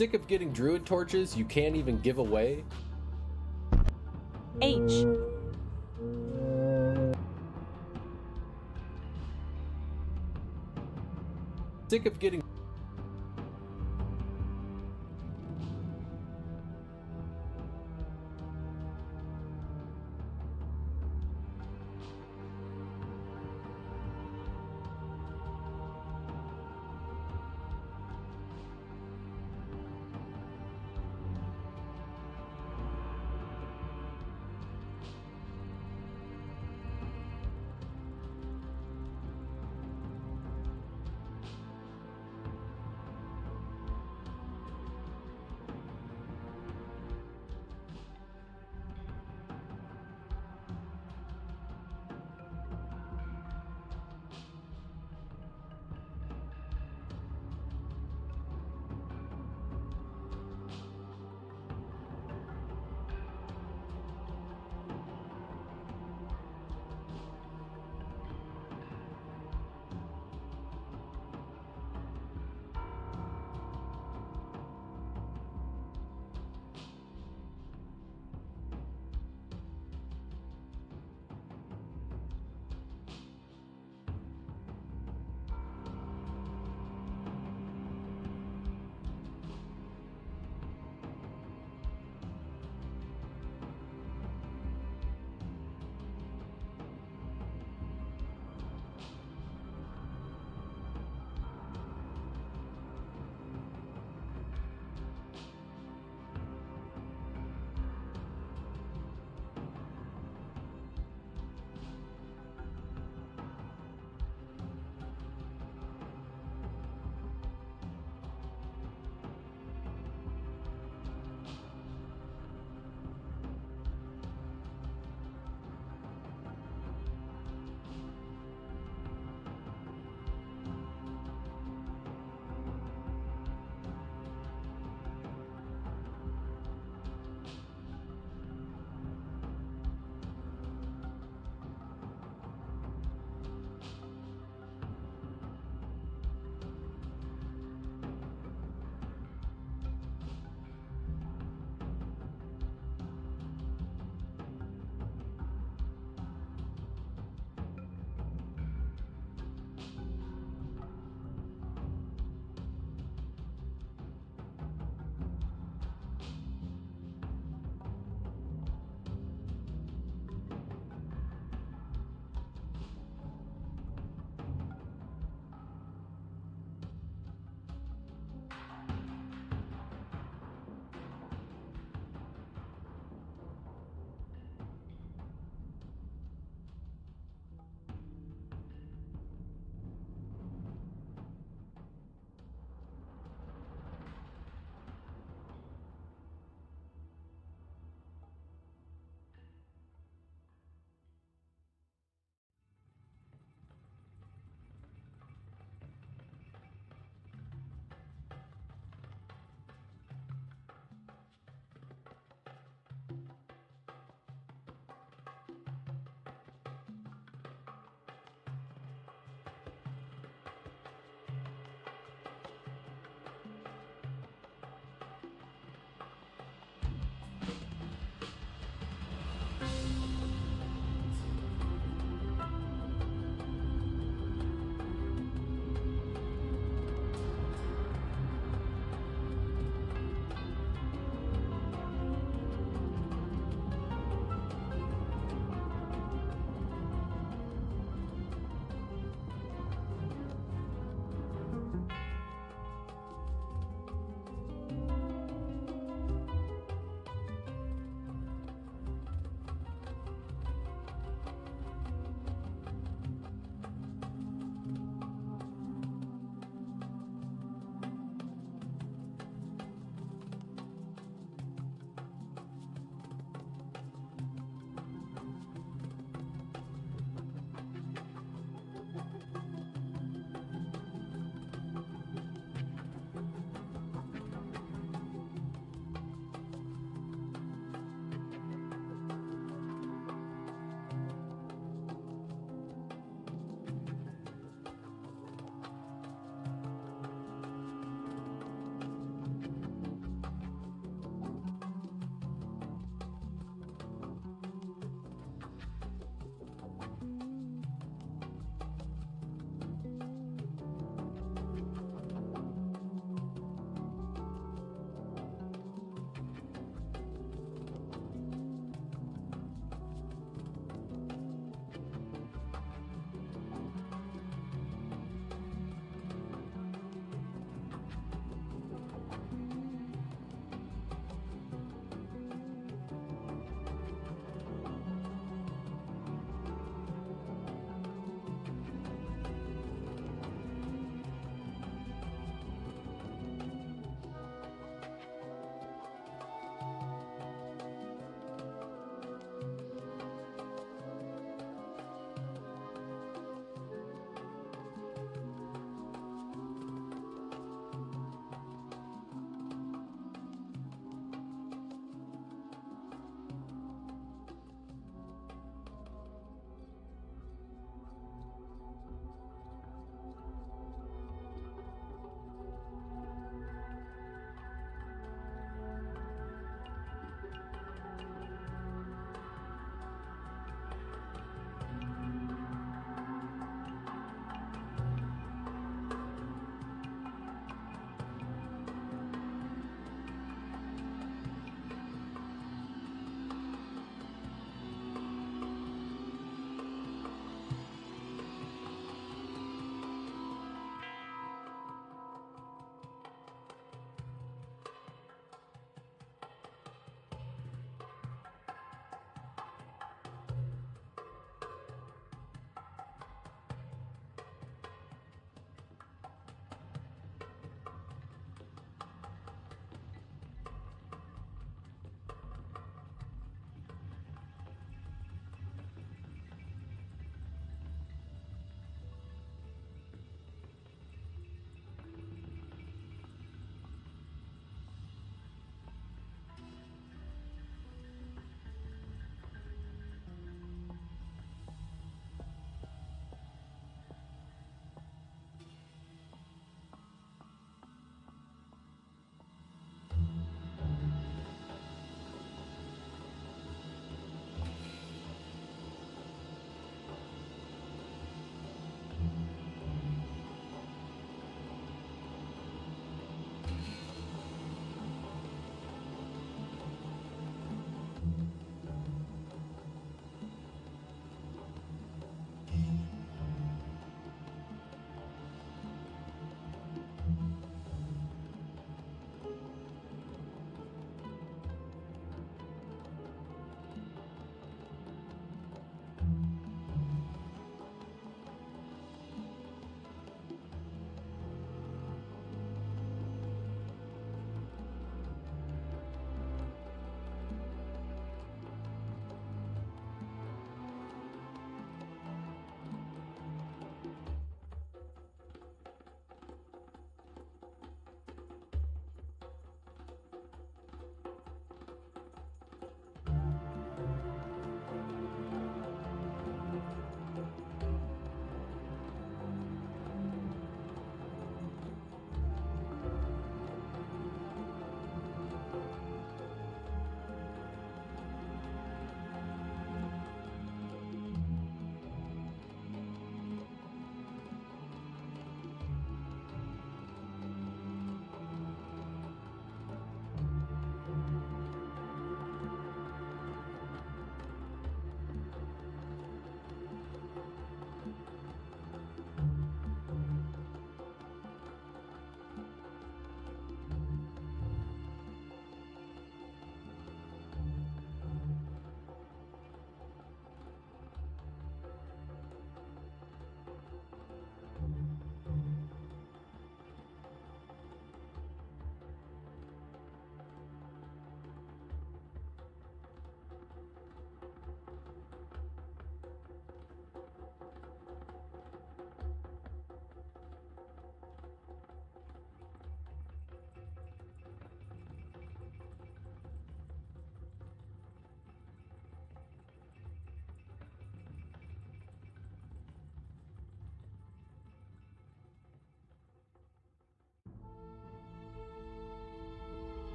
Sick of getting druid torches you can't even give away? H. Sick of getting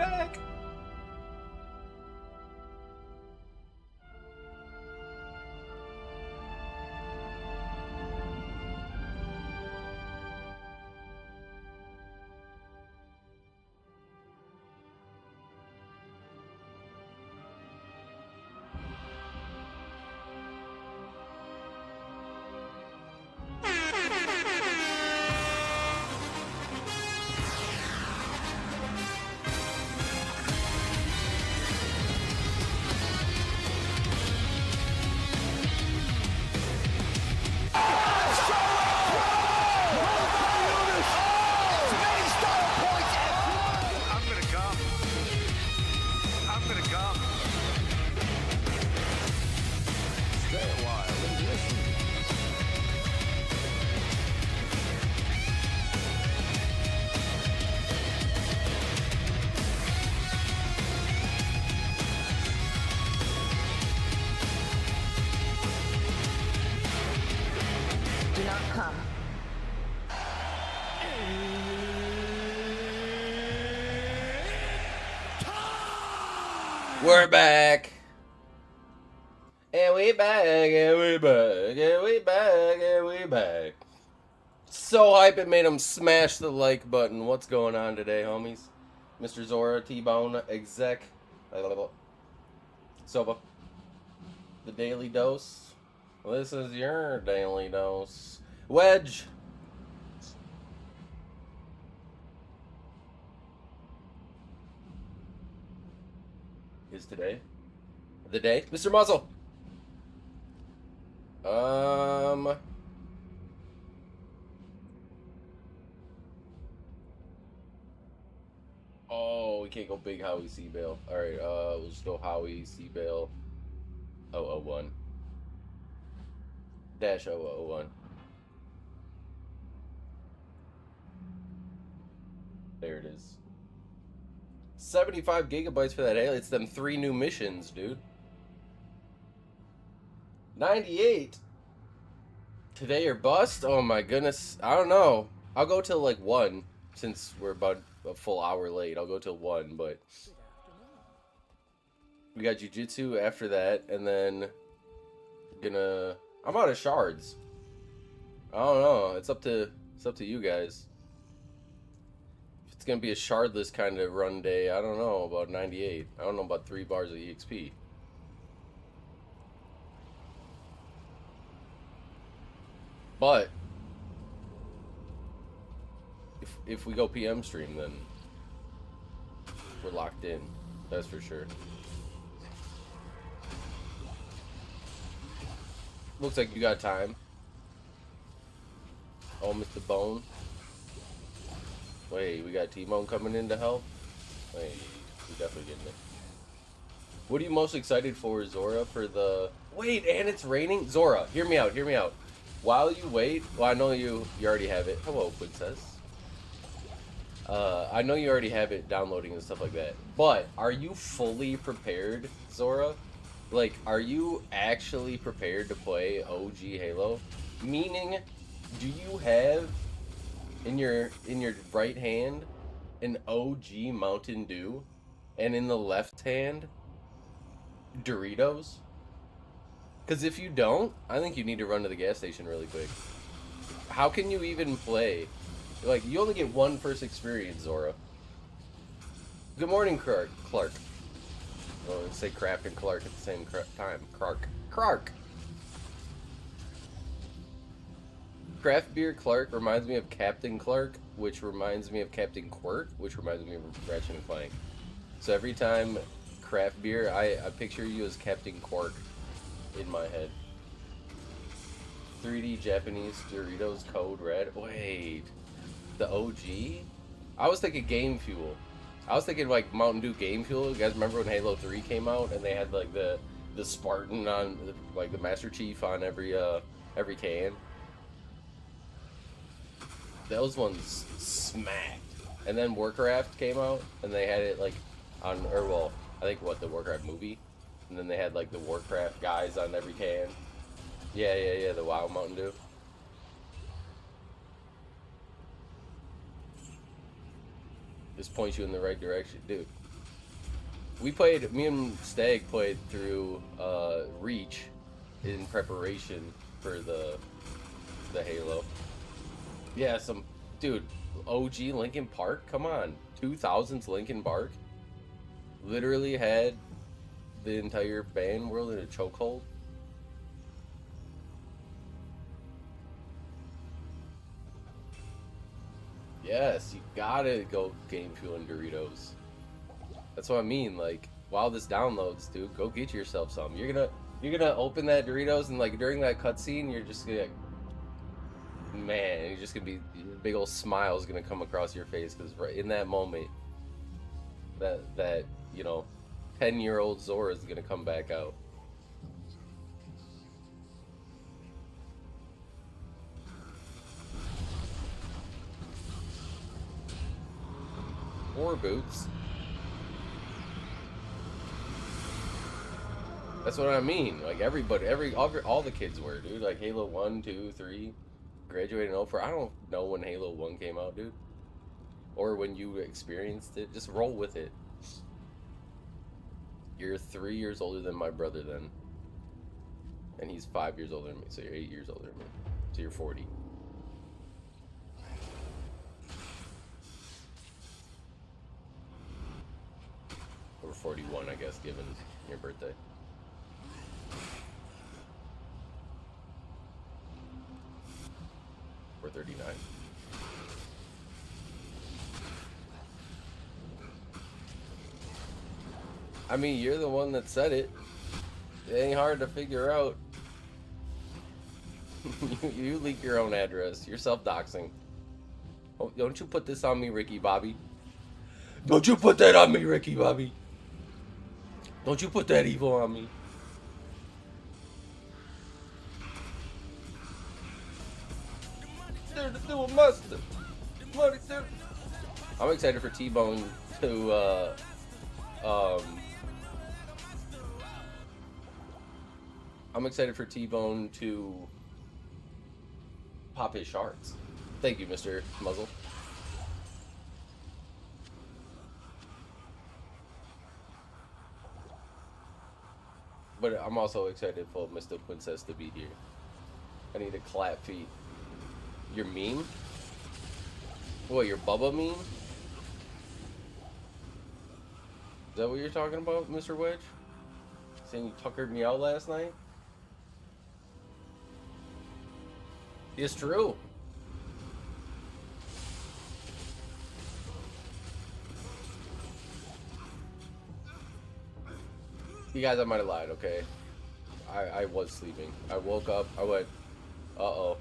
back. Do not come. We're back. And we back, and we back, and we back, and we back. So hype it made him smash the like button. What's going on today, homies? Mr. Zora, T-Bone, Exec, Sova. The Daily Dose. Well, this is your Daily Dose. Wedge. Is today the day? Mr. Muzzle. Oh, we can't go big Howie CBAAL. Alright, we'll just go Howie CBAAL 001. Dash 001. There it is. 75 gigabytes for that Halo. It's them 3 new missions, dude. 98. Today or bust? Oh my goodness. I don't know. I'll go till like 1 since we're about a full hour late. I'll go till 1, but we got jiu-jitsu after that, and then I'm out of shards. I don't know. It's up to you guys. If it's gonna be a shardless kind of run day, I don't know about 98. I don't know about 3 bars of EXP. But if we go PM stream, then we're locked in. That's for sure. Looks like you got time. Oh, Mr. Bone. Wait, we got T-Bone coming in to help? Wait, we're definitely getting it. What are you most excited for, Zora, for the... Wait, and it's raining? Zora, hear me out, hear me out. While you wait... Well, I know you already have it. Hello, Princess. I know you already have it downloading and stuff like that. But, are you fully prepared, Zora? Like, are you actually prepared to play OG Halo? Meaning, do you have in your right hand an OG Mountain Dew, and in the left hand Doritos? Because if you don't, I think you need to run to the gas station really quick. How can you even play? Like, you only get one first experience, Zora. Good morning, Clark. Oh, let's say Craft and Clark at the same time. Clark. Craft Beer Clark reminds me of Captain Clark, which reminds me of Captain Quirk, which reminds me of Ratchet and Clank. So every time craft beer, I picture you as Captain Quirk in my head. 3D Japanese Doritos Code Red. Wait, the OG? I was thinking Game Fuel. I was thinking like Mountain Dew Game Fuel. You guys remember when Halo 3 came out and they had like the Spartan on, like the Master Chief on every can? Those ones smacked. And then Warcraft came out and they had it like on, or well, I think the Warcraft movie. And then they had like the Warcraft guys on every can. Yeah, the WoW Mountain Dew. This points you in the right direction, dude. me and Stag played through Reach in preparation for the Halo. Yeah, dude, OG Linkin Park, come on. 2000s Linkin Park literally had the entire band world in a chokehold. Yes, you gotta go Game Fuel and Doritos. That's what I mean. Like, while this downloads, dude, go get yourself some. You're gonna open that Doritos and like during that cutscene, you're just gonna, man, you're just gonna be a big old smile is gonna come across your face because right in that moment, that 10-year-old Zora is gonna come back out. Or boots. That's what I mean. Like everybody, all the kids were, dude. Like Halo 1, 2, 3, graduated in 04. I don't know when Halo 1 came out, dude. Or when you experienced it. Just roll with it. You're 3 years older than my brother then. And he's 5 years older than me, so you're 8 years older than me. So you're 40. Or 41, I guess, given your birthday. Or 39. I mean, you're the one that said it. It ain't hard to figure out. You leak your own address. You're self-doxing. Oh, don't you put this on me, Ricky Bobby. Don't you put that on me, Ricky Bobby. Don't you put that evil on me. I'm excited for T-Bone to I'm excited for T-Bone to pop his shards. Thank you, Mr. Muzzle. But I'm also excited for Mr. Princess to be here. I need to clap feet. Your meme? What, your Bubba meme? Is that what you're talking about, Mr. Wedge? Saying you tuckered me out last night? It's true. You guys, I might have lied, okay? I was sleeping. I woke up, I went, uh-oh.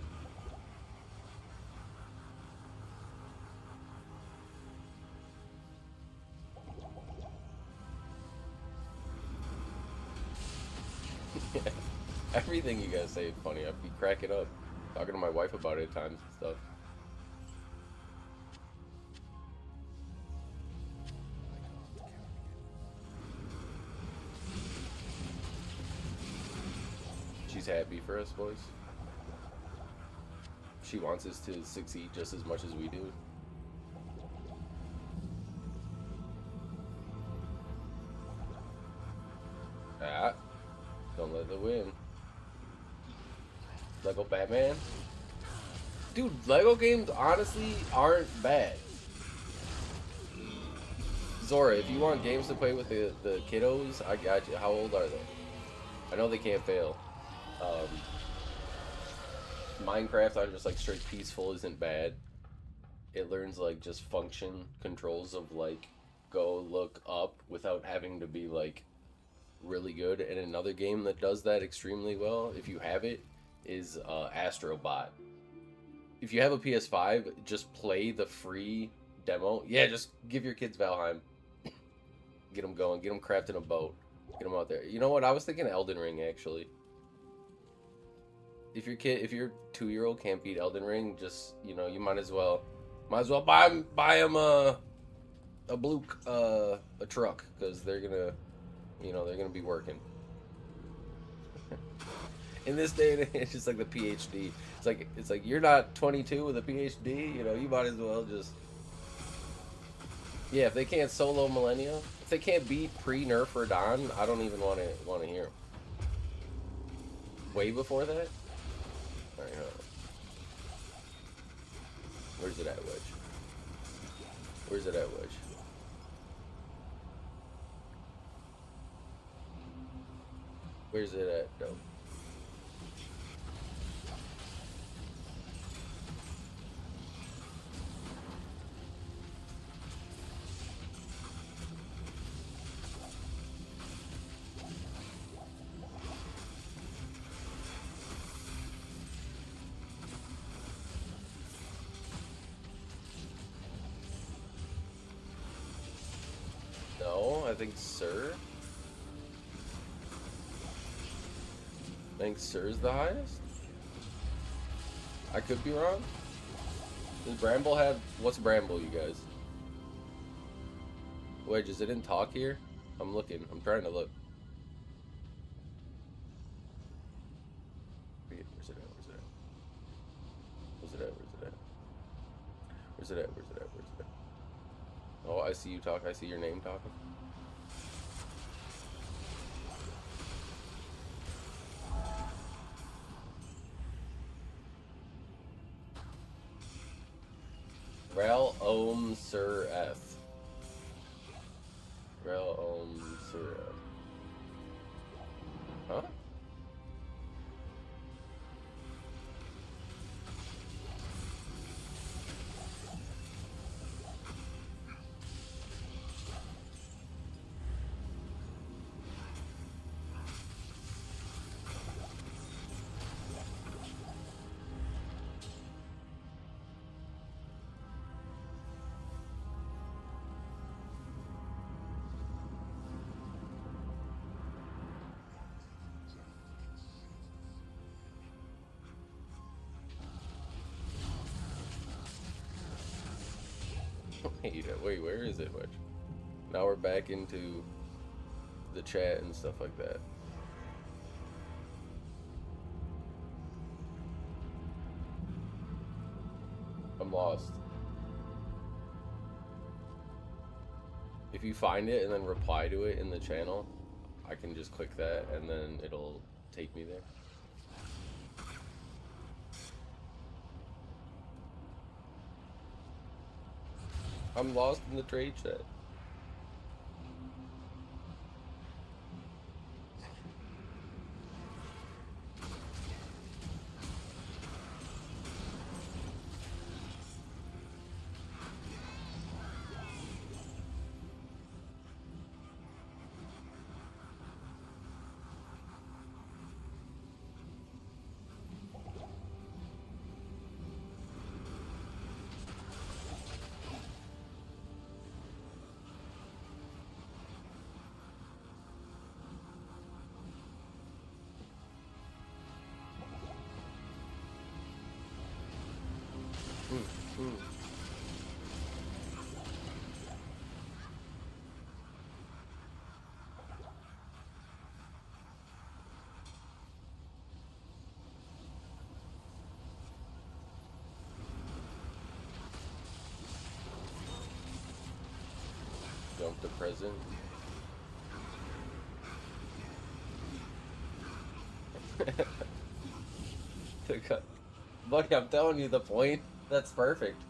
Everything you guys say is funny. I'd be cracking up. Talking to my wife about it at times and stuff. She's happy for us, boys. She wants us to succeed just as much as we do. Ah, don't let it win. Lego Batman? Dude, Lego games honestly aren't bad. Zora, if you want games to play with the kiddos, I got you. How old are they? I know they can't fail. Minecraft on just like straight peaceful isn't bad. It learns like just function controls of like go look up without having to be like really good. And another game that does that extremely well, if you have it, is Astrobot. If you have a PS5, just play the free demo. Yeah, just give your kids Valheim. Get them going. Get them crafting a boat. Get them out there. You know what? I was thinking Elden Ring actually. If your 2-year-old can't beat Elden Ring, just you might as well buy him a truck because they're gonna be working. In this day and age, it's just like the PhD. It's like you're not 22 with a PhD. You might as well just Yeah, if they can't solo Millennia, if they can't beat pre-nerf Radon, I don't even want to hear them. Way before that? Alright, hold on. Where's it at, Wedge? Where's it at, Wedge? Where's it at, though? No, I think Sir. I think Sir's the highest? I could be wrong. Does Bramble have... What's Bramble, you guys? Wedge, is it in talk here? I'm looking. I'm trying to look. Where's it at? Where's it at? Where's it at? Where's it at? Where's it at? Where's it at? Where's it at? Oh, I see you talk. I see your name talking. Rel Ohm Sir F. Rel Ohm Sir F. Huh? Wait, where is it, Wedge? Now we're back into the chat and stuff like that. I'm lost. If you find it and then reply to it in the channel, I can just click that and then it'll take me there. I'm lost in the trade chat. Jump to present. Buddy, I'm telling you the point. That's perfect.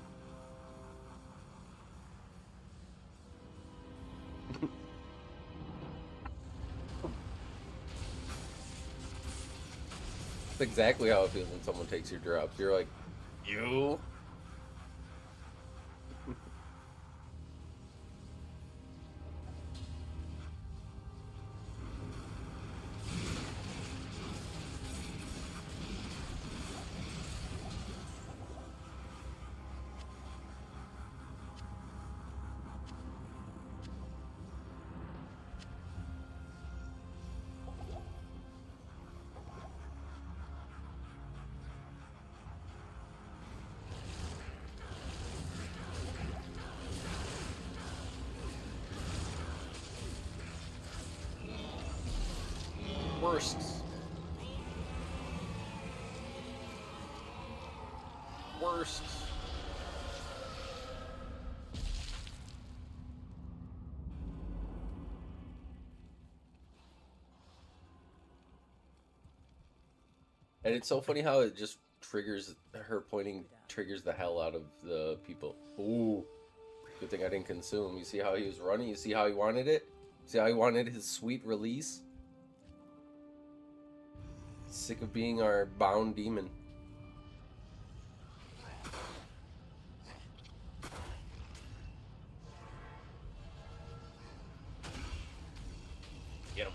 That's exactly how it feels when someone takes your drops. You're like, you? Worst. Worst. And it's so funny how it just triggers her pointing triggers the hell out of the people. Ooh, good thing I didn't consume. You see how he was running? You see how he wanted it? See how he wanted his sweet release? Sick of being our bound demon. Get him.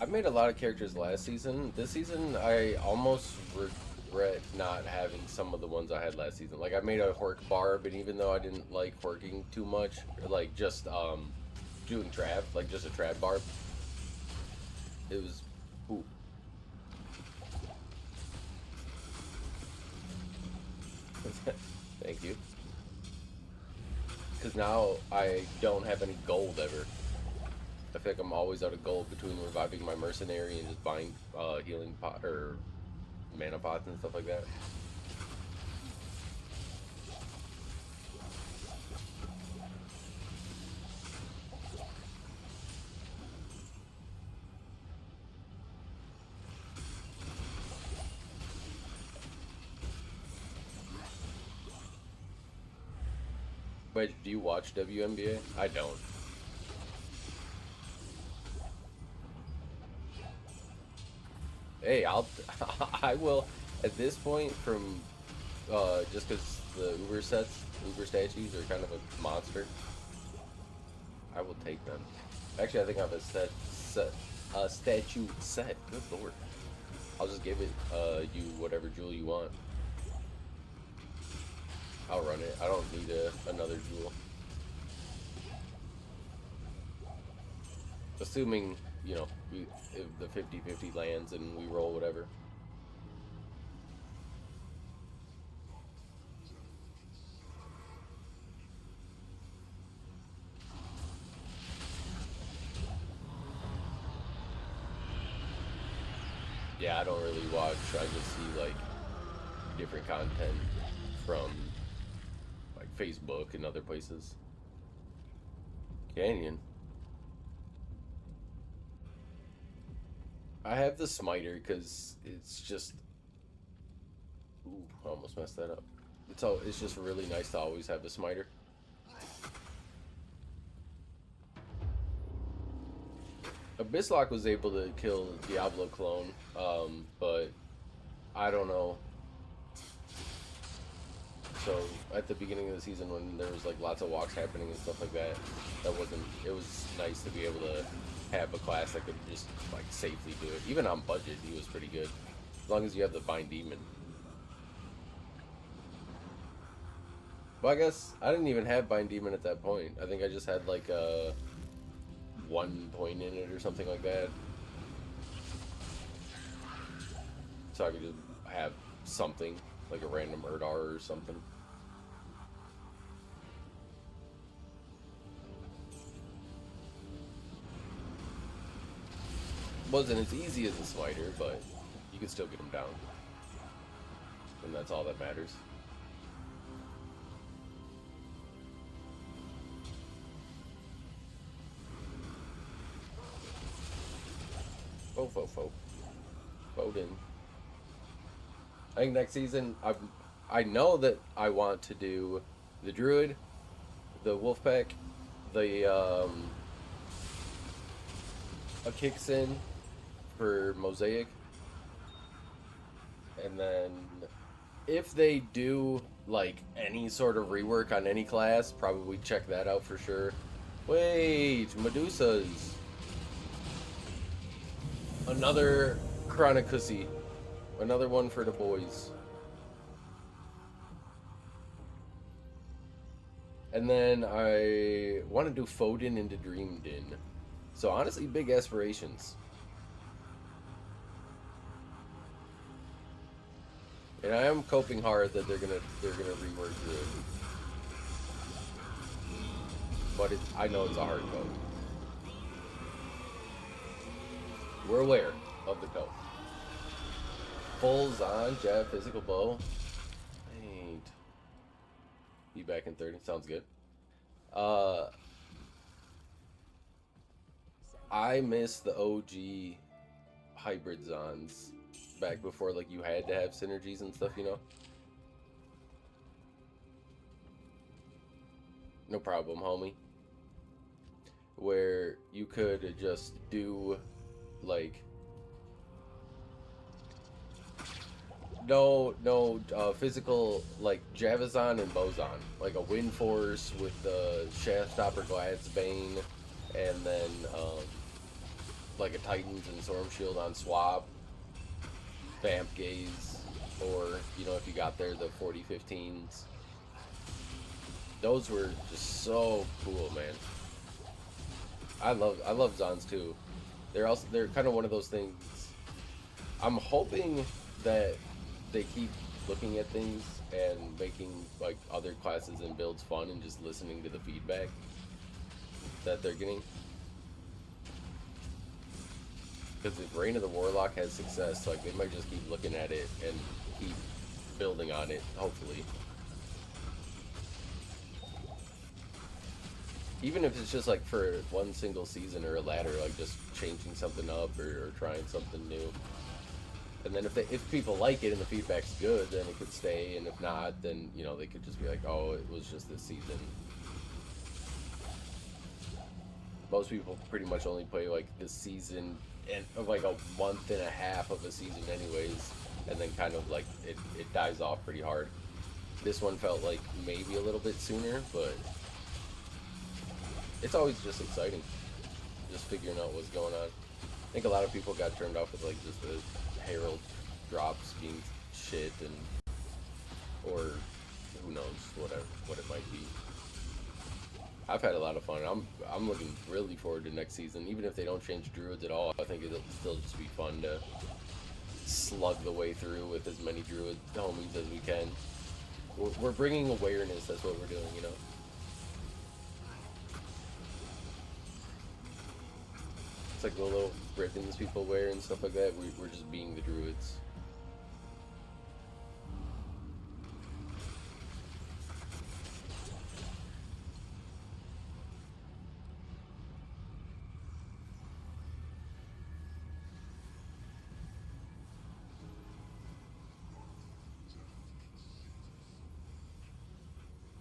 I made a lot of characters last season. This season, I almost regret not having some of the ones I had last season. Like, I made a Hork Barb, and even though I didn't like Horking too much, like, just, doing Trap, like, just a Trap Barb, it was... Ooh. Thank you. Because now I don't have any gold ever. I feel like I'm always out of gold between reviving my mercenary and just buying healing pot or mana pots and stuff like that. Wait, do you watch WNBA? I don't. Hey, I will, at this point, from, just because the Uber statues are kind of a monster, I will take them. Actually, I think I have a statue set. Good lord. I'll just give it, you whatever jewel you want. I'll run it. I don't need another jewel. Assuming, you know, if the 50-50 lands and we roll whatever. Yeah, I don't really watch. I just see, like, different content from, like, Facebook and other places. Canyon. I have the smiter because it's just... Ooh, I almost messed that up. It's just really nice to always have the smiter. Abysslock was able to kill Diablo clone, but I don't know. So at the beginning of the season, when there was like lots of walks happening and stuff like that, it was nice to be able to have a class that could just like safely do it. Even on budget, he was pretty good, as long as you have the Bind Demon. Well, I guess I didn't even have Bind Demon at that point. I think I just had like a 1 point in it or something like that. So I could just have something, like a random Erdar or something. Wasn't as easy as the Smiter, but you could still get him down. And that's all that matters. Foden. I think next season, I know that I want to do the Druid, the Wolfpack, the a kicks in for Mosaic, and then if they do like any sort of rework on any class, probably check that out for sure. Wait, Medusas. Another Chronicussy. Another one for the boys. And then I want to do Foden into Dream Din. So honestly, big aspirations. And I am coping hard that they're gonna rework Druid. But I know it's a hard code. We're aware of the code. Fulls on, jab, physical bow. Ain't. Be back in 30. Sounds good. I miss the OG hybrid Zons back before like you had to have synergies and stuff, you know? No problem, homie. Where you could just do like no physical like Javazon and Bozon, like a Wind Force with the Shaftstopper Glad's Bane, and then like a Titans and Storm Shield on swap, Vamp Gaze, or you know if you got there the 40-15s. Those were just so cool, man. I love Zons too. They're kind of one of those things. I'm hoping that they keep looking at things and making like other classes and builds fun and just listening to the feedback that they're getting. Because if Reign of the Warlock has success, like they might just keep looking at it and keep building on it, hopefully. Even if it's just like for one single season or a ladder, like just changing something up or trying something new. And then if people like it and the feedback's good, then it could stay. And if not, then you know they could just be like, oh, it was just this season. Most people pretty much only play like this season and like a month and a half of a season, anyways, and then kind of like it dies off pretty hard. This one felt like maybe a little bit sooner, but it's always just exciting, just figuring out what's going on. I think a lot of people got turned off with like just the Herald drops being shit and or who knows what it might be. I've had a lot of fun. I'm looking really forward to next season. Even if they don't change druids at all, I think it'll still just be fun to slug the way through with as many druid homies as we can. We're bringing awareness. That's what we're doing, you know. It's like the little ribbons people wear and stuff like that. We're just being the druids.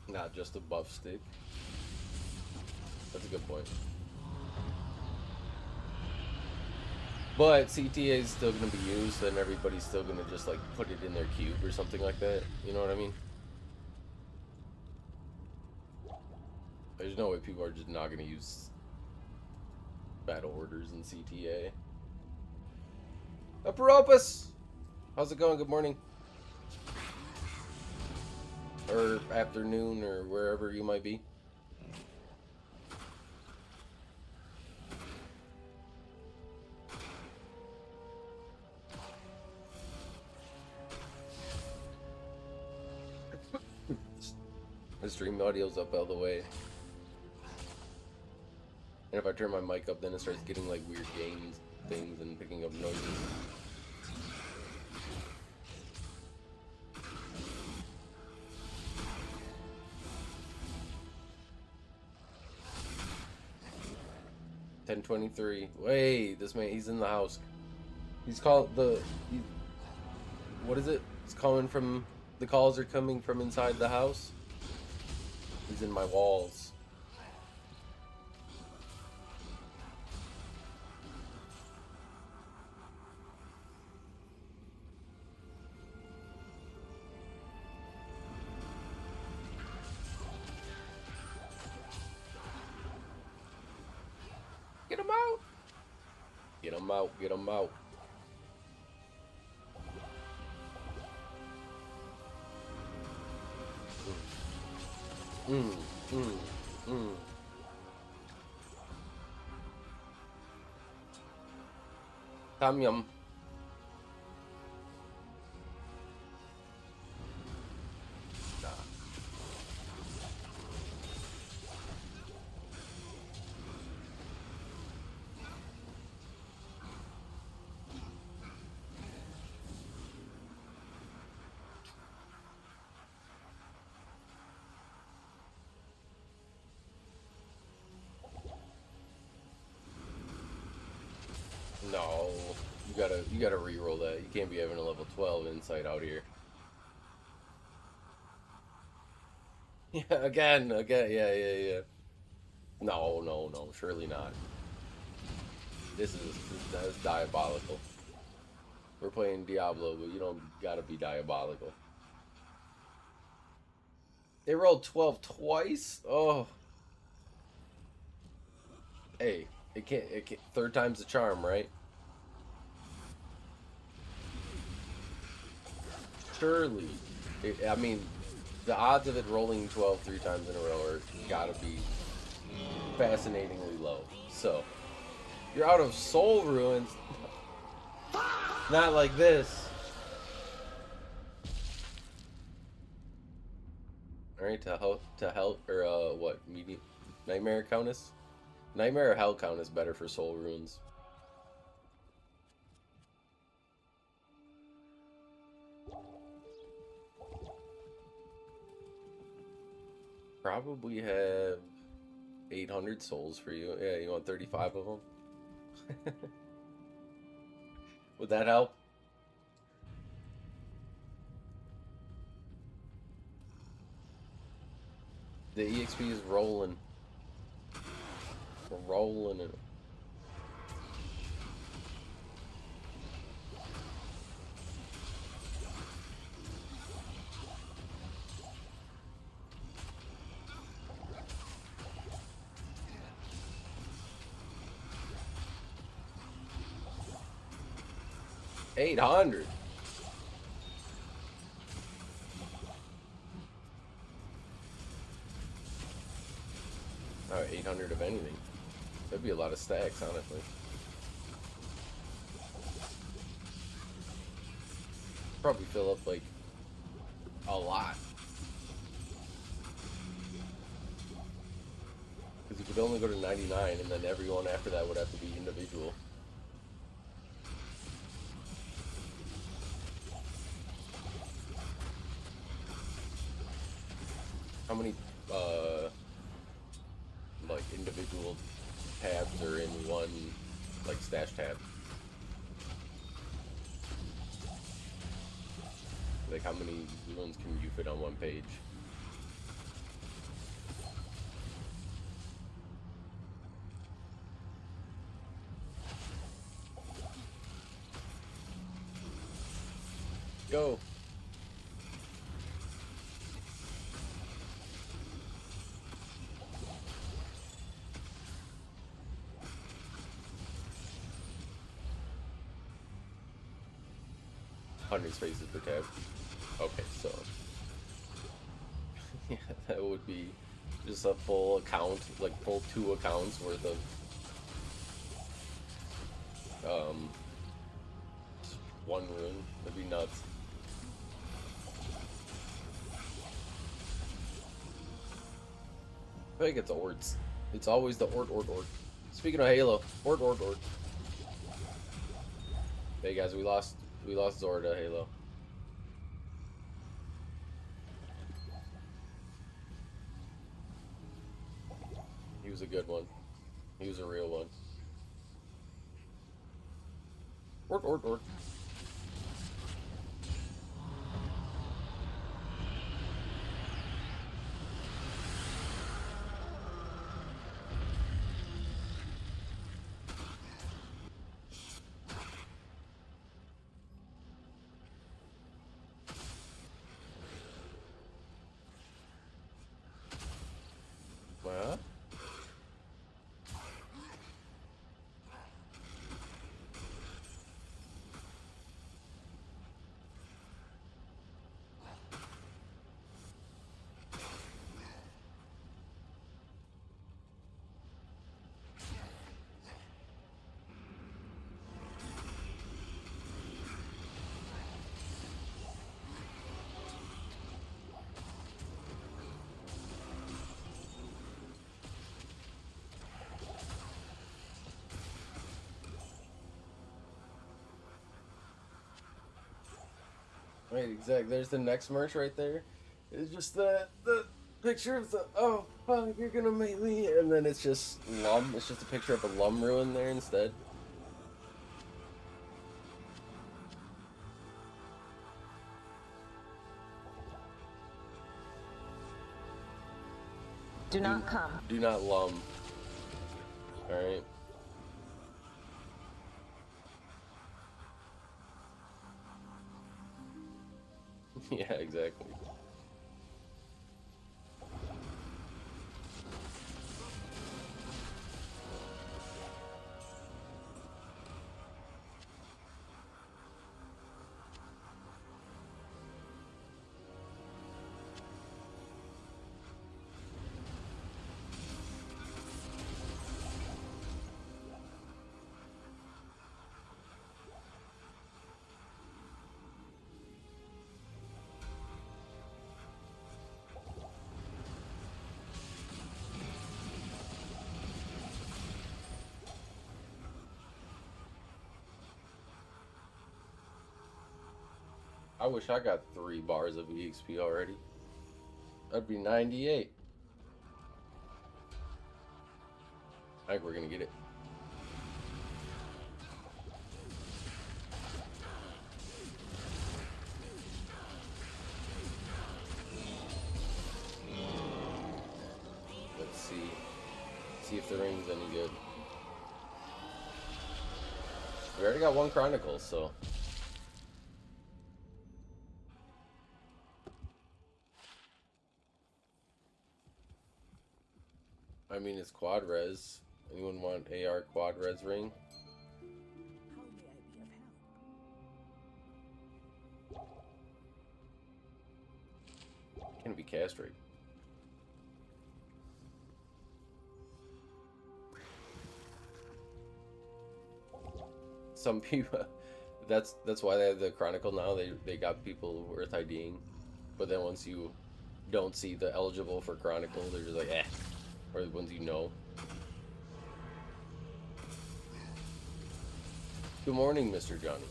Not just a buff stick. That's a good point. But CTA is still going to be used, and everybody's still going to just like put it in their cube or something like that. You know what I mean? There's no way people are just not going to use battle orders in CTA. Aparopus! How's it going? Good morning. Or afternoon, or wherever you might be. The stream audio's up all the way. And if I turn my mic up, then it starts getting like weird games things and picking up noises. $10:23. Wait, this man, he's in the house. He's called what is it? It's coming from, the calls are coming from inside the house. He's in my walls. Get him out! Get him out, get him out. Tom Yum. Nah. No, you gotta re-roll that. You can't be having a level 12 insight out here. Yeah, again, yeah. No, no, no, surely not. That's diabolical. We're playing Diablo, but you don't gotta be diabolical. They rolled 12 twice? Oh. Hey, it can't, third time's the charm, right? Surely. I mean, the odds of it rolling 12 three times in a row are gotta be fascinatingly low. So, you're out of soul ruins. Not like this. Alright, to help, or what, medium, Nightmare Countess? Nightmare or Hell Count is better for soul runes. Probably have 800 souls for you. Yeah, you want 35 of them? Would that help? The EXP is rolling. We're rolling it. $800. Oh, 800 of anything. That'd be a lot of stacks, honestly. Probably fill up like a lot. Because you could only go to 99, and then everyone after that would have to be individual. How many like individual tabs are in one like stash tab? Like how many runes can you fit on one page? Go. Hundred spaces per tab. Okay, so yeah, that would be just a full account, like full 2 accounts worth of one rune. That'd be nuts. I think it's ords. It's always the ord. Speaking of Halo, ord. Hey guys, we lost Zora to Halo. He was a good one. He was a real one. Ord. Well, Right, exactly. There's the next merch right there. It's just the picture of the oh fuck you're gonna make me, and then it's just Lum. It's just a picture of a Lum ruin there instead. Do not come. Do not Lum. All right. Yeah, exactly. I wish I got 3 bars of EXP already. That'd be 98. I think we're gonna get it. Let's see. See if the ring's any good. We already got 1 Chronicle, so. I mean, it's quad res. Anyone want AR quad res ring? How may I be of help? Can it be castrate? Some people. That's why they have the Chronicle now. They got people worth IDing, but then once you don't see the eligible for Chronicle, they're just like, eh. Or the ones you know. Good morning, Mr. Johnny.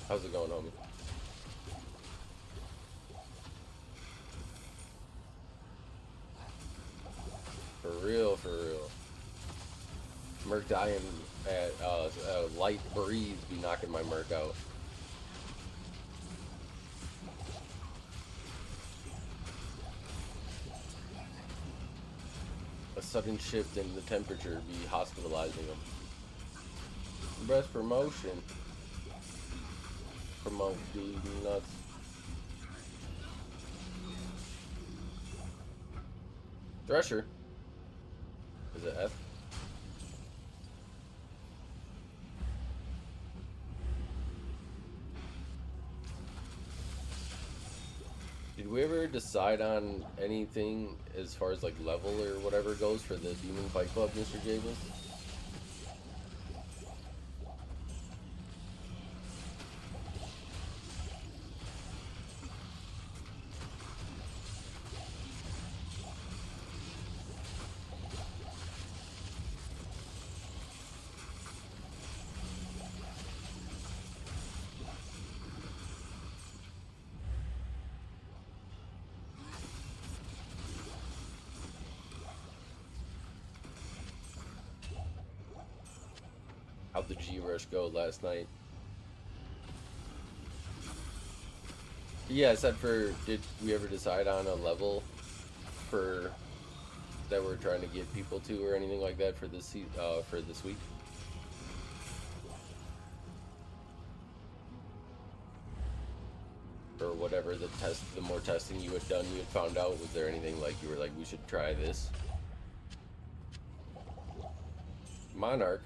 How's it going, homie? For real, for real. Merc dying at a light breeze be knocking my Merc out. A sudden shift in the temperature be hospitalizing them. Best promotion. Promote, dude, nuts. Thresher. Is it F? Did we ever decide on anything as far as like level or whatever goes for the Demon Fight Club, Mr. Jables? How'd the G-Rush go last night? Yeah, I said did we ever decide on a level for that we're trying to get people to or anything like that for this week? Or whatever the more testing you had done, you had found out, was there anything like you were like, we should try this? Monarch.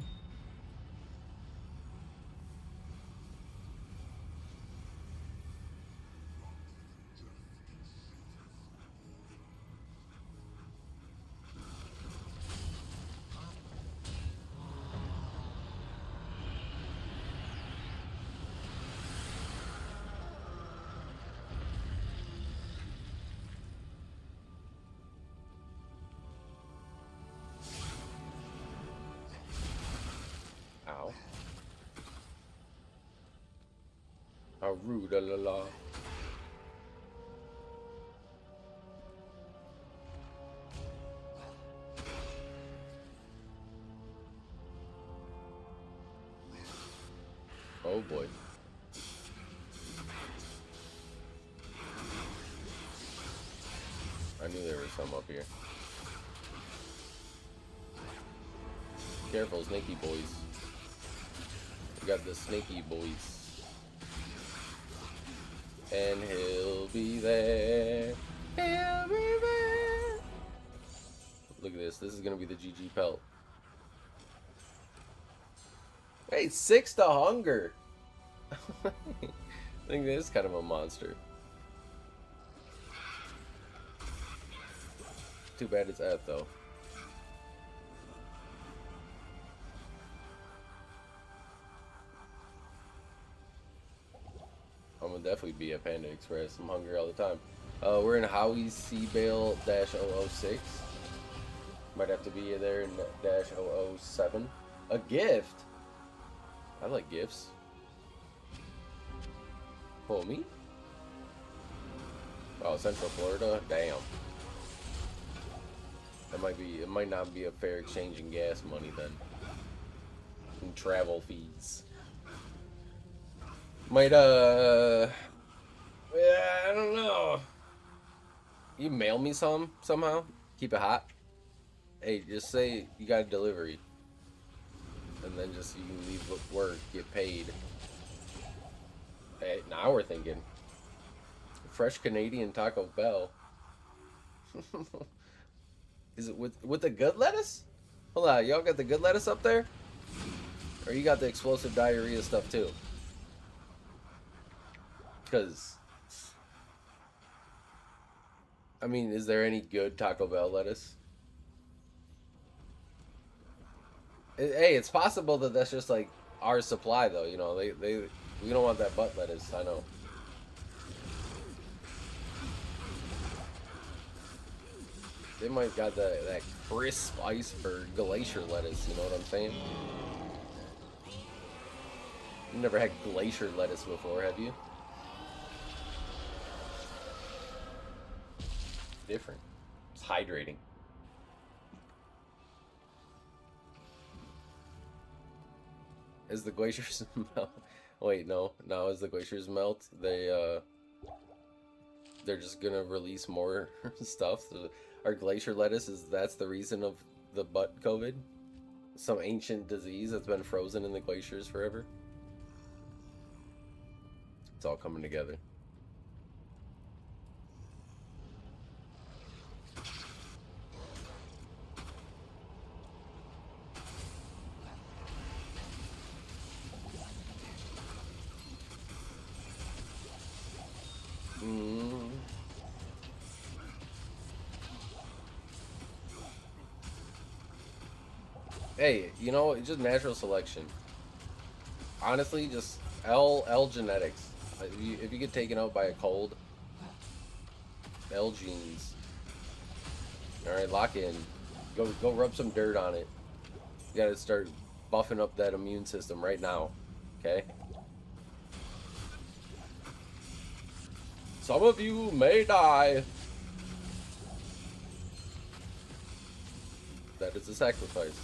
Aruda la la. Oh boy. I knew there was some up here. Careful, snaky boys. We got the snaky boys. And he'll be there. He'll be there. Look at this. This is going to be the GG pelt. Hey, 6 to hunger. I think this is kind of a monster. Too bad it's at, though. I'm gonna definitely be at Panda Express. I'm hungry all the time. We're in Howie's CBAAL -006. Might have to be there in -007. A gift? I like gifts. Oh, me? Oh, Central Florida? Damn. That might be, it might not be a fair exchange in gas money then. And travel fees. Might, yeah, I don't know. You mail me some somehow? Keep it hot? Hey, just say you got a delivery. And then just, you can leave work, get paid. Hey, now we're thinking. Fresh Canadian Taco Bell. Is it with the good lettuce? Hold on, y'all got the good lettuce up there? Or you got the explosive diarrhea stuff too? Because, I mean, is there any good Taco Bell lettuce? Hey, it's possible that that's just like our supply though, you know, we don't want that butt lettuce, I know. They might got that crisp iceberg glacier lettuce, you know what I'm saying? You've never had glacier lettuce before, have you? Different. It's hydrating. As the glaciers melt. Wait, no. Now as the glaciers melt, they're just gonna release more stuff. So our glacier lettuce that's the reason of the butt COVID? Some ancient disease that's been frozen in the glaciers forever? It's all coming together. Hey, you know, it's just natural selection. Honestly, just L genetics. If you get taken out by a cold, L genes. All right, lock in. Go rub some dirt on it. You gotta start buffing up that immune system right now. Okay. Some of you may die. That is a sacrifice.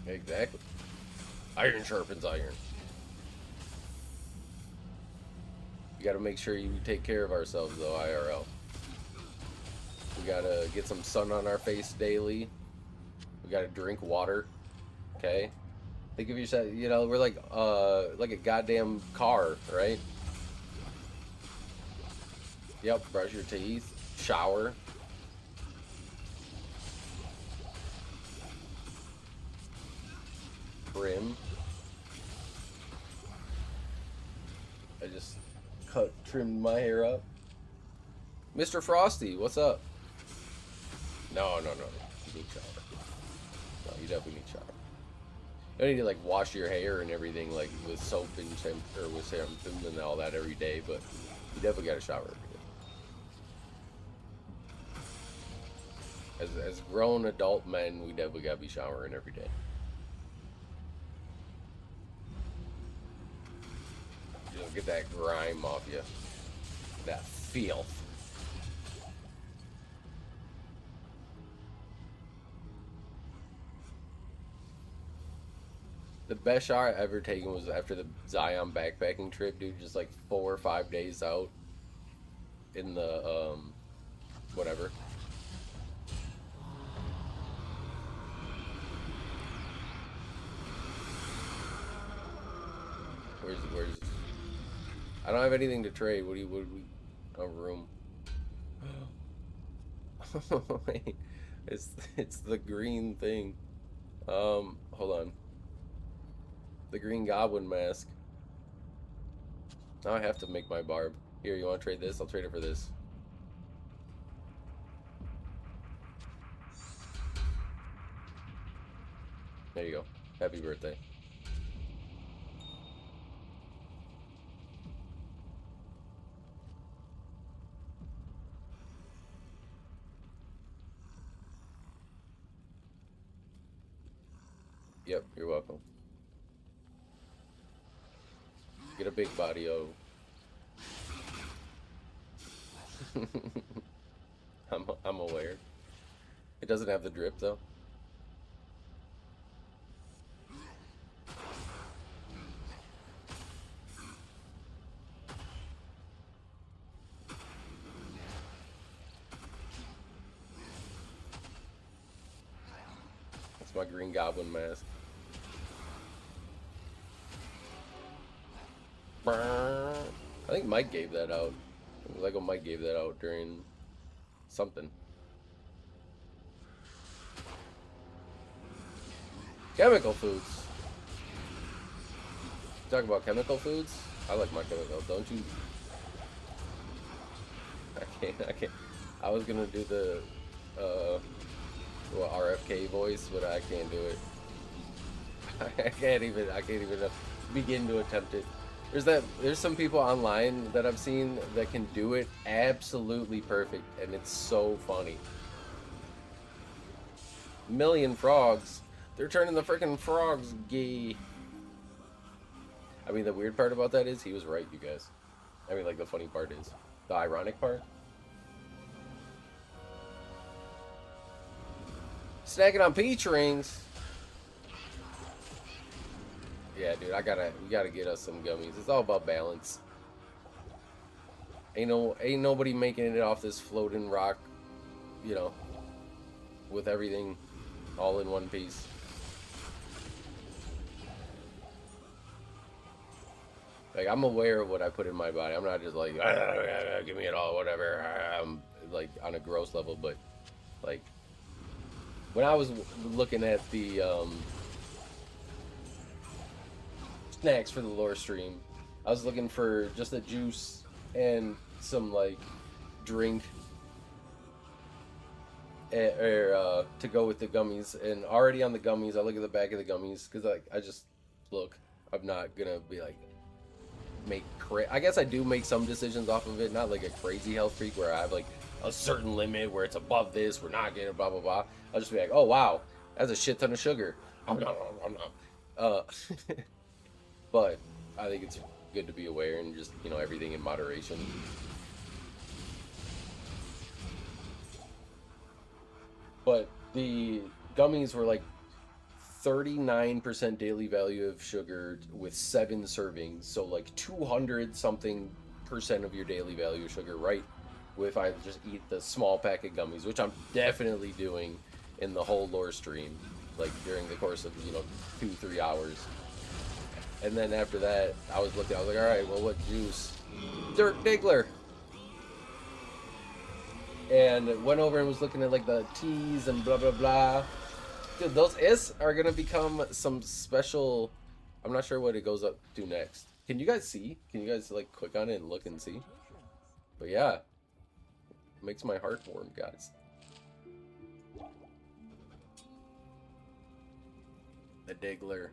Exactly. Iron sharpens iron. We gotta make sure you take care of ourselves though, IRL. We gotta get some sun on our face daily. We gotta drink water. Okay? Think of yourself, you know, we're like a goddamn car, right? Yep, brush your teeth, shower. Trim. I just trimmed my hair up. Mr. Frosty, what's up? No. You need shower. No, you definitely need shower. You don't need to like wash your hair and everything like with soap and shampoo or with shampoo and all that every day, but You definitely got to shower every day. As grown adult men, we definitely got to be showering every day. Just get that grime off you. That filth. The best shower I ever taken was after the Zion backpacking trip, dude. Just like 4 or 5 days out in the whatever. Where's I don't have anything to trade. What do we a room. Wait, it's the green thing. Hold on. The green goblin mask. Now I have to make my barb. Here, you want to trade this? I'll trade it for this. There you go. Happy birthday. Yep, you're welcome. Get a big body, oh. I'm aware. It doesn't have the drip though. That's my green goblin mask. I think Mike gave that out. Lego Mike gave that out during something. Chemical foods. Talk about chemical foods? I like my chemical, don't you? I can't. I was gonna do the RFK voice, but I can't do it. I can't even begin to attempt it. There's some people online that I've seen that can do it absolutely perfect, and it's so funny. Million frogs. They're turning the freaking frogs gay. I mean, the weird part about that is he was right, you guys. I mean, like, the funny part is the ironic part. Snacking on peach rings. Yeah, dude, we gotta get us some gummies. It's all about balance. Ain't nobody making it off this floating rock, you know, with everything all in one piece. Like, I'm aware of what I put in my body. I'm not just like, give me it all, whatever. I'm like on a gross level, but like when I was looking at the snacks for the lore stream, I was looking for just a juice and some like drink to go with the gummies. And already on the gummies, I look at the back of the gummies because like I just look. I'm not gonna be like I guess I do make some decisions off of it, not like a crazy health freak where I have like a certain limit where it's above this, we're not getting blah blah blah. I'll just be like, oh wow, that's a shit ton of sugar. I'm not. But I think it's good to be aware and just, you know, everything in moderation. But the gummies were like 39% daily value of sugar with 7 servings, so like 200 something percent of your daily value of sugar, right? If I just eat the small pack of gummies, which I'm definitely doing in the whole lore stream, like during the course of, you know, 2-3 hours. And then after that, I was like, all right, well, what juice? Dirt Diggler. And went over and was looking at like the teas and blah blah blah. Dude, those are gonna become some special. I'm not sure what it goes up to next. Can you guys see? Can you guys like click on it and look and see? But yeah, it makes my heart warm, guys. The Diggler.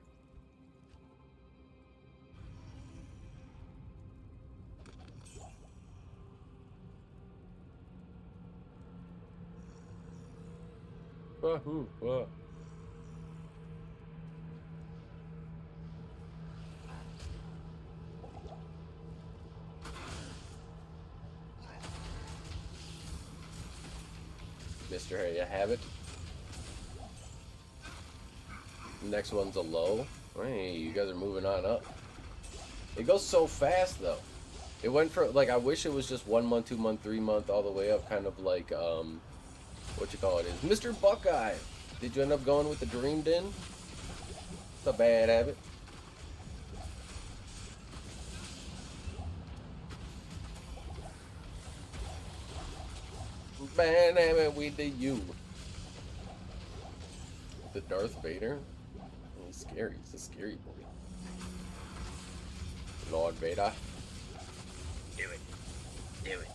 Mr. Here you have it. Next one's a low. Hey, you guys are moving on up. It goes so fast though. It went for like, I wish it was just 1 month, 2 month, 3 month, all the way up, kind of like what you call it is Mr. Buckeye. Did you end up going with the Dream Den? It's a bad habit. Bad habit with the you. The Darth Vader. He's scary. He's a scary boy. Lord Vader. Do it. Do it.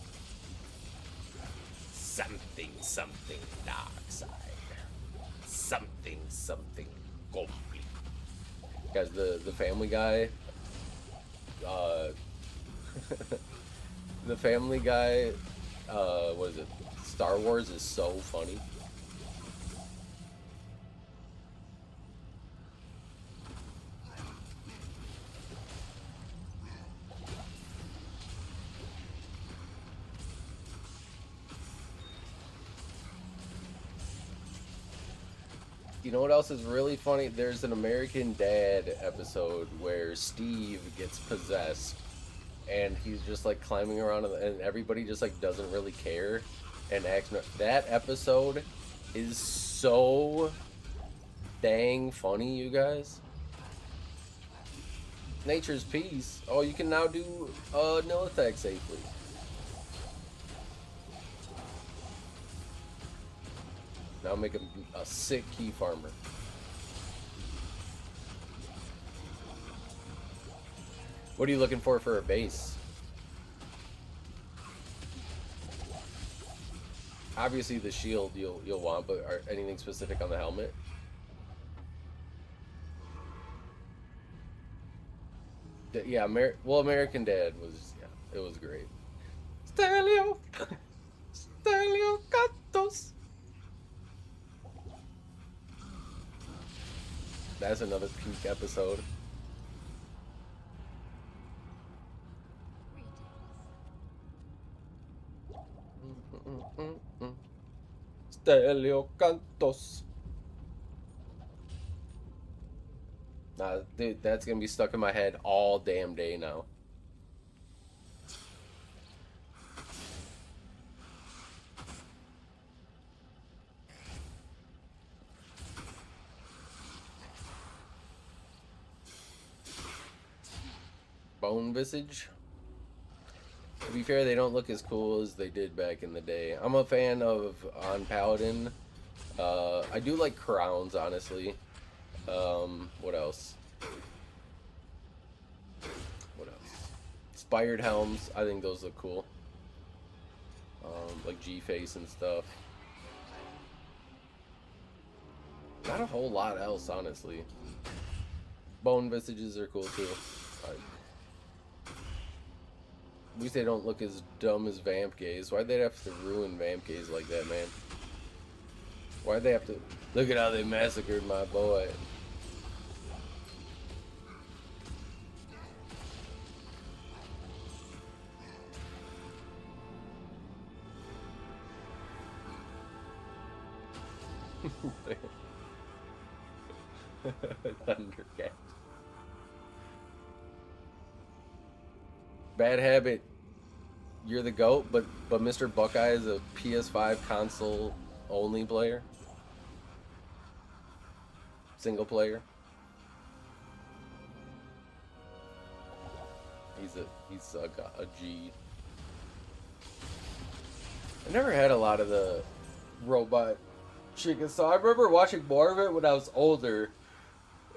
Something, something dark side. Something, something complete. Guys, the Family Guy. The Family Guy. What is it? Star Wars is so funny. You know what else is really funny? There's an American Dad episode where Steve gets possessed and he's just like climbing around and everybody just like doesn't really care and acts. That episode is so dang funny, you guys. Nature's Peace. Oh, you can now do nil attack safely. Now make him a sick key farmer. What are you looking for a base? Obviously the shield you'll want, but anything specific on the helmet? Yeah, American Dad was, yeah, it was great. Stelio Gatos. That's another peak episode. Stelio Cantos. Nah, dude, that's gonna be stuck in my head all damn day now. Bone Visage. To be fair, they don't look as cool as they did back in the day. I'm a fan of on Paladin. I do like crowns, honestly. What else? What else? Spired helms. I think those look cool. Like G-Face and stuff. Not a whole lot else, honestly. Bone Visages are cool too. At least they don't look as dumb as Vamp Gaze. Why'd they have to ruin Vamp Gaze like that, man? Why'd they have to... Look at how they massacred my boy. Thundercat. Bad habit. You're the GOAT, but Mr. Buckeye is a PS5 console only player. Single player. He's a G. I never had a lot of the robot chicken, so I remember watching more of it when I was older,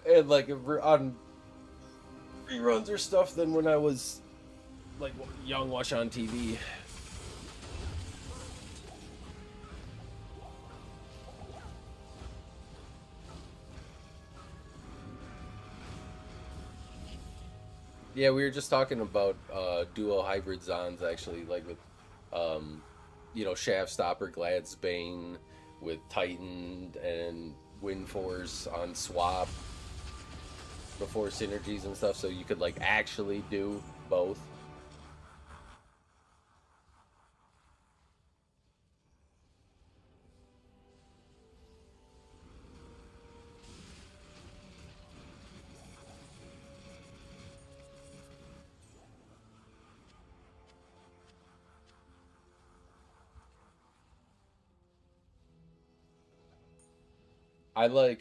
and like on reruns or stuff than when I was like young, watch on TV. Yeah, we were just talking about duo hybrid Zons actually, like with you know, Shaft Stopper, Glad's Bane, with Titan and Wind Force on swap before synergies and stuff, so you could like actually do both.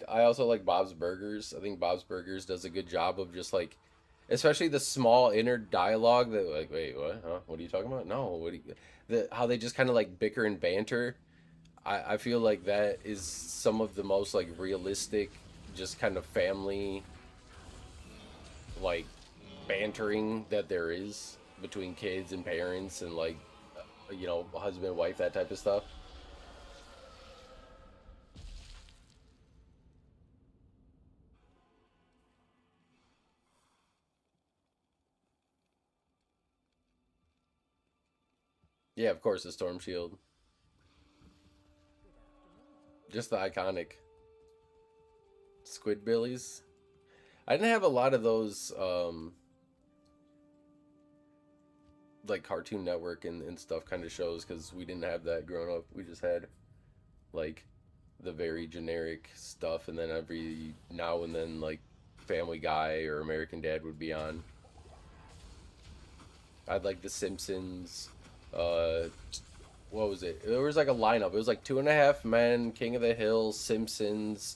I also like Bob's Burgers. I think Bob's Burgers does a good job of just like, especially the small inner dialogue that like, wait, what? Huh? What are you talking about? No, what do you, how they just kind of like bicker and banter. I feel like that is some of the most like realistic, just kind of family like bantering that there is between kids and parents and like, you know, husband, wife, that type of stuff. Yeah, of course, the Storm Shield. Just the iconic Squidbillies. I didn't have a lot of those like Cartoon Network and stuff kind of shows because we didn't have that growing up. We just had like the very generic stuff, and then every now and then like Family Guy or American Dad would be on. I'd like The Simpsons. Uh, what was it? There was like a lineup. It was like Two and a Half Men, King of the Hill, Simpsons,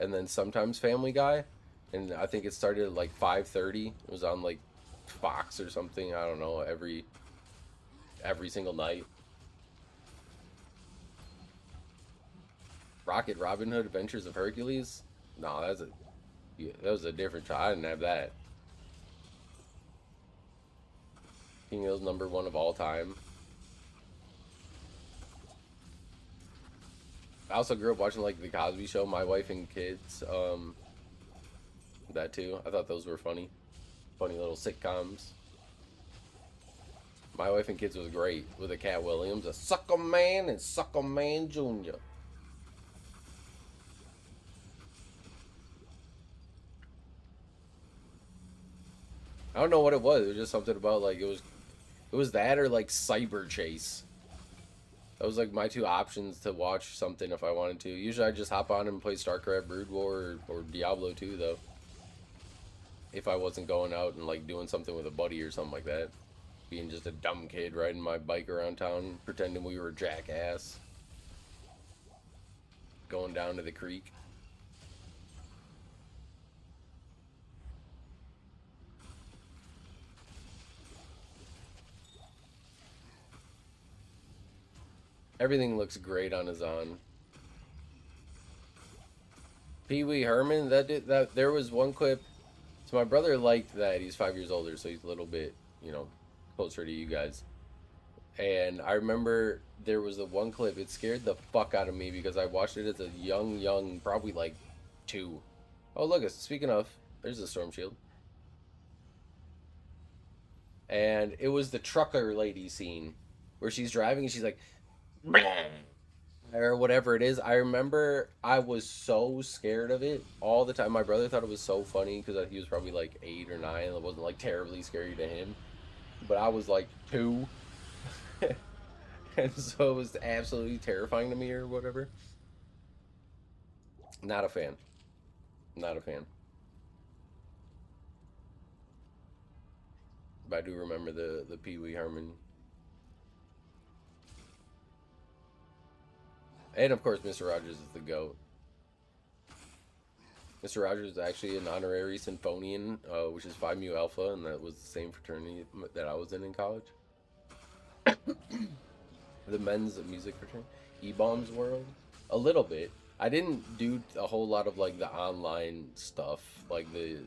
and then sometimes Family Guy. And I think it started at like 5:30. It was on like Fox or something. I don't know. Every single night. Rocket Robin Hood Adventures of Hercules. No, that was a different child. I didn't have that. King Hill's #1 of all time. I also grew up watching like The Cosby Show, My Wife and Kids. That too. I thought those were funny little sitcoms. My Wife and Kids was great with a Cat Williams, a Sucker Man and Sucker Man Jr. I don't know what it was. It was just something about like it was that or like Cyber Chase. That was like my two options to watch something if I wanted to. Usually I just hop on and play StarCraft Brood War or Diablo 2 though. If I wasn't going out and like doing something with a buddy or something like that. Being just a dumb kid riding my bike around town, pretending we were a jackass. Going down to the creek. Everything looks great on his on. Pee Wee Herman, that there was one clip. So my brother liked that. He's 5 years older, so he's a little bit, you know, closer to you guys. And I remember there was the one clip. It scared the fuck out of me because I watched it as a young, probably like 2. Oh look, speaking of, there's the Storm Shield. And it was the trucker lady scene where she's driving and she's like, or whatever it is. I remember I was so scared of it all the time. My brother thought it was so funny because he was probably like 8 or 9. It wasn't like terribly scary to him, but I was like 2, and so it was absolutely terrifying to me or whatever. Not a fan. Not a fan. But I do remember the Pee Wee Herman. And of course, Mr. Rogers is the GOAT. Mr. Rogers is actually an honorary Symphonian, which is Phi Mu Alpha, and that was the same fraternity that I was in college. The men's music fraternity. E-Bombs World? A little bit. I didn't do a whole lot of like the online stuff, like the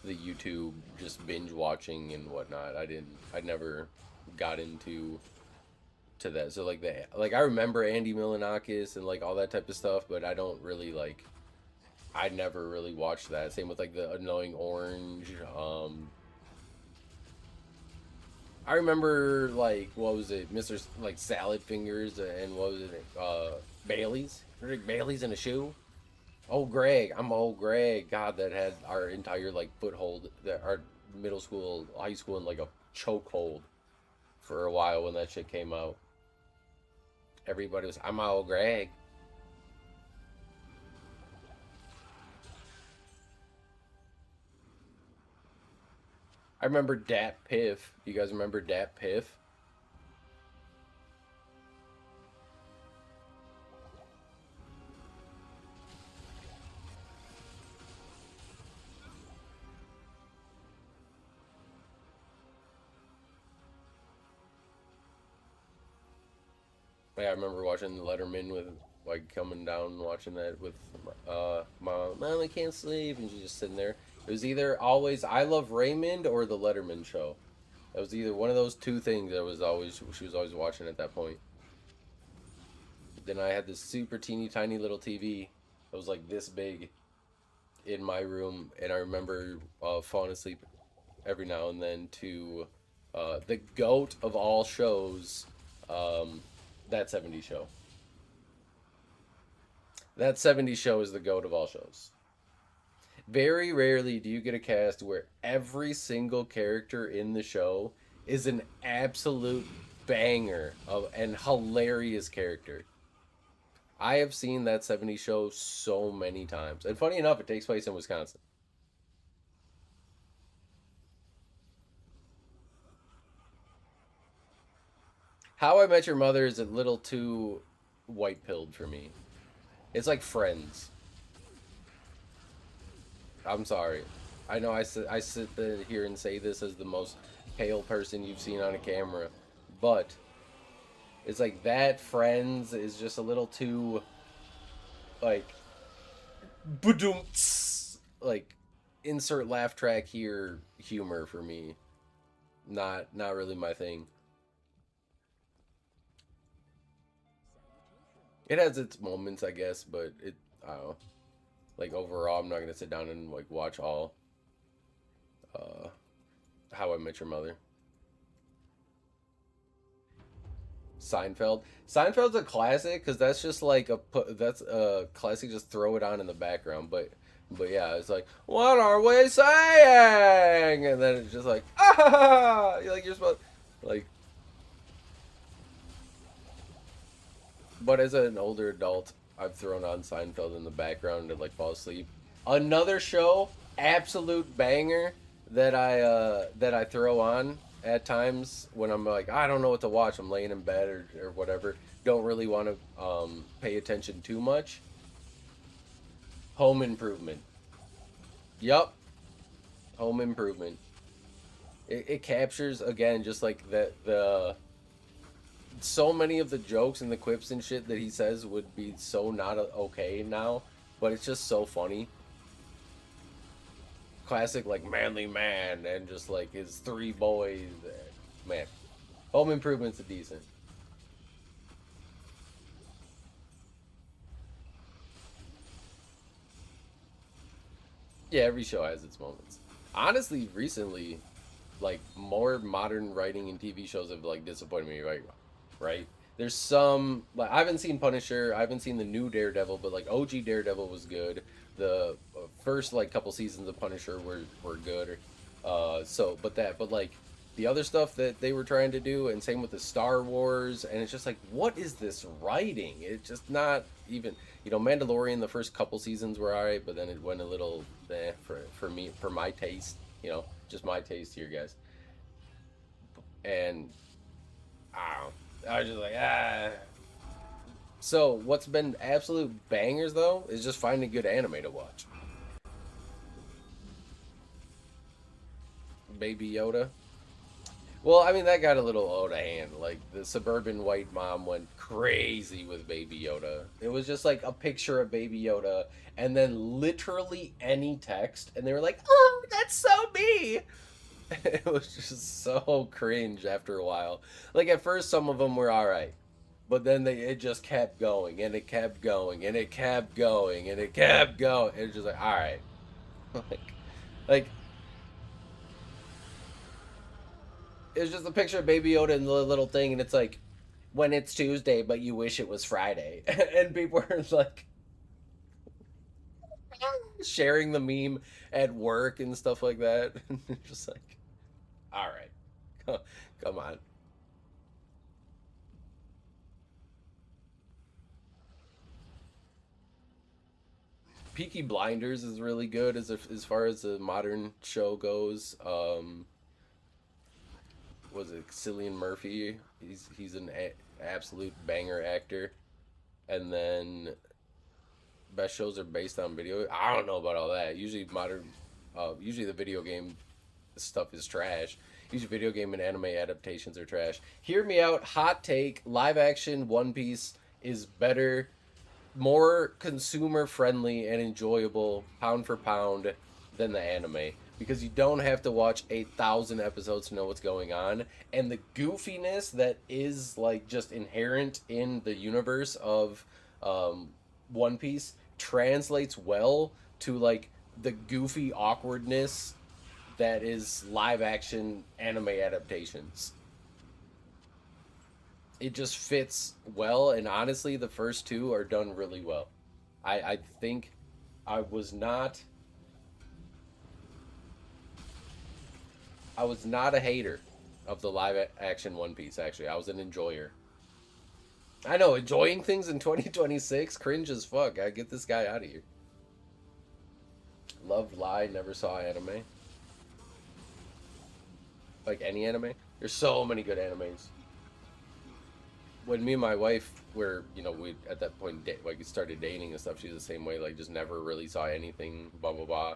YouTube just binge watching and whatnot. I never got into that. So like I remember Andy Milonakis and like all that type of stuff, but I don't really like. I never really watched that. Same with like the Annoying Orange, I remember, like, what was it, Mr. like Salad Fingers, and what was it, Bailey's? Bailey's in a shoe. Oh, Greg, I'm old Greg. God, that had our entire like foothold, that our middle school, high school, in like a chokehold for a while when that shit came out. Everybody was, I'm old Greg. I remember Dat Piff. You guys remember Dat Piff? Yeah, I remember watching Letterman with, like, coming down and watching that with Mom. Mom, I can't sleep, and she's just sitting there. It was either always I Love Raymond or the Letterman show. It was either one of those two things that was always she was always watching at that point. Then I had this super teeny tiny little TV that was like this big in my room, and I remember falling asleep every now and then to the goat of all shows, um, That 70s Show. That 70s Show is the goat of all shows. Very rarely do you get a cast where every single character in the show is an absolute banger of and hilarious character. I have seen That 70s Show so many times. And funny enough, it takes place in Wisconsin. How I Met Your Mother is a little too white pilled for me. It's like Friends. I'm sorry. I know I sit here and say this as the most pale person you've seen on a camera, but it's like that Friends is just a little too like badoomts, like insert laugh track here humor for me. Not really my thing. It has its moments, I guess, but I don't know. Like overall, I'm not gonna sit down and like watch all uh How I Met Your Mother. Seinfeld. Seinfeld's a classic because that's just like that's a classic. Just throw it on in the background, but yeah, it's like what are we saying, and then it's just like ah, like you're supposed like. But as an older adult, I've thrown on Seinfeld in the background to like fall asleep. Another show, absolute banger that I throw on at times when I'm like I don't know what to watch. I'm laying in bed or whatever. Don't really want to pay attention too much. Home Improvement. Yup, Home Improvement. It captures again just like the so many of the jokes and the quips and shit that he says would be so not okay now, but it's just so funny. Classic like manly man and just like his three boys. Man, Home Improvement's a decent. Yeah, every show has its moments. Honestly, recently, like more modern writing and TV shows have like disappointed me. Right. There's some like I haven't seen Punisher. I haven't seen the new Daredevil, but like OG Daredevil was good. The first like couple seasons of Punisher were good. But like the other stuff that they were trying to do, and same with the Star Wars, and it's just like, what is this writing? It's just not even. Mandalorian. The first couple seasons were alright, but then it went a little for me for my taste. Just my taste here, guys. And I don't know. I was just like So what's been absolute bangers though is just finding good anime to watch. Baby Yoda. Well, I mean that got a little out of hand. Like the suburban white mom went crazy with Baby Yoda. It was just like a picture of Baby Yoda and then literally any text, and they were like, "Oh, that's so me." It was just so cringe after a while. Like at first, some of them were all right, but then it just kept going and it kept going and it kept going and it kept going. It's just like all right, like like It's just a picture of Baby Yoda and the little thing, and it's like, when it's Tuesday, but you wish it was Friday. And people are like sharing the meme at work and stuff like that. Just like, all right, come on. Peaky Blinders is really good as far as the modern show goes. Was it Cillian Murphy? He's an absolute banger actor. And then best shows are based on video. I don't know about all that. Usually the video game stuff is trash. Usually video game and anime adaptations are trash. Hear me out. Hot take: live action One Piece is better, more consumer friendly and enjoyable pound for pound than the anime, because you don't have to watch 8,000 episodes to know what's going on, and the goofiness that is like just inherent in the universe of One Piece translates well to like the goofy awkwardness that is live action anime adaptations. It just fits well, and honestly the first two are done really well. I think I was not I was not a hater of the live action One Piece. Actually, I was an enjoyer. I know, enjoying things in 2026, cringe as fuck. I get this guy out of here. Loved Lie, never saw anime. Like any anime. There's so many good animes. When me and my wife were, we at that point like started dating and stuff, she's the same way. Like just never really saw anything. Blah blah blah.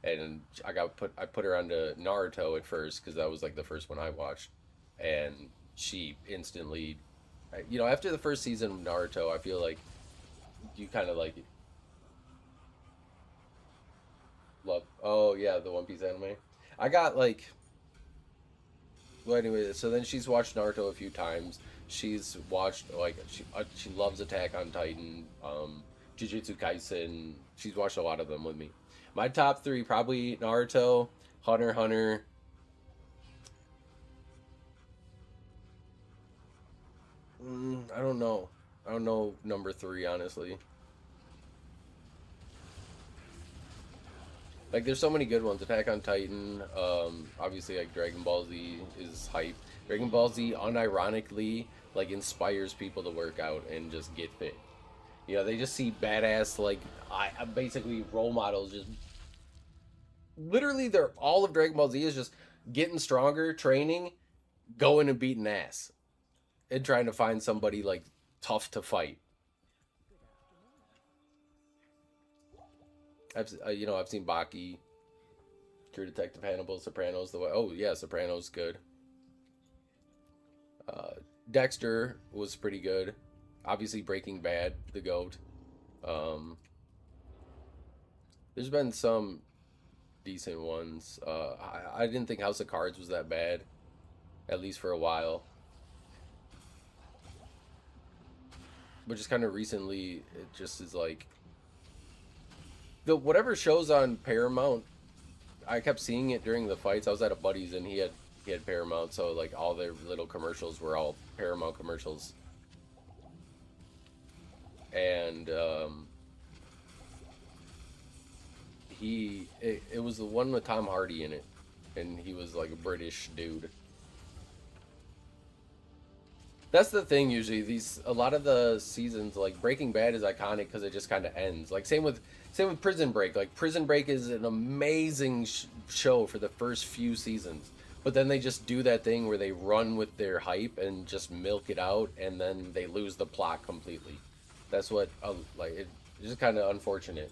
And I put her onto Naruto at first because that was like the first one I watched, and she instantly, after the first season of Naruto, I feel like you kind of like love. Oh yeah, the One Piece anime. I got like. Well, anyway, so then she's watched Naruto a few times. She's watched like she loves Attack on Titan, Jujutsu Kaisen. She's watched a lot of them with me. My top three probably Naruto, Hunter x Hunter. I don't know. I don't know number three, honestly. Like, there's so many good ones. Attack on Titan. Obviously, like Dragon Ball Z is hype. Dragon Ball Z, unironically, like inspires people to work out and just get fit. They just see badass like basically role models. Just literally, they're all of Dragon Ball Z is just getting stronger, training, going and beating ass, and trying to find somebody like tough to fight. I've seen Baki, True Detective, Hannibal, Sopranos. Oh yeah, Sopranos good. Dexter was pretty good. Obviously, Breaking Bad, the GOAT. There's been some decent ones. I didn't think House of Cards was that bad, at least for a while. But just kind of recently, it just is like the whatever shows on Paramount. I kept seeing it during the fights. I was at a buddy's and he had Paramount, so like all their little commercials were all Paramount commercials. And it was the one with Tom Hardy in it, and he was like a British dude. That's the thing. Usually, a lot of the seasons, like Breaking Bad, is iconic because it just kind of ends. Like same with Prison Break. Like Prison Break is an amazing show for the first few seasons, but then they just do that thing where they run with their hype and just milk it out, and then they lose the plot completely. That's what it's just kind of unfortunate.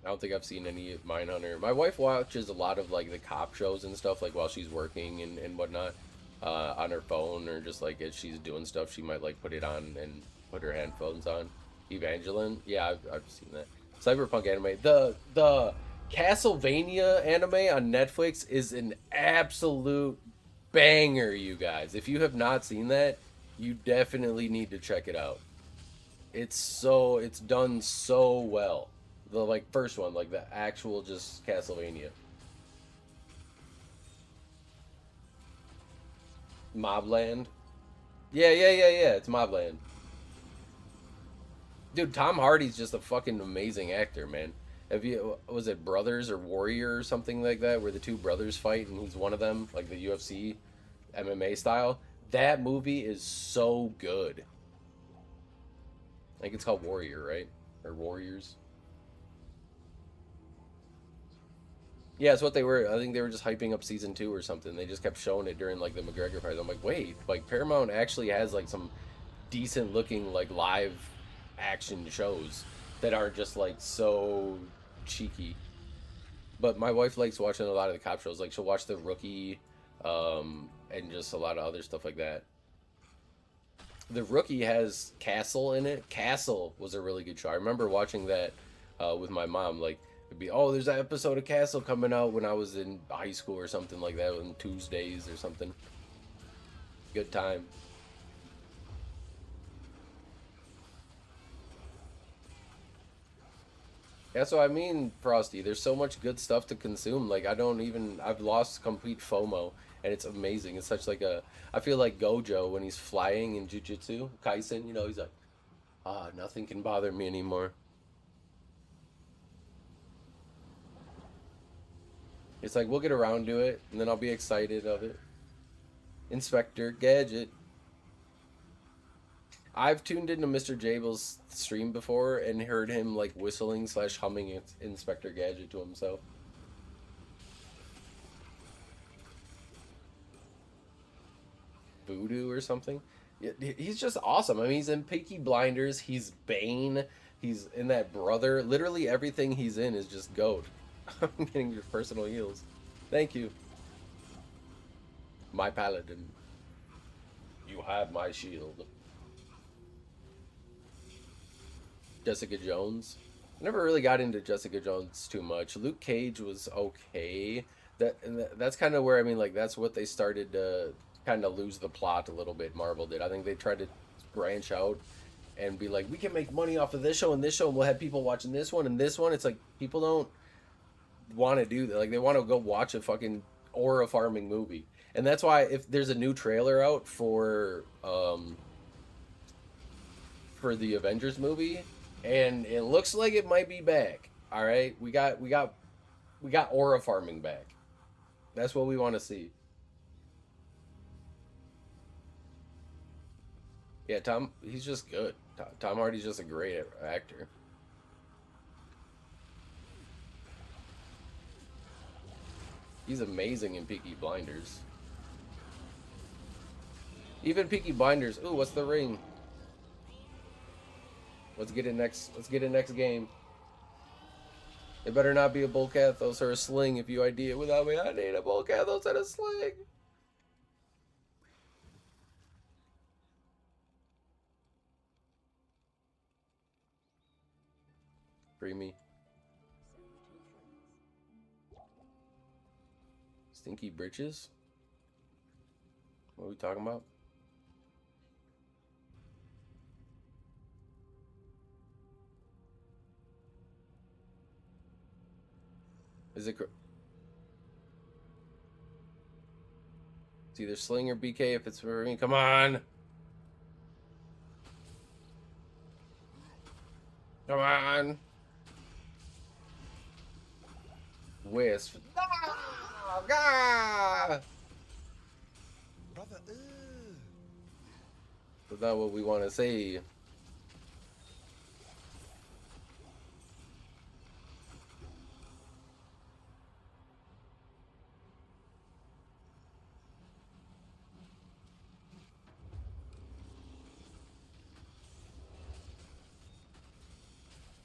I don't think I've seen any of Mindhunter. My wife watches a lot of like the cop shows and stuff, like while she's working and whatnot, on her phone, or just like as she's doing stuff, she might like put it on and put her headphones on. Evangeline, yeah, I've seen that. Cyberpunk anime. The Castlevania anime on Netflix is an absolute banger, you guys. If you have not seen that, You definitely need to check it out. It's done so well. The like first one, like the actual just Castlevania. Mobland. Yeah. It's Mobland. Dude, Tom Hardy's just a fucking amazing actor, man. Have you was it Brothers or Warrior or something like that, where the two brothers fight and he's one of them, like the UFC MMA style? That movie is so good. I think it's called Warrior, right? Or Warriors. Yeah, it's what they were. I think they were just hyping up season 2 or something. They just kept showing it during like the McGregor fight. I'm like, wait, like Paramount actually has like some decent looking like live action shows that aren't just like so cheeky. But my wife likes watching a lot of the cop shows. Like she'll watch The Rookie, and just a lot of other stuff like that. The Rookie has Castle in it. Castle was a really good show. I remember watching that with my mom. Like it'd be, oh, there's that episode of Castle coming out when I was in high school or something like that, on Tuesdays or something. Good time. That's what I mean, Frosty. There's so much good stuff to consume. Like I've lost complete FOMO, and it's amazing. It's such like a, I feel like Gojo when he's flying in Jujutsu Kaisen. You know, he's like, nothing can bother me anymore. It's like we'll get around to it, and then I'll be excited of it. Inspector Gadget. I've tuned into Mr. Jable's stream before and heard him like whistling slash humming Inspector Gadget to himself. Voodoo or something. Yeah, he's just awesome. I mean, he's in Peaky Blinders. He's Bane. He's in that Brother. Literally everything he's in is just goat. I'm getting your personal heals. Thank you. My paladin. You have my shield. Jessica Jones. I never really got into Jessica Jones too much. Luke Cage was okay. That's kind of where, I mean, like that's what they started to kind of lose the plot a little bit. Marvel did. I think they tried to branch out and be like, we can make money off of this show and this show, and we'll have people watching this one and this one. It's like people don't want to do that. Like they want to go watch a fucking aura farming movie, and that's why if there's a new trailer out for the Avengers movie, and it looks like it might be back. All right, we got aura farming back. That's what we want to see. Yeah, Tom, he's just good. Tom Hardy's just a great actor. He's amazing in Peaky Blinders. Even Peaky Blinders. Ooh, what's the ring? Let's get it next. Let's get it next game. It better not be a Bullcathos or a sling if you ID it without me. I need a Bullcathos and a sling. Free me. Stinky britches? What are we talking about? Is it... It's either sling or BK if it's for me. Come on! Come on! Wisp. No! God! Brother, That's not what we want to say.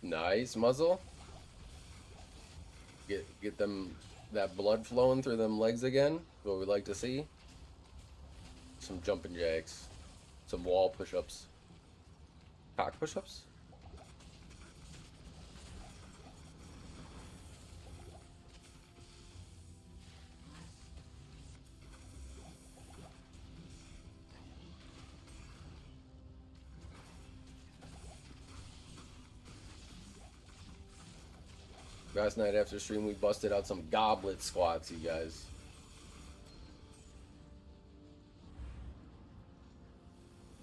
Nice muzzle. Get them that blood flowing through them legs again. What we like to see. Some jumping jacks. Some wall push-ups. Cock push-ups? Last night after stream, we busted out some goblet squats, you guys.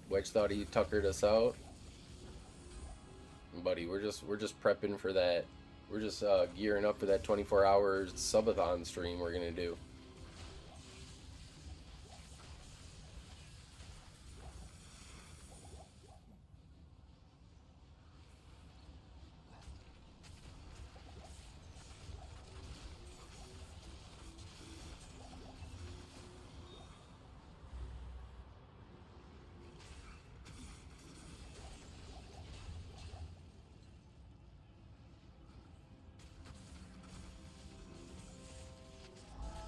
Wedge thought he tuckered us out. Buddy, we're just prepping for that. We're just gearing up for that 24-hour subathon stream we're gonna do.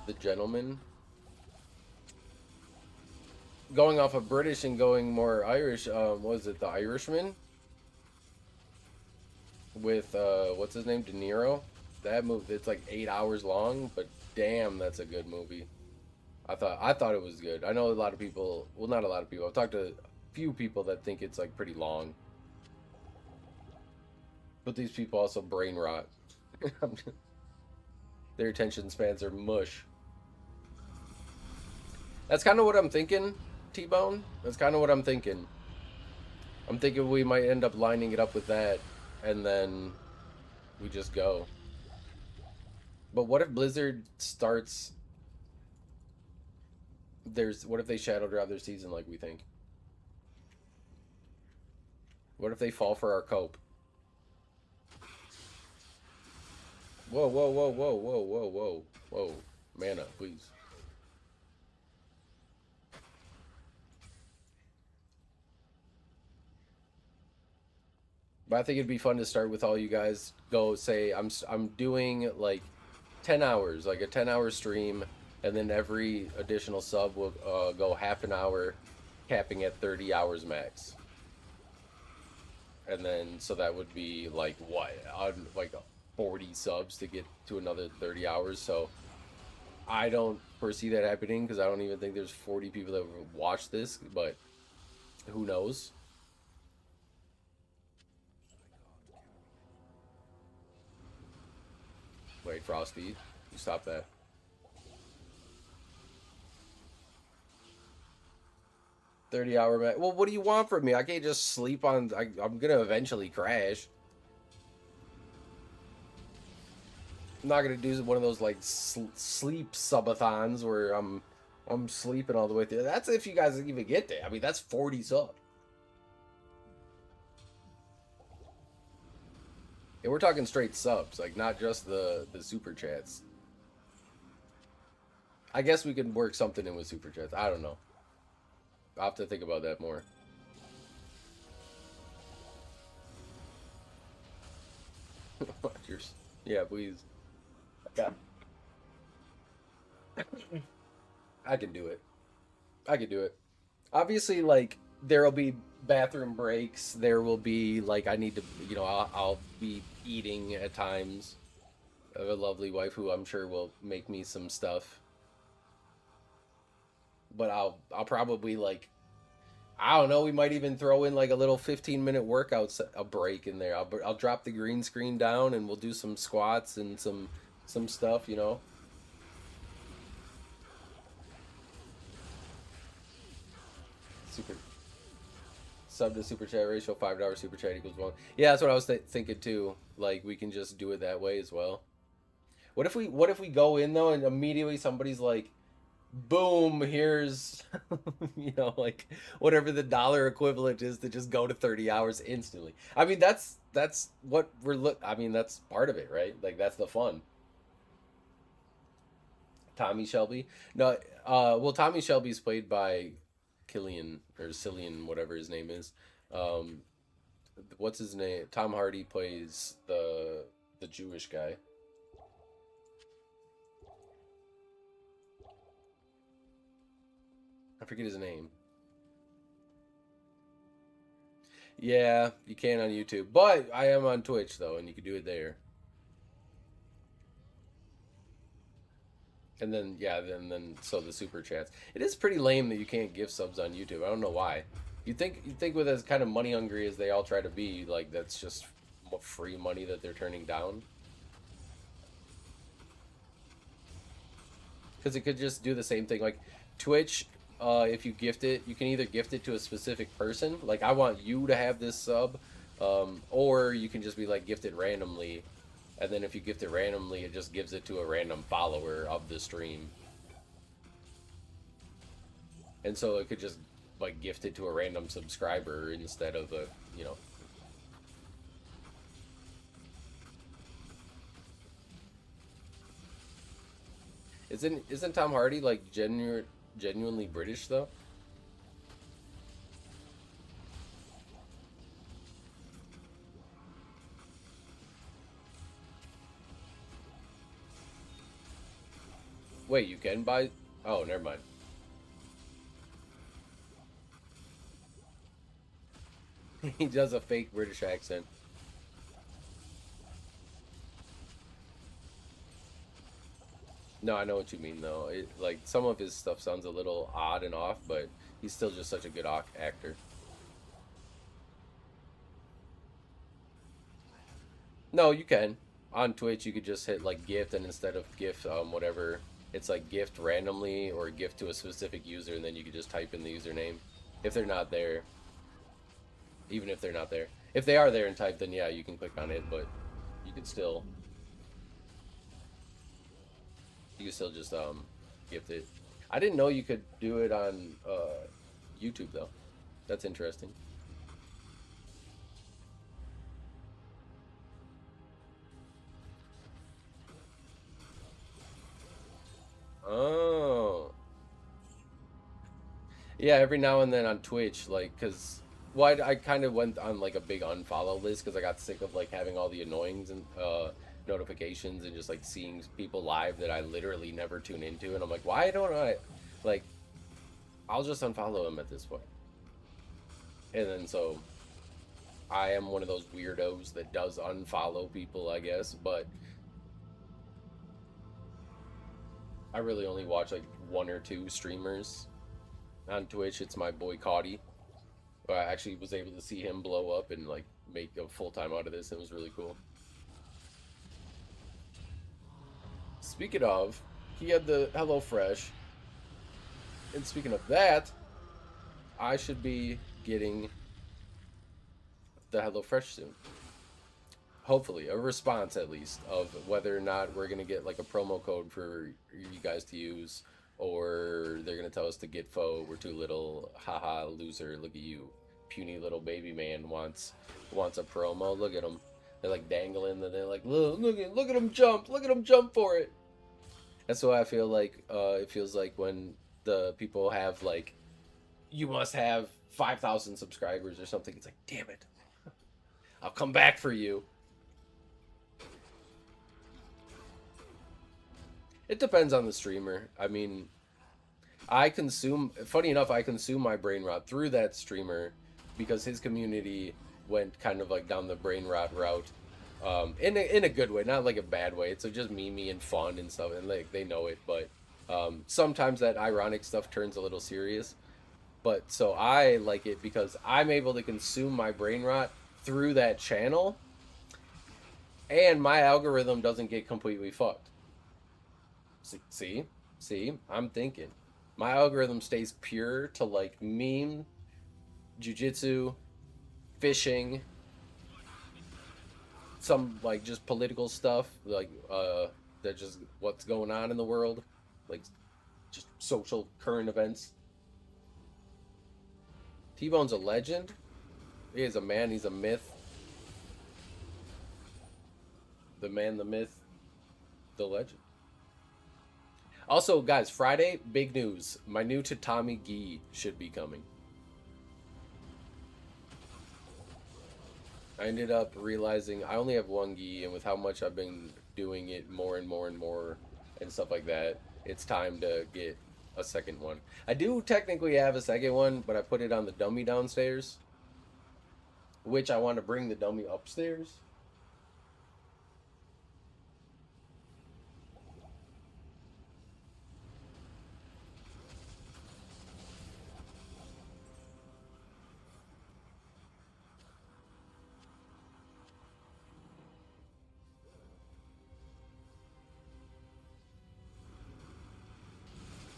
The gentleman. Going off of British and going more Irish, was it The Irishman? With, what's his name? De Niro? That movie, it's like 8 hours long, but damn, that's a good movie. I thought it was good. I know a lot of people, well, not a lot of people. I've talked to a few people that think it's like pretty long. But these people also brain rot. Their attention spans are mush. That's kind of what I'm thinking, T-Bone. That's kind of what I'm thinking. I'm thinking we might end up lining it up with that, and then we just go. But what if Blizzard starts... What if they shadow drop their season like we think? What if they fall for our cope? Whoa, whoa, whoa, whoa, whoa, whoa, whoa, whoa. Mana, please. But I think it'd be fun to start with all you guys. Go say, I'm doing like 10 hours, like a 10-hour stream, and then every additional sub will go half an hour, capping at 30 hours max. And then, so that would be like what? Like 40 subs to get to another 30 hours. So I don't foresee that happening because I don't even think there's 40 people that would watch this, but who knows? Wait, Frosty, you stop that. $30-hour match. Well, what do you want from me? I can't just sleep on... I'm gonna eventually crash. I'm not gonna do one of those like sleep subathons where I'm sleeping all the way through. That's if you guys even get there. I mean, that's 40 subs. And we're talking straight subs, like not just the super chats. I guess we could work something in with super chats. I don't know. I'll have to think about that more. Yeah, please. Okay. I can do it. I can do it. Obviously, like, there'll be bathroom breaks. There will be, like, I need to, you know, I'll be eating at times. I have a lovely wife who I'm sure will make me some stuff. But I'll probably, like, I don't know, we might even throw in like a little 15-minute workout a break in there. I'll drop the green screen down and we'll do some squats and some stuff, you know. Super sub to super chat ratio, $5 super chat equals 1. Yeah, that's what I was thinking too. Like we can just do it that way as well. What if we go in though and immediately somebody's like, boom, here's, you know, like whatever the dollar equivalent is to just go to 30 hours instantly. I mean, that's what I mean, that's part of it, right? Like that's the fun. Tommy Shelby? No, well, Tommy Shelby's played by Killian or Cillian, whatever his name is. What's his name? Tom Hardy plays the Jewish guy. I forget his name. Yeah, you can on YouTube. But I am on Twitch, though, and you can do it there. And then, yeah, then so the super chats. It is pretty lame that you can't give subs on YouTube. I don't know why. You'd think with as kind of money hungry as they all try to be, like, that's just free money that they're turning down. Because it could just do the same thing. Like Twitch, if you gift it, you can either gift it to a specific person, like I want you to have this sub, or you can just be like gift it randomly, and then if you gift it randomly, it just gives it to a random follower of the stream. And so it could just like gift it to a random subscriber instead of a, you know. Isn't Tom Hardy like genuinely British though? Wait, you can buy? Oh, never mind. He does a fake British accent. No, I know what you mean though. Like some of his stuff sounds a little odd and off, but he's still just such a good actor. No, you can. On Twitch, you could just hit like gift, and instead of gift, whatever, it's like gift randomly or gift to a specific user, and then you could just type in the username if they're not there. Even if they're not there. If they are there and type, then yeah, you can click on it, but you could still. You can still just gift it. I didn't know you could do it on YouTube though. That's interesting. Oh. Yeah, every now and then on Twitch, like, cause, well, I kind of went on like a big unfollow list because I got sick of like having all the annoyings and notifications and just like seeing people live that I literally never tune into, and I'm like, why don't I, like, I'll just unfollow them at this point. And then so I am one of those weirdos that does unfollow people, I guess, but I really only watch like one or two streamers on Twitch. It's my boy Caudy. I actually was able to see him blow up and like make a full time out of this. It was really cool. Speaking of, he had the HelloFresh. And speaking of that, I should be getting the HelloFresh soon. Hopefully, a response at least of whether or not we're going to get like a promo code for you guys to use, or they're going to tell us to get faux, we're too little, haha, loser, look at you. Puny little baby man wants a promo. Look at him. They're like dangling, and they're like, look at him jump, look at him jump for it. That's what I feel like. It feels like when the people have like, you must have 5,000 subscribers or something. It's like, damn it, I'll come back for you. It depends on the streamer. I mean, funny enough, I consume my brain rot through that streamer because his community went kind of like down the brain rot route, in a good way, not like a bad way. It's just memey and fun and stuff, and like they know it. But sometimes that ironic stuff turns a little serious. But so I like it because I'm able to consume my brain rot through that channel, and my algorithm doesn't get completely fucked. See, I'm thinking. My algorithm stays pure to like meme, jujitsu, fishing, some like just political stuff, like that just what's going on in the world, like just social current events. T-Bone's a legend. He is a man, he's a myth. The man, the myth, the legend. Also, guys, Friday, big news. My new tatami gi should be coming. I ended up realizing I only have one gi, and with how much I've been doing it more and more and more and stuff like that, it's time to get a second one. I do technically have a second one, but I put it on the dummy downstairs, which I want to bring the dummy upstairs.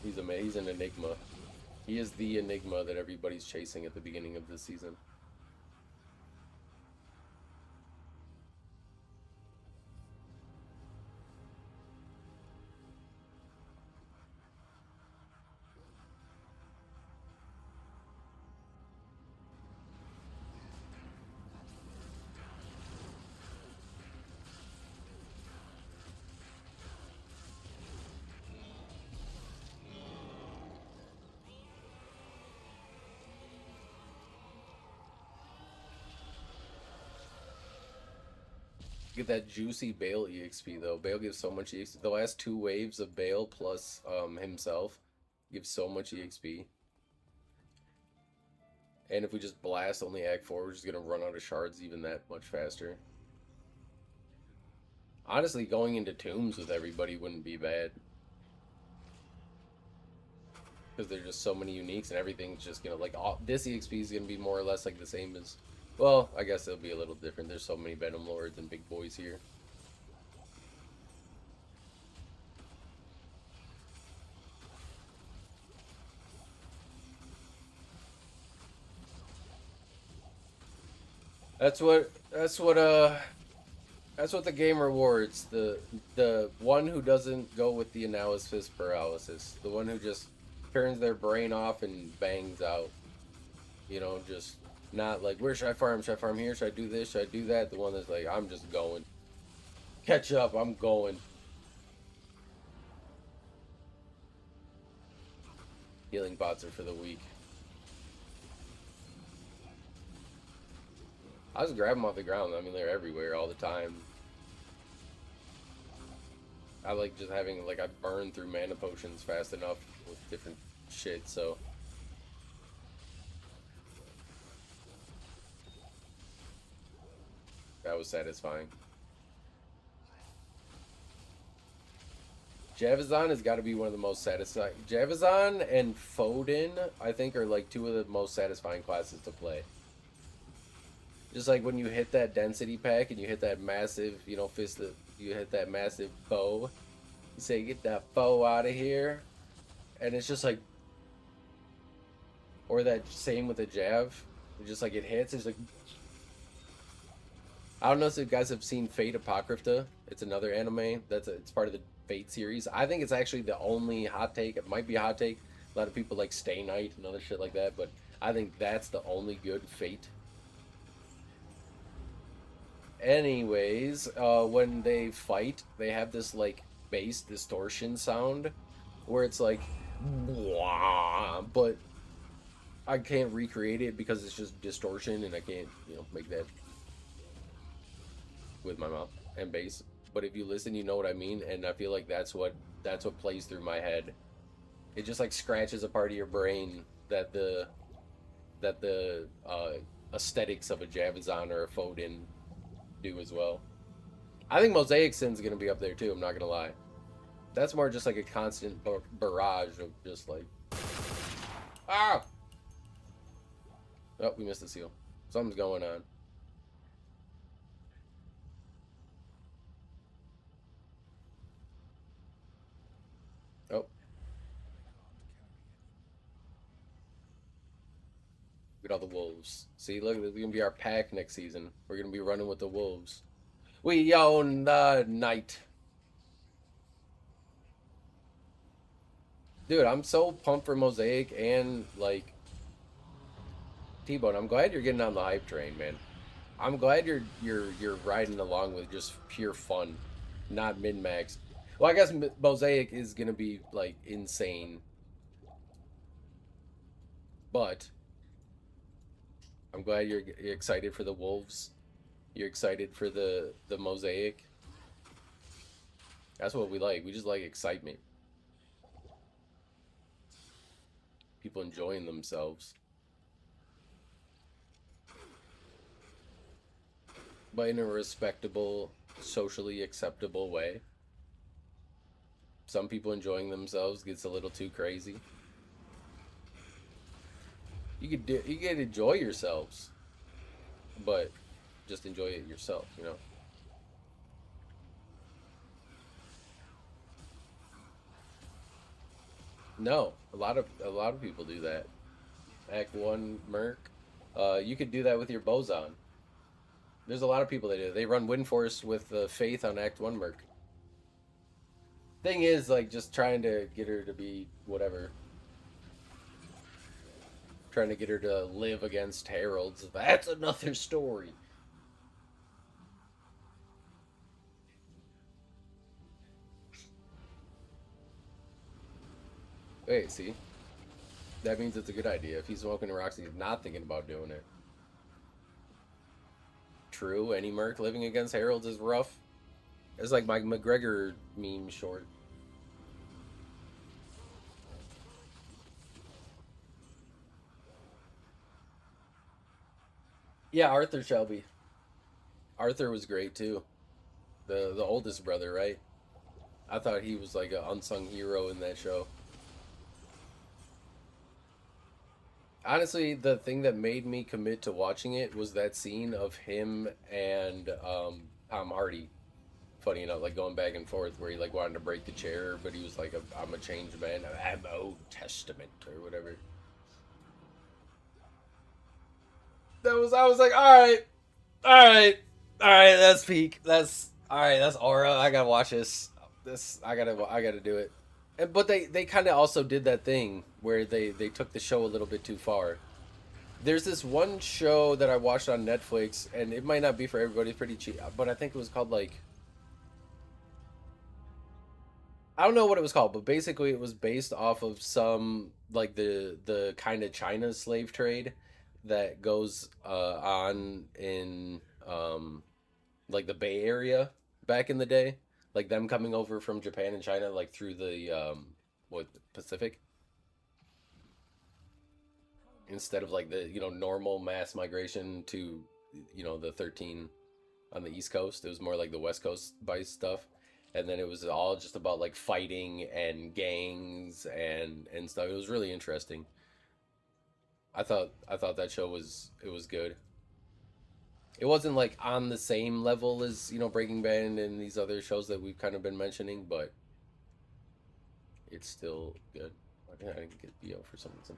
He's an enigma. He is the enigma that everybody's chasing at the beginning of the season. Get that juicy Bale EXP though. Bale gives so much EXP. The last 2 waves of Bale plus himself gives so much EXP. And if we just blast only Act 4, we're just gonna run out of shards even that much faster. Honestly, going into tombs with everybody wouldn't be bad. Because there's just so many uniques and everything's just gonna like this EXP is gonna be more or less like the same as, well, I guess it'll be a little different. There's so many Venom Lords and big boys here. That's what the game rewards. The one who doesn't go with the analysis paralysis. The one who just turns their brain off and bangs out. You know, just not like, where should I farm? Should I farm here? Should I do this? Should I do that? The one that's like, I'm just going. Catch up, I'm going. Healing bots are for the weak. I just grab them off the ground. I mean, they're everywhere all the time. I like just having, like, I burn through mana potions fast enough with different shit, so. That was satisfying. Javazan has got to be one of the most satisfying. Javazan and Foden, I think, are like 2 of the most satisfying classes to play. Just like when you hit that density pack and you hit that massive, you know, you hit that massive foe. You say, get that foe out of here. And it's just like, or that same with the Jav. It's just like it hits, it's like, I don't know if you guys have seen Fate Apocrypha. It's another anime it's part of the Fate series. I think it's actually the only hot take. It might be a hot take. A lot of people like Stay Night and other shit like that, but I think that's the only good Fate. Anyways, when they fight, they have this like bass distortion sound where it's like, wah, but I can't recreate it because it's just distortion and I can't, you know, make that with my mouth and bass. But if you listen, you know what I mean, and I feel like that's what plays through my head. It just like scratches a part of your brain that the aesthetics of a Javazan or a Foden do as well. I think Mosaic Sin's gonna be up there too, I'm not gonna lie. That's more just like a constant barrage of just like, ah! Oh, we missed the seal. Something's going on. Oh. Look at all the wolves. See, look, this is gonna be our pack next season. We're gonna be running with the wolves. We own the night. Dude, I'm so pumped for Mosaic and like T-Bone. I'm glad you're getting on the hype train, man. I'm glad you're riding along with just pure fun, not min-max. Well, I guess Mosaic is gonna be like insane, but I'm glad you're excited for the wolves. You're excited for the Mosaic. That's what we like. We just like excitement. People enjoying themselves. But in a respectable, socially acceptable way. Some people enjoying themselves gets a little too crazy. You can enjoy yourselves, but just enjoy it yourself, you know. No, a lot of people do that. Act one Merc. You could do that with your boson. There's a lot of people that do it. They run Wind Force with Faith on Act one Merc. Thing is, like, just trying to get her to be whatever. Trying to get her to live against Heralds. That's another story. Wait, see? That means it's a good idea. If he's smoking rocks, he's not thinking about doing it. True, any Merc living against Heralds is rough. It's like my McGregor meme short. Yeah, Arthur Shelby. Arthur was great too. The oldest brother, right? I thought he was like an unsung hero in that show. Honestly, the thing that made me commit to watching it was that scene of him and Tom Hardy. Funny enough, like going back and forth, where he like wanted to break the chair, but he was like, "I'm a changed man. I'm Old Testament or whatever." I was like, all right, all right. That's peak. That's all right. That's aura. I gotta watch this. I gotta do it. But they kind of also did that thing where they took the show a little bit too far. There's this one show that I watched on Netflix, and it might not be for everybody. It's pretty cheap, but I think it was called like, I don't know what it was called, but basically it was based off of some like the kind of China slave trade that goes on in like the Bay Area back in the day, like them coming over from Japan and China like through the what Pacific, instead of like the normal mass migration to the 13 on the East Coast. It was more like the West Coast based stuff. And then it was all just about like fighting and gangs and stuff. It was really interesting. I thought that show was good. It wasn't like on the same level as Breaking Bad and these other shows that we've kind of been mentioning, but it's still good. I didn't get BO for some reason.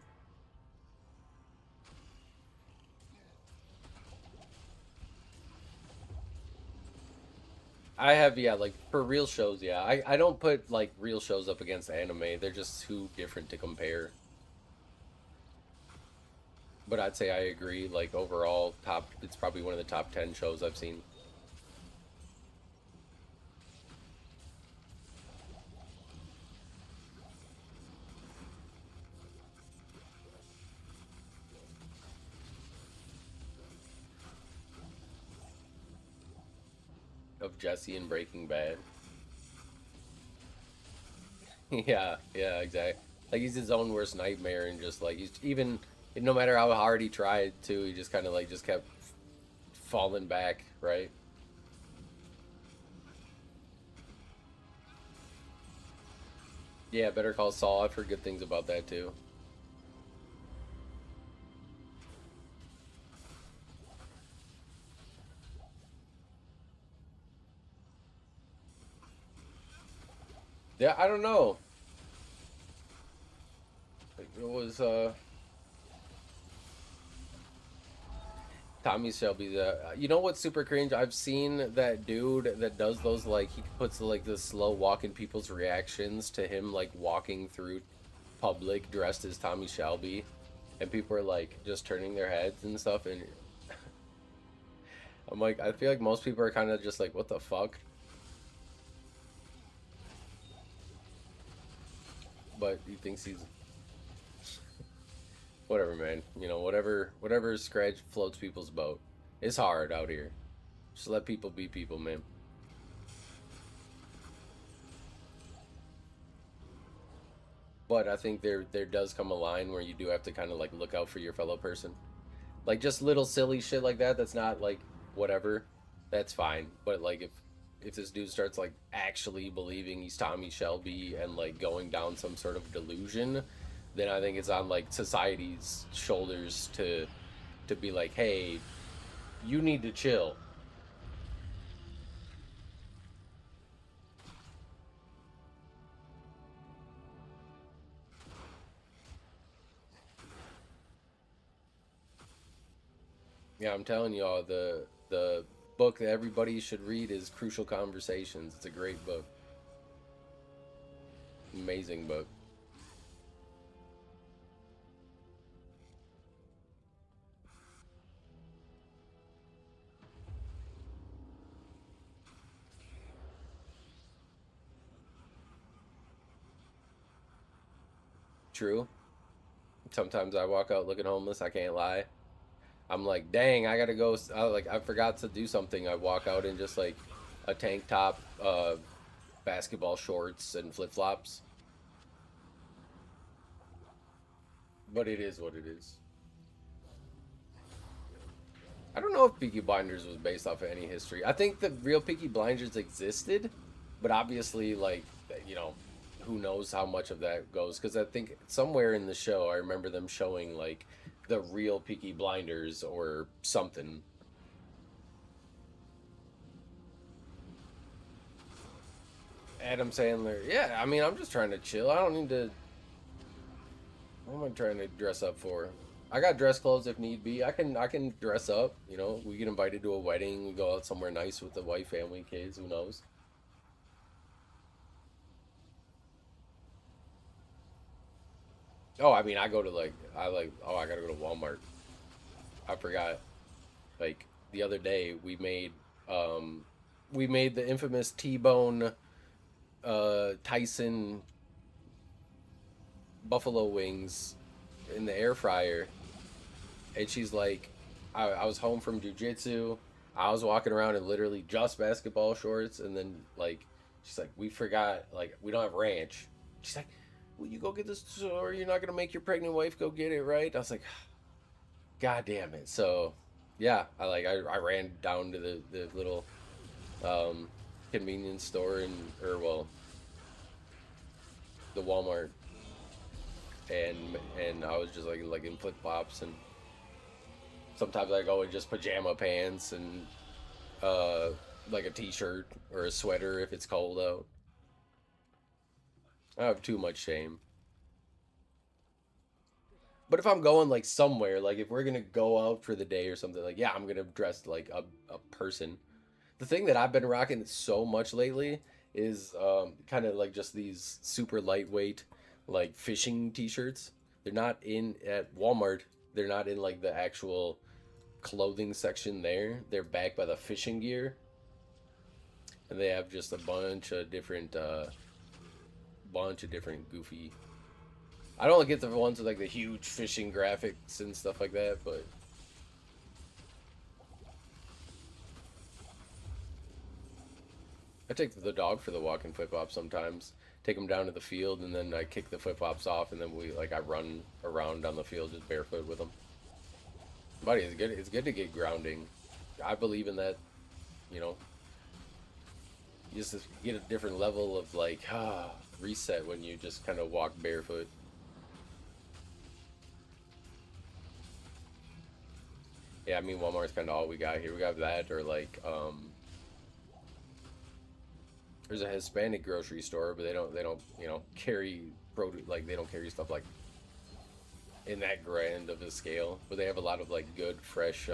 I have, yeah, like for real shows, yeah. I don't put like real shows up against anime. They're just too different to compare. But I'd say I agree. Like overall, it's probably one of the top 10 shows I've seen. Of Jesse and Breaking Bad. Yeah, yeah, exactly. Like he's his own worst nightmare, and just like he's even no matter how hard he tried to, he just kind of like just kept falling back, right? Yeah, Better Call Saul. I've heard good things about that too. Yeah, I don't know. It was Tommy Shelby. You know what's super cringe? I've seen that dude that does those, like he puts like the slow walk in people's reactions to him like walking through public dressed as Tommy Shelby, and people are like just turning their heads and stuff. And I'm like, I feel like most people are kind of just like, what the fuck? But he thinks he's whatever, man. Whatever scratch floats people's boat. It's hard out here. Just let people be people, man. But I think there does come a line where you do have to kind of like look out for your fellow person. Like just little silly shit like that. That's not like whatever. That's fine. But like if this dude starts like actually believing he's Tommy Shelby and like going down some sort of delusion, then I think it's on like society's shoulders to be like, hey, you need to chill. Yeah, I'm telling y'all, the book that everybody should read is Crucial Conversations. It's a great book. Amazing book. True. Sometimes I walk out looking homeless, I can't lie. I'm like, dang, I gotta go. I forgot to do something. I walk out in just like a tank top, basketball shorts, and flip flops. But it is what it is. I don't know if Peaky Blinders was based off of any history. I think the real Peaky Blinders existed, but obviously, like, you know, who knows how much of that goes? Because I think somewhere in the show, I remember them showing like the real Peaky Blinders or something. Adam Sandler. Yeah, I mean, I'm just trying to chill. I don't need to. What am I trying to dress up for? I got dress clothes if need be. I can dress up. You know, we get invited to a wedding. We go out somewhere nice with the wife, family, kids. Who knows? Oh, I mean, I go to like I like. Oh, I gotta go to Walmart. I forgot. Like the other day, we made the infamous T-bone Tyson buffalo wings in the air fryer, and she's like, I was home from jujitsu. I was walking around in literally just basketball shorts, and then like, she's like, we forgot, like, we don't have ranch. She's like, will you go get this, or you're not gonna make your pregnant wife go get it, right? I was like, God damn it. So, yeah, I ran down to the little um, convenience store or well, the Walmart, and I was just like in flip flops, and sometimes I go in just pajama pants and uh, like a t-shirt or a sweater if it's cold out. I have too much shame. But if I'm going like somewhere, like if we're gonna go out for the day or something, like yeah, I'm gonna dress like a person. The thing that I've been rocking so much lately is kind of like just these super lightweight like fishing t-shirts. They're not in at Walmart. They're not in like the actual clothing section there. They're backed by the fishing gear, and they have just a bunch of different goofy. I don't get the ones with like the huge fishing graphics and stuff like that, but I take the dog for the walk and flip flop sometimes. Take him down to the field, and then I kick the flip flops off, and then I run around on the field just barefoot with him. Buddy, it's good. It's good to get grounding. I believe in that. You know, you just get a different level of like reset when you just kind of walk barefoot. Yeah, I mean Walmart's kind of all we got here. We got that, or like there's a Hispanic grocery store, but they don't carry produce, like they don't carry stuff like in that grand of a scale. But they have a lot of like good fresh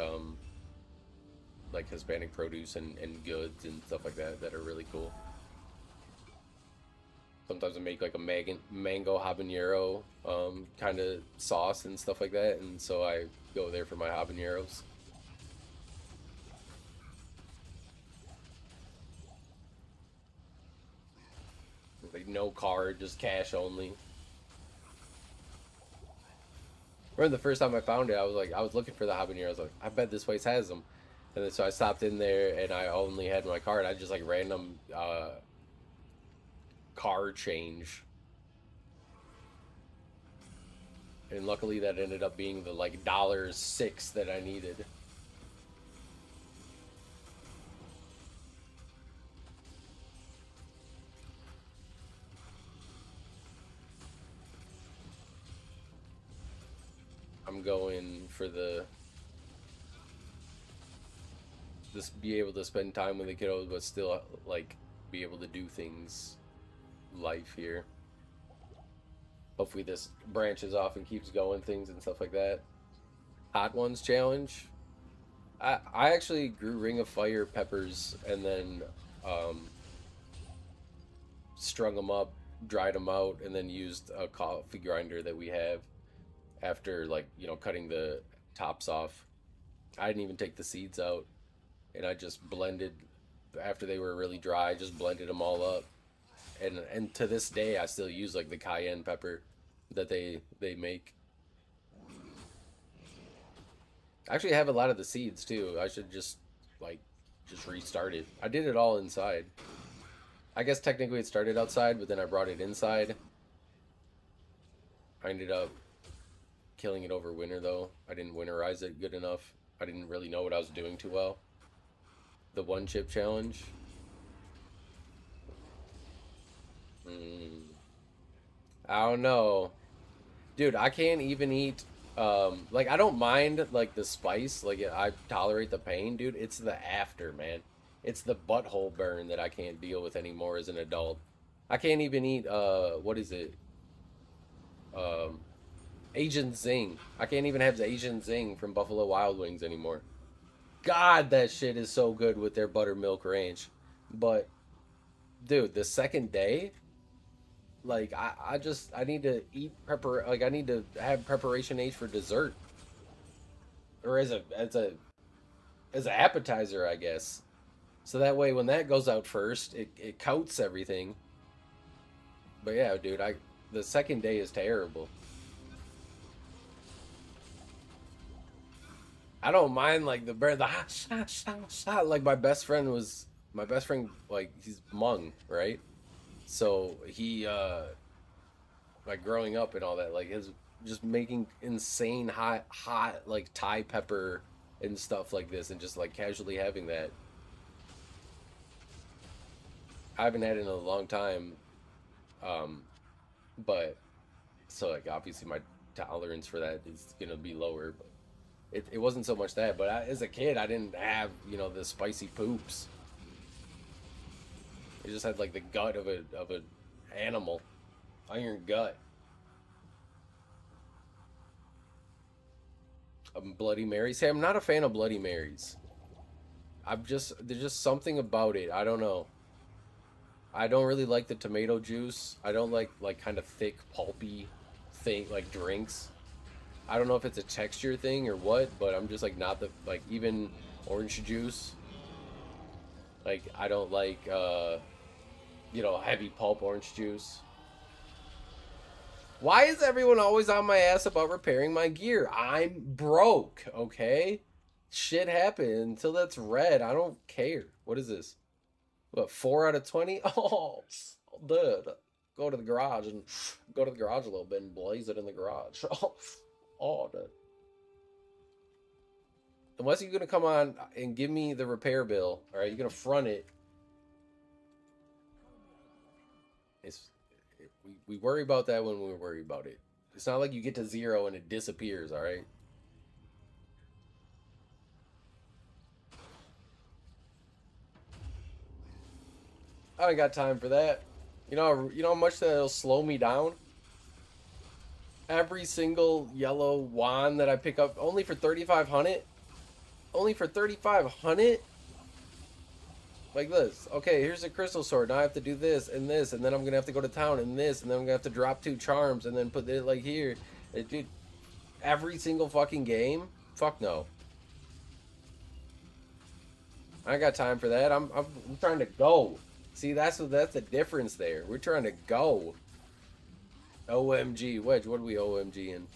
like Hispanic produce and goods and stuff like that that are really cool. Sometimes I make like a mango habanero kind of sauce and stuff like that, and so I go there for my habaneros. Like no card, just cash only. Remember the first time I found it, I was looking for the habanero. I was like, I bet this place has them. And then so I stopped in there, and I only had my card. I just like random car change, and luckily that ended up being the like $6 that I needed. I'm going for the this be able to spend time with the kiddos, but still like be able to do things life here. Hopefully this branches off and keeps going things and stuff like that. Hot ones challenge. I actually grew Ring of Fire peppers and then strung them up, dried them out, and then used a coffee grinder that we have after, like, you know, cutting the tops off. I didn't even take the seeds out, and I just blended after they were really dry. I just blended them all up, and to this day I still use like the cayenne pepper that they make. I actually have a lot of the seeds too. I should just like just restart it. I did it all inside. I guess technically it started outside, but then I brought it inside. I ended up killing it over winter though. I didn't winterize it good enough. I didn't really know what I was doing too well. The one chip challenge. I don't know. Dude, I can't even eat like I don't mind like the spice, like I tolerate the pain, dude. It's the after, man. It's the butthole burn that I can't deal with anymore as an adult. I can't even eat what is it? Um Asian Zing. I can't even have the Asian Zing from Buffalo Wild Wings anymore. God, that shit is so good with their buttermilk ranch. But dude, the second day, like I need to eat I need to have preparation age for dessert. Or as an appetizer, I guess. So that way when that goes out first, it coats everything. But yeah, dude, the second day is terrible. I don't mind like the hot, like my best friend like he's Hmong, right? So he like growing up and all that, like his just making insane hot like Thai pepper and stuff like this and just like casually having that. I haven't had it in a long time. Um but so like obviously my tolerance for that is gonna be lower, but it wasn't so much that, but as a kid I didn't have, you know, the spicy poops. I just had like the gut of a animal, iron gut. Bloody Marys. Hey, I'm not a fan of Bloody Marys. There's just something about it. I don't know. I don't really like the tomato juice. I don't like kind of thick, pulpy thing like drinks. I don't know if it's a texture thing or what, but I'm just like not the like even orange juice. Like I don't like you know, heavy pulp orange juice. Why is everyone always on my ass about repairing my gear? I'm broke, okay? Shit happened until that's red. I don't care. What is this? What, 4 out of 20? Oh, dude. Go to the garage a little bit and blaze it in the garage. Oh, dude. Unless you're gonna come on and give me the repair bill, all right? You're gonna front it. We worry about that when we worry about it. It's not like you get to 0 and it disappears, all right? I ain't got time for that. You know how much that'll slow me down? Every single yellow wand that I pick up, only for 3,500? Only for 3,500? Like this. Okay, here's a crystal sword. Now I have to do this, and then I'm gonna have to go to town, and this, and then I'm gonna have to drop 2 charms, and then put it like here. Dude, every single fucking game? Fuck no. I ain't got time for that. I'm trying to go. See, that's the difference there. We're trying to go. OMG, Wedge, what are we OMG in?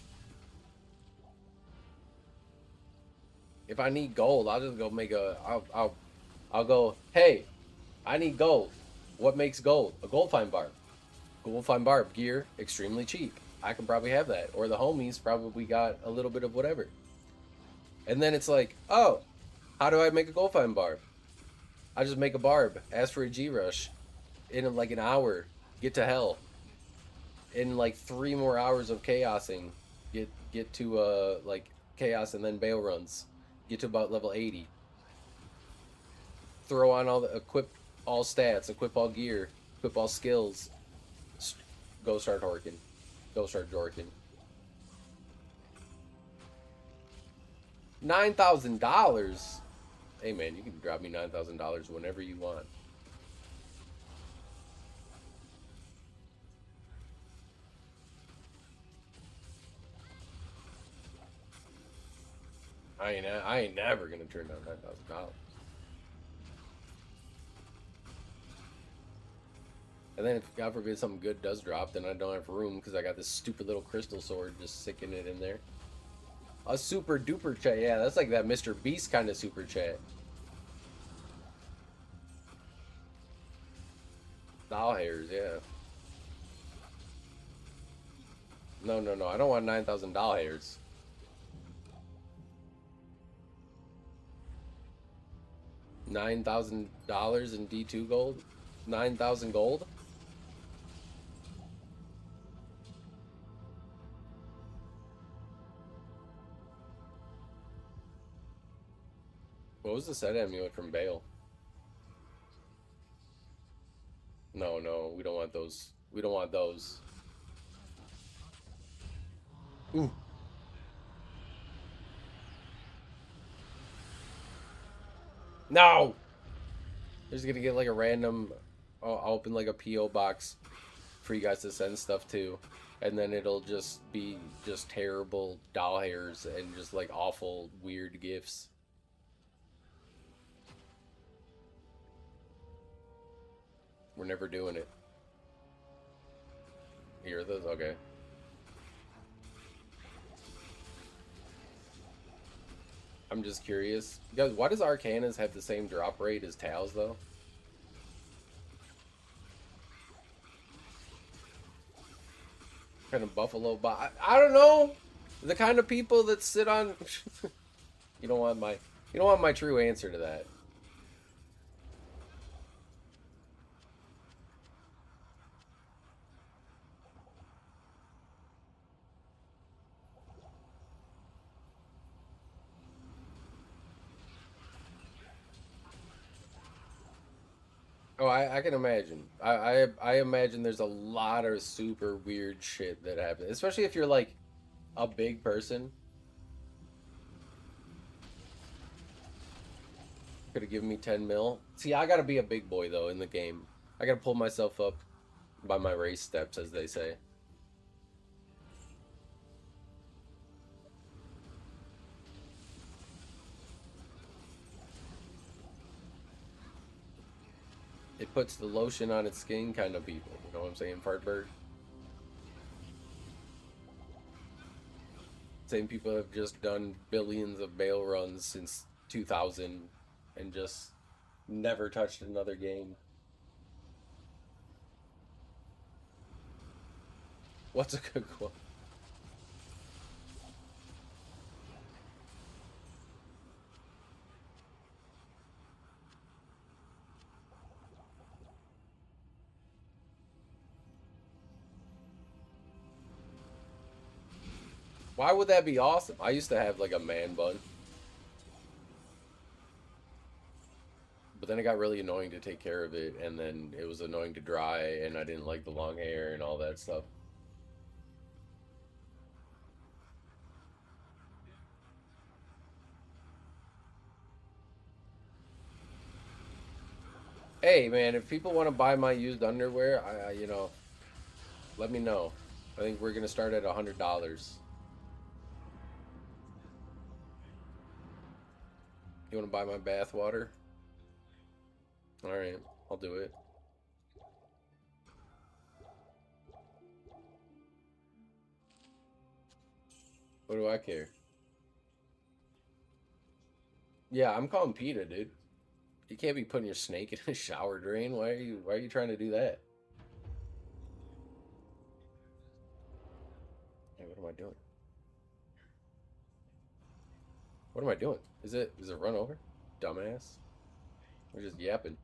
If I need gold, I'll just go make I'll go, hey, I need gold. What makes gold? A gold find barb. Gold find barb gear, extremely cheap. I can probably have that. Or the homies probably got a little bit of whatever. And then it's like, oh, how do I make a gold find barb? I just make a barb, ask for a G-Rush. In like an hour, get to hell. In like 3 more hours of chaosing, get to like chaos and then bail runs. Get to about level 80. Throw on equip all stats, equip all gear, equip all skills. Go start horking. Go start jorking. $9,000? Hey man, you can drop me $9,000 whenever you want. I ain't never gonna turn down $9,000. And then if God forbid something good does drop, then I don't have room because I got this stupid little crystal sword just sticking it in there. A super duper chat, yeah, that's like that Mr. Beast kind of super chat. Doll hairs, yeah. No, no, no, I don't want 9,000 doll hairs. $9,000 in D2 gold? 9,000 gold? What was the set amulet from Bale? No, no, we don't want those. We don't want those. Ooh. No! There's gonna get like a random... I'll open like a P.O. box for you guys to send stuff to. And then it'll just be just terrible doll hairs and just like awful, weird gifts. We're never doing it. Here are those? Okay. I'm just curious. Guys, why does Arcanas have the same drop rate as Tails, though? Kind of buffalo bot. I don't know. The kind of people that sit on... You don't want my true answer to that. Oh, I can imagine. I imagine there's a lot of super weird shit that happens, especially if you're like a big person. Could have given me 10 mil. See, I gotta be a big boy though in the game. I gotta pull myself up by my race steps, as they say. It puts the lotion on its skin kind of people. You know what I'm saying, Fartbird? Same people have just done billions of bail runs since 2000 and just never touched another game. What's a good quote? Why would that be awesome? I used to have like a man bun. But then it got really annoying to take care of it, and then it was annoying to dry, and I didn't like the long hair and all that stuff. Hey man, if people want to buy my used underwear, you know, let me know. I think we're gonna start at $100. You want to buy my bath water? All right, I'll do it. What do I care? Yeah, I'm calling PETA, dude. You can't be putting your snake in a shower drain. Why are you trying to do that? Hey, what am I doing? What am I doing? Is it run over? Dumbass. We're just yapping.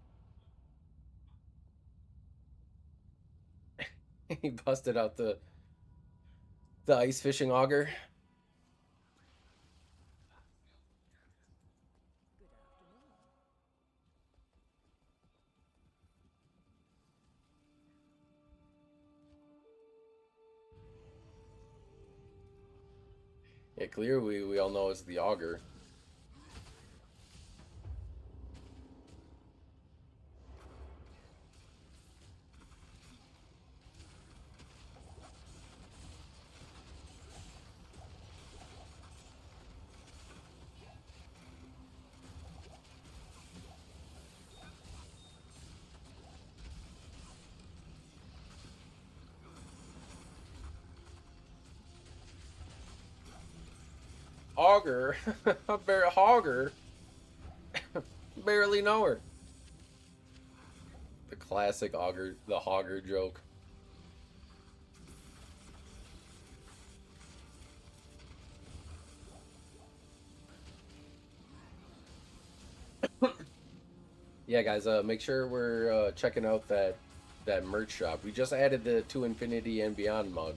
He busted out the ice fishing auger. Yeah, clear. We all know it's the auger. Auger. I barely Hogger. Barely know her. The classic Auger, the Hogger joke. Yeah, guys, make sure we're checking out that merch shop. We just added the To Infinity and Beyond mug,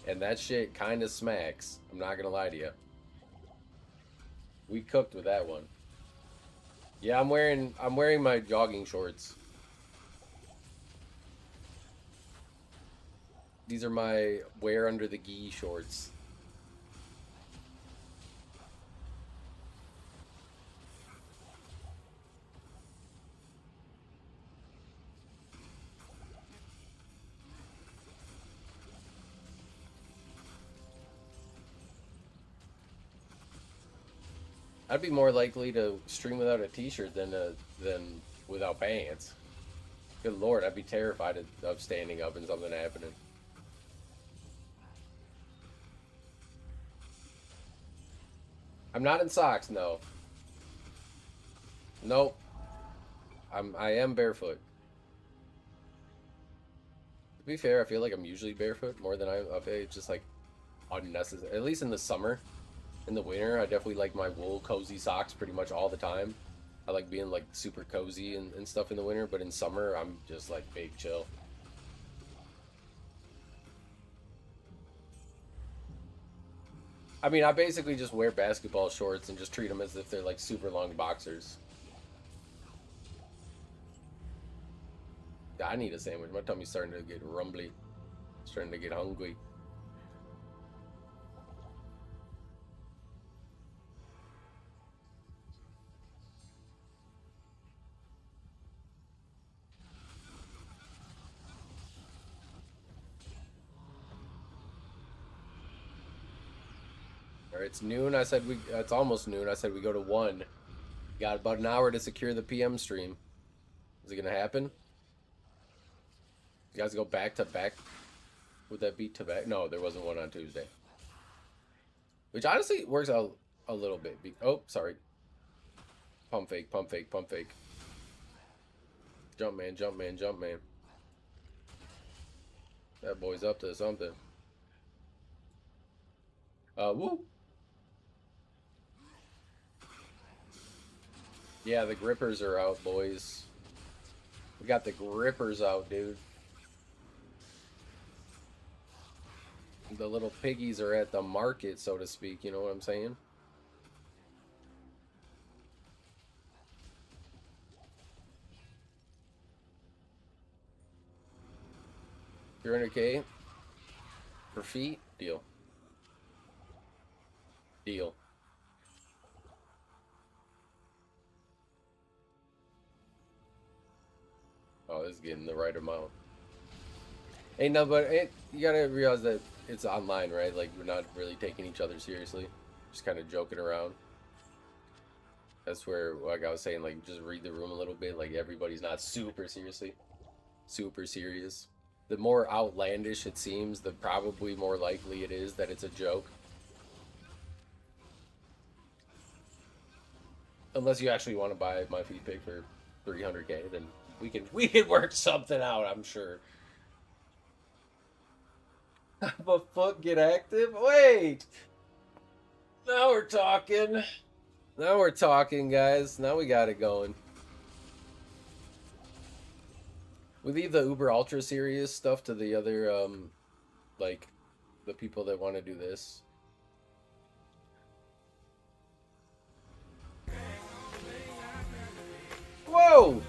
and that shit kind of smacks. I'm not gonna lie to you. We cooked with that one. Yeah, I'm wearing my jogging shorts. These are my wear under the gi shorts. I'd be more likely to stream without a t-shirt than without pants. Good lord, I'd be terrified of standing up and something happening. I'm not in socks, no. Nope. I am barefoot. To be fair, I feel like I'm usually barefoot more than I feel just like unnecessary. At least in the summer. In the winter, I definitely like my wool cozy socks pretty much all the time. I like being like super cozy and stuff in the winter, but in summer, I'm just like big chill. I mean, I basically just wear basketball shorts and just treat them as if they're like super long boxers. I need a sandwich. My tummy's starting to get rumbly. Starting to get hungry. Alright, it's noon. I said it's almost noon. I said we go to 1. Got about an hour to secure the PM stream. Is it gonna happen? You guys go back to back? Would that be to back? No, there wasn't one on Tuesday. Which honestly works out a little bit. Oh, sorry. Pump fake, pump fake, pump fake. Jump man, jump man, jump man. That boy's up to something. Woo! Yeah, the grippers are out, boys. We got the grippers out, dude. The little piggies are at the market, so to speak, you know what I'm saying? $300K for feet? Deal. Deal. Oh, this is getting the right amount. Hey, no, but you gotta realize that it's online, right? Like, we're not really taking each other seriously. Just kind of joking around. That's where, like I was saying, like, just read the room a little bit. Like, everybody's not super super serious. The more outlandish it seems, the probably more likely it is that it's a joke. Unless you actually want to buy my feed pick for $300K, then we can work something out, I'm sure. Have a foot, get active? Wait! Now we're talking. Now we're talking, guys. Now we got it going. We leave the Uber Ultra serious stuff to the other, like, the people that want to do this. Whoa!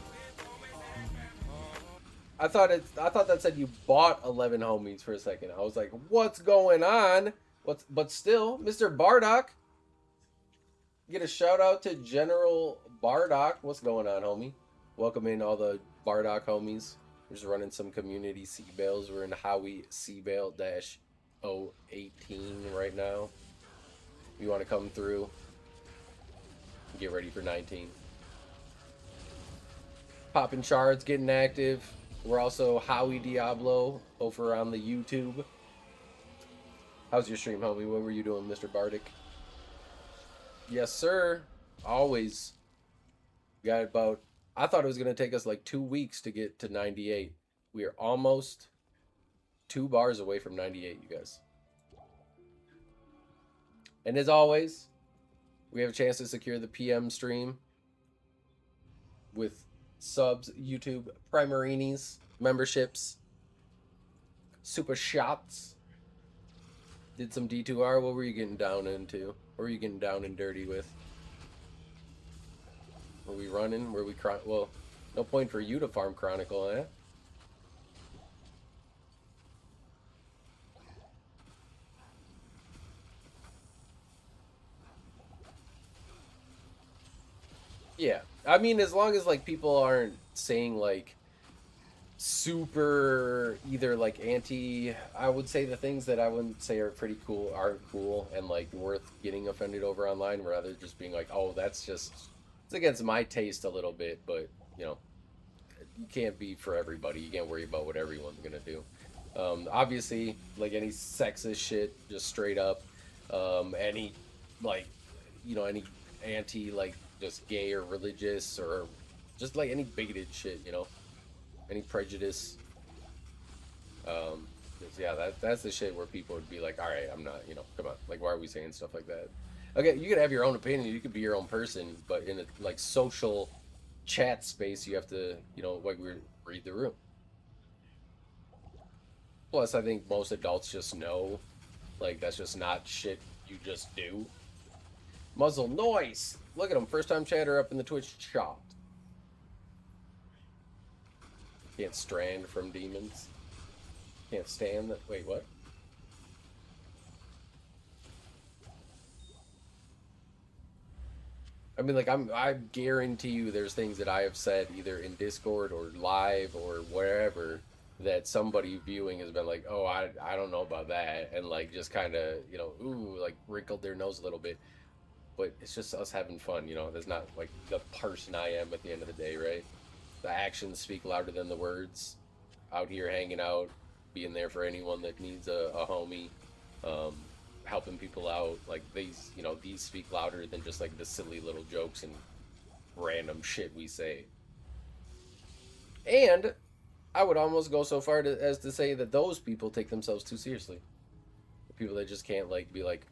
I thought that said you bought 11 homies for a second. I was like, what's going on? But still, Mr. Bardock. Get a shout out to General Bardock. What's going on, homie? Welcome in all the Bardock homies. We're just running some community CBAALs. We're in Howie CBAAL-018 right now. You want to come through? Get ready for 19. Popping shards, getting active. We're also Howie Diablo over on the YouTube. How's your stream, homie? What were you doing, Mr. Bardic? Yes, sir. Always. We got about, I thought it was going to take us like 2 weeks to get to 98. We are almost 2 bars away from 98, you guys. And as always, we have a chance to secure the PM stream with subs, YouTube, primarinis, memberships, super shots. Did some D2R. What were you getting down into? What were you getting down and dirty with? Were we running? Were we well, no point for you to farm Chronicle, eh? Yeah. I mean, as long as like people aren't saying like super either like anti, I would say the things that I wouldn't say are pretty cool aren't cool and like worth getting offended over online, rather just being like, oh, that's just, it's against my taste a little bit, but you know, you can't be for everybody. You can't worry about what everyone's gonna do. Obviously, like any sexist shit, just straight up, any like, you know, any anti like just gay or religious or just like any bigoted shit, you know, any prejudice. Um, yeah, that's the shit where people would be like, all right, I'm not, you know, come on, like why are we saying stuff like that? Okay, you could have your own opinion, you could be your own person, but in a like social chat space, you have to, you know, like read the room. Plus, I think most adults just know, like that's just not shit you just do. Muzzle noise. Look at him, first time chatter up in the Twitch shop. Can't strand from demons. Can't stand that. Wait, what? I mean, like I guarantee you, there's things that I have said either in Discord or live or wherever that somebody viewing has been like, oh, I don't know about that, and like just kind of, you know, ooh, like wrinkled their nose a little bit. But it's just us having fun, you know. That's not like the person I am at the end of the day, right? The actions speak louder than the words. Out here hanging out, being there for anyone that needs a homie, um, helping people out. Like these, you know, these speak louder than just like the silly little jokes and random shit we say. And I would almost go so far as to say that those people take themselves too seriously. The people that just can't like be like,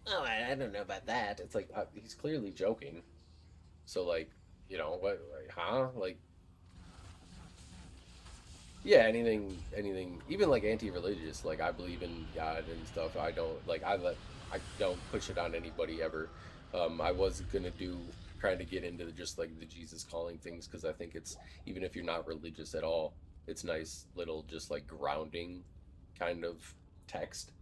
oh, I don't know about that. It's like he's clearly joking. So like, you know what? Like, huh? Like, yeah, anything, even like anti-religious. Like I believe in God and stuff. I don't like I don't push it on anybody ever. I was gonna do trying to get into just like the Jesus calling things because I think it's, even if you're not religious at all, it's nice little just like grounding kind of text.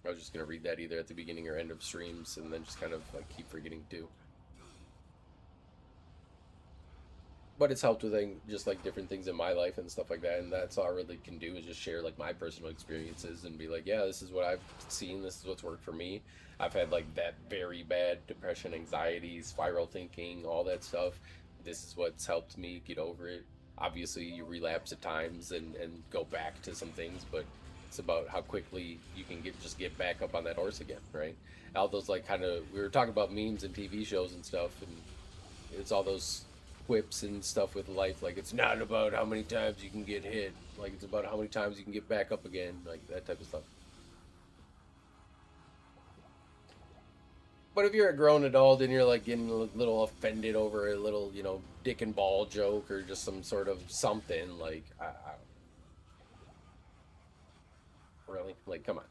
I was just gonna read that either at the beginning or end of streams and then just kind of like keep forgetting to. But it's helped with like, just like different things in my life and stuff like that, and that's all I really can do is just share like my personal experiences and be like, yeah, this is what I've seen, this is what's worked for me. I've had like that very bad depression, anxiety, spiral thinking, all that stuff. This is what's helped me get over it. Obviously you relapse at times and go back to some things, but it's about how quickly you can get back up on that horse again, right? All those like kind of, we were talking about memes and TV shows and stuff, and it's all those quips and stuff with life, like it's not about how many times you can get hit, like it's about how many times you can get back up again, like that type of stuff. But if you're a grown adult and you're like getting a little offended over a little, you know, dick and ball joke or just some sort of something, like I really, like, come on.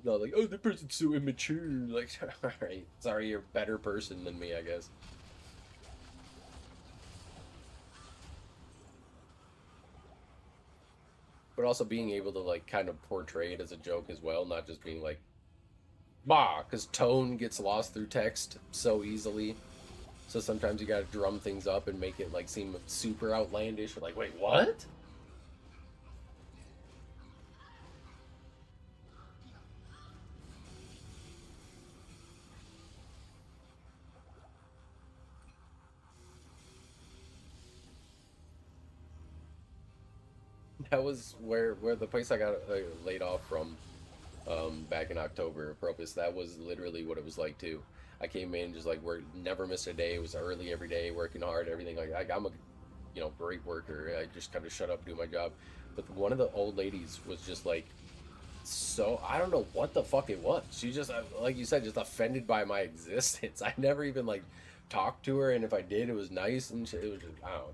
No, like, oh, the person's so immature, like all right, sorry, you're a better person than me, I guess. But also being able to like kind of portray it as a joke as well, not just being like, bah, because tone gets lost through text so easily. So sometimes you gotta drum things up and make it like seem super outlandish. Or like, wait, what? That was where the place I got laid off from back in October, Propus. That was literally what it was like too. I came in just like work, never missed a day. It was early every day, working hard, everything. Like I'm a great worker. I just kind of shut up, do my job. But one of the old ladies was just like, so I don't know what the fuck it was. She just like you said, just offended by my existence. I never even like talked to her, and if I did, it was nice, and it was just I don't know.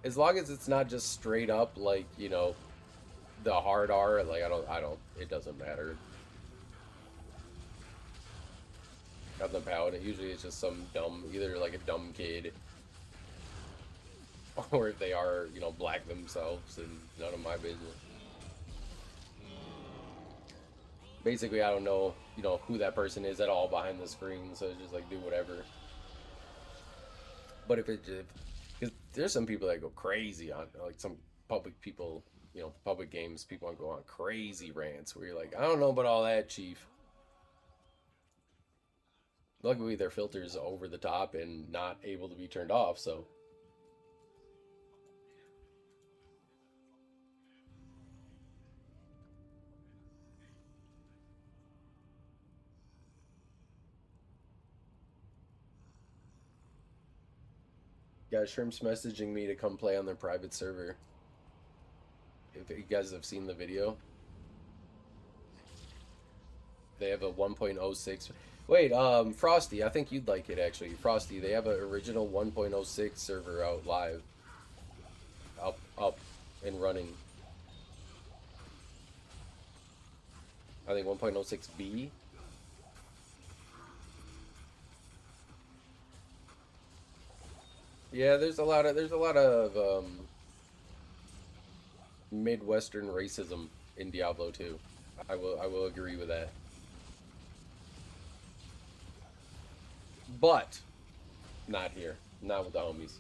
As long as it's not just straight up like the hard R, like I don't it doesn't matter. Nothing about it. Usually it's just some dumb, either like a dumb kid, or if they are black themselves, and none of my business. Basically, I don't know who that person is at all behind the screen, so it's just like do whatever. But if it just, because there's some people that go crazy on like some public people, public games, people go on crazy rants where you're like, I don't know about all that, chief. Luckily, their filter's over the top and not able to be turned off, so. Yeah, Shrimp's messaging me to come play on their private server. If you guys have seen the video, they have a 1.06. Wait, Frosty, I think you'd like it actually. Frosty, they have an original 1.06 server out live, up and running. I think 1.06B. Yeah, there's a lot of Midwestern racism in Diablo 2. I will agree with that. But not here. Not with the homies.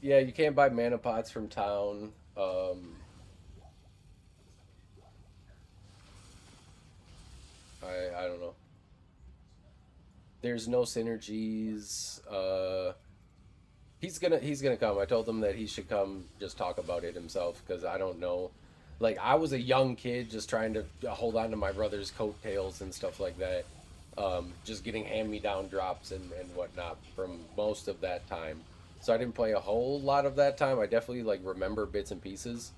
Yeah, you can't buy mana pots from town. I don't know. There's no synergies. He's gonna come. I told him that he should come just talk about it himself because I don't know. Like I was a young kid just trying to hold on to my brother's coattails and stuff like that. Just getting hand-me-down drops and whatnot from most of that time. So I didn't play a whole lot of that time. I definitely like remember bits and pieces.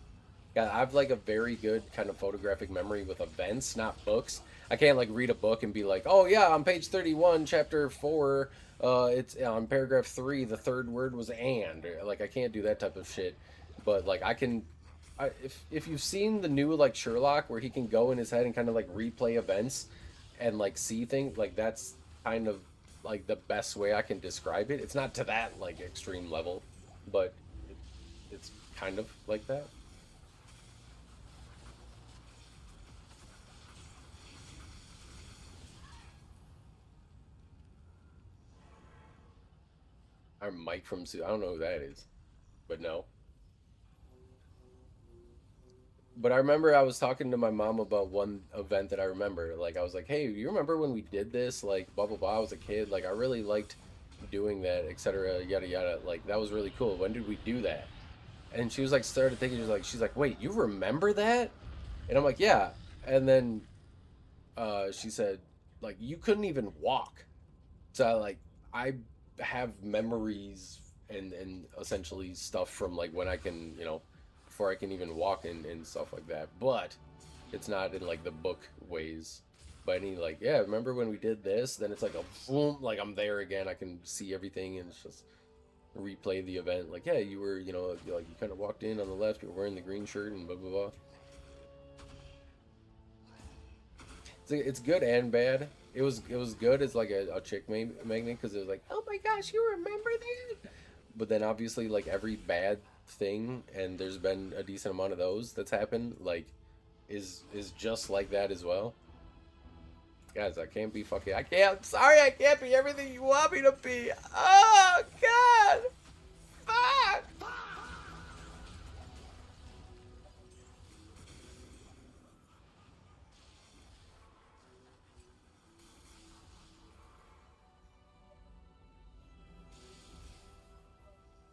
Yeah, I've like a very good kind of photographic memory with events, not books. I can't like read a book and be like, oh yeah, on page 31, chapter 4, it's on paragraph 3, the third word was and. Like I can't do that type of shit. But like I can, if you've seen the new like Sherlock where he can go in his head and kind of like replay events and like see things, like that's kind of like the best way I can describe it. It's not to that like extreme level, but it's kind of like that. Our Mike from I don't know who that is, but no. But I remember I was talking to my mom about one event that I remember. Like I was like, "Hey, you remember when we did this? Like blah blah blah." I was a kid. Like I really liked doing that, etc. Yada yada. Like that was really cool. When did we do that? And she was like, started thinking. She's like, "Wait, you remember that?" And I'm like, "Yeah." And then she said, "Like you couldn't even walk." So I have memories and essentially stuff from like when I can before I can even walk and stuff like that. But it's not in like the book ways. Benny, like, yeah, remember when we did this? Then it's like a boom, like I'm there again. I can see everything, and it's just replay the event. Like, yeah, you were, you know, like you kind of walked in on the left, you were wearing the green shirt, and blah blah blah. It's good and bad. It was good as like a chick magnet because it was like, oh my gosh, you remember that? But then obviously like every bad thing, and there's been a decent amount of those that's happened, like is just like that as well. Guys, I can't be fucking. I can't. I'm sorry, I can't be everything you want me to be. Oh God, fuck.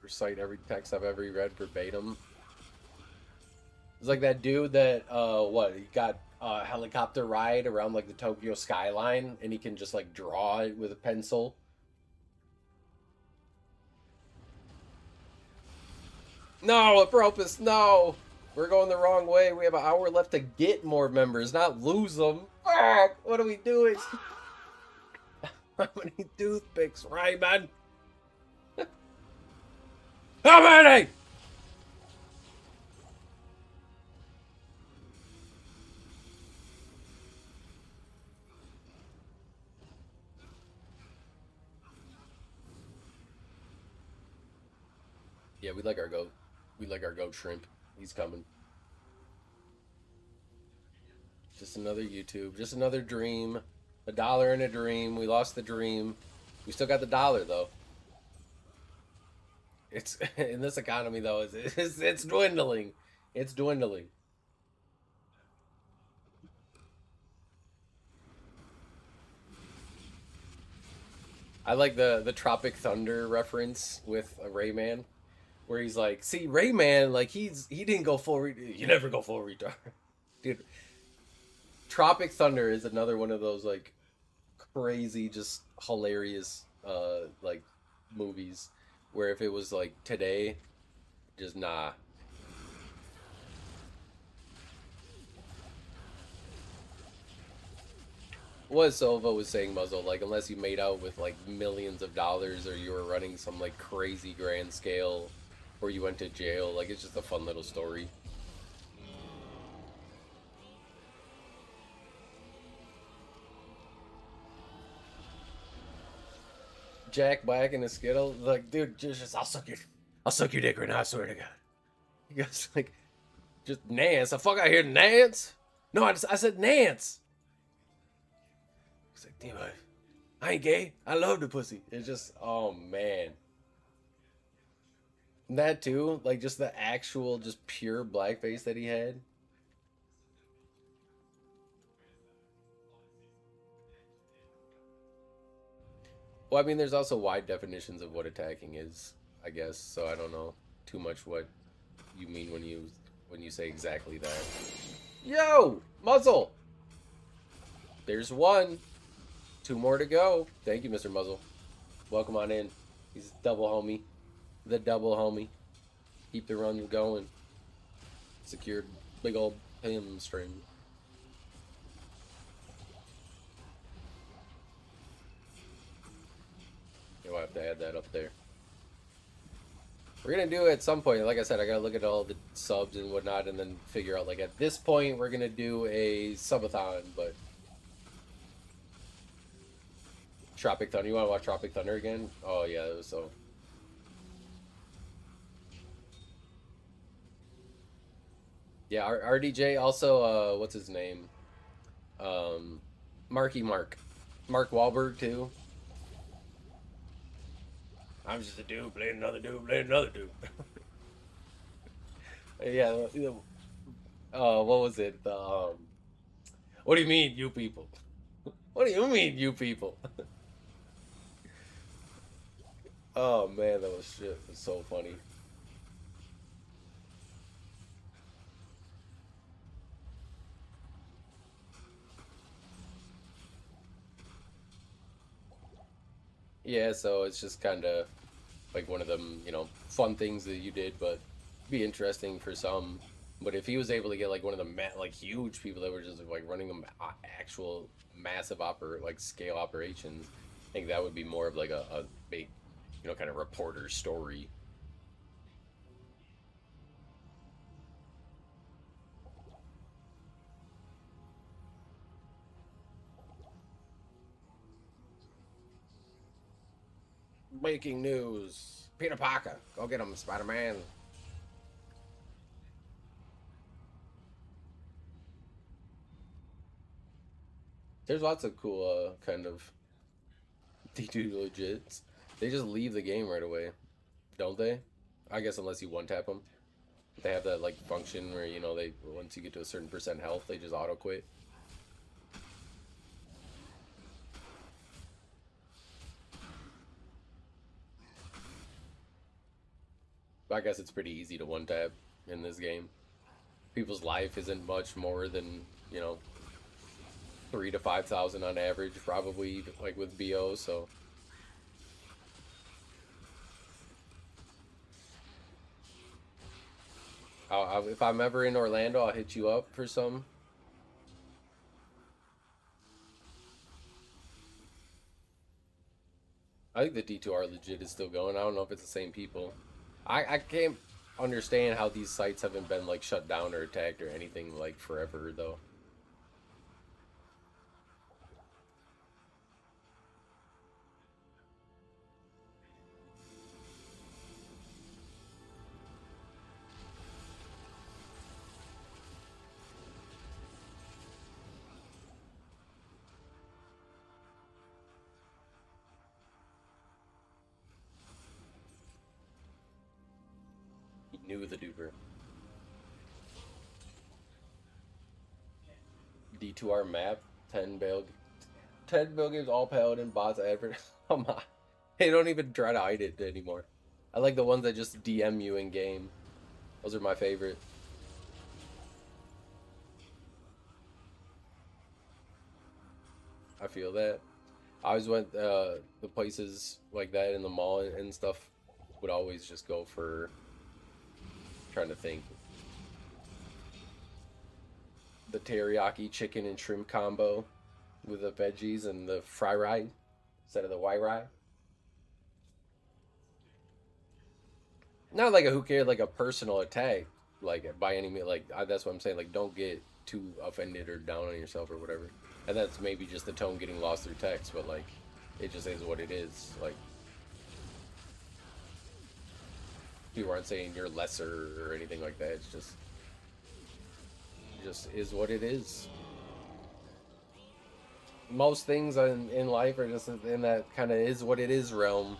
Recite every text I've ever read verbatim. It's like that dude that what he got a helicopter ride around like the Tokyo skyline, and he can just like draw it with a pencil. No, Apropos, no. We're going the wrong way. We have an hour left to get more members, not lose them. Fuck! What are we doing? How many toothpicks, Raymond? How many? Yeah, we like our goat. We like our goat shrimp. He's coming. Just another YouTube. Just another dream. $1 in a dream. We lost the dream. We still got the dollar though. It's in this economy though. It's dwindling. It's dwindling. I like the Tropic Thunder reference with Rayman, where he's like, "See, Rayman, like he didn't go full. You never go full retard, dude." Tropic Thunder is another one of those like crazy, just hilarious, like movies where if it was like today, just nah. What Silva was saying, Muzzle, like unless you made out with like millions of dollars or you were running some like crazy grand scale or you went to jail, like it's just a fun little story. Jack Black and a Skittle, like, dude, just I'll suck your dick right now, I swear to God. He goes like, just Nance. The fuck I hear Nance? No, I said Nance. He's like, dude, I ain't gay. I love the pussy. It's just, oh man. That too, like just the actual, just pure blackface that he had. Well, I mean, there's also wide definitions of what attacking is, I guess. So I don't know too much what you mean when you say exactly that. Yo, Muzzle. There's one. Two more to go. Thank you, Mr. Muzzle. Welcome on in. He's double homie. The double homie. Keep the run going. Secured big old him string. You'll have to add that up there. We're gonna do it at some point. Like I said, I gotta look at all the subs and whatnot and then figure out, like, at this point we're gonna do a subathon, but Tropic Thunder. You wanna watch Tropic Thunder again? Oh yeah, it was so. Yeah, RDJ also, what's his name? Marky Mark. Mark Wahlberg too. I'm just a dude playing another dude playing another dude. Yeah. What was it? What do you mean, you people? What do you mean, you people? Oh man, that was shit. It was so funny. Yeah, so it's just kind of like one of them, fun things that you did, but be interesting for some But if he was able to get like one of the like huge people that were just like running them actual massive like scale operations, I think that would be more of like a big, you know, kind of reporter story. Breaking news: Peter Parker, go get him, Spider-Man. There's lots of cool kind of D2 legits. They just leave the game right away, don't they? I guess unless you one tap them. They have that like function where, you know, they once you get to a certain percent health, they just auto quit. But I guess it's pretty easy to one tap in this game. People's life isn't much more than, you know, 3 to 5,000 on average, probably, like with BO. So if I'm ever in Orlando, I'll hit you up for some. I think the D2R legit is still going. I don't know if it's the same people. I can't understand how these sites haven't been like shut down or attacked or anything like forever though. He knew the duper. D2R map, 10 bail games, all paladin bots advert. Come on. They don't even try to hide it anymore. I like the ones that just DM you in game. Those are my favorite. I feel that. I always went the places like that in the mall and stuff would always just go for trying to think. The teriyaki chicken and shrimp combo with the veggies and the fry rye instead of the white rye. Not like a who cares, like a personal attack, like by any means. Like that's what I'm saying. Like don't get too offended or down on yourself or whatever. And that's maybe just the tone getting lost through text, but like it just is what it is. Like people aren't saying you're lesser or anything like that. It's just is what it is. Most things in life are just in that kind of is what it is realm.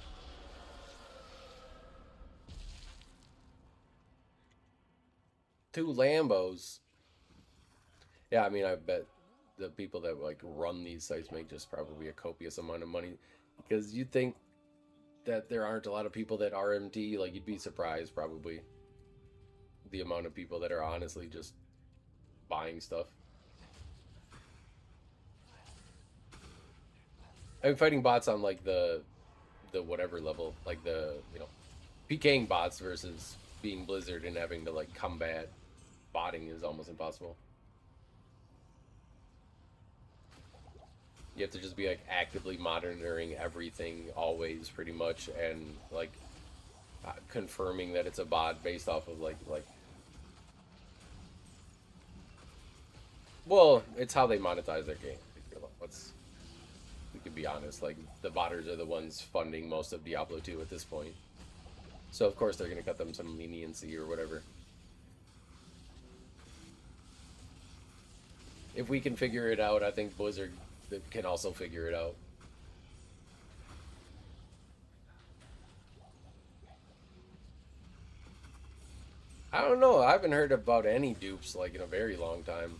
Two Lambos. Yeah, I mean, I bet the people that like run these sites make just probably a copious amount of money because you'd think that there aren't a lot of people that RMT. Like you'd be surprised probably the amount of people that are honestly just buying stuff. I'm fighting bots on like the whatever level, like the, you know, PKing bots versus being Blizzard and having to like combat botting is almost impossible. You have to just be like actively monitoring everything always pretty much and like confirming that it's a bot based off of like well, it's how they monetize their game. We could be honest, like the botters are the ones funding most of Diablo 2 at this point. So of course they're going to cut them some leniency or whatever. If we can figure it out, I think Blizzard can also figure it out. I don't know. I haven't heard about any dupes like in a very long time.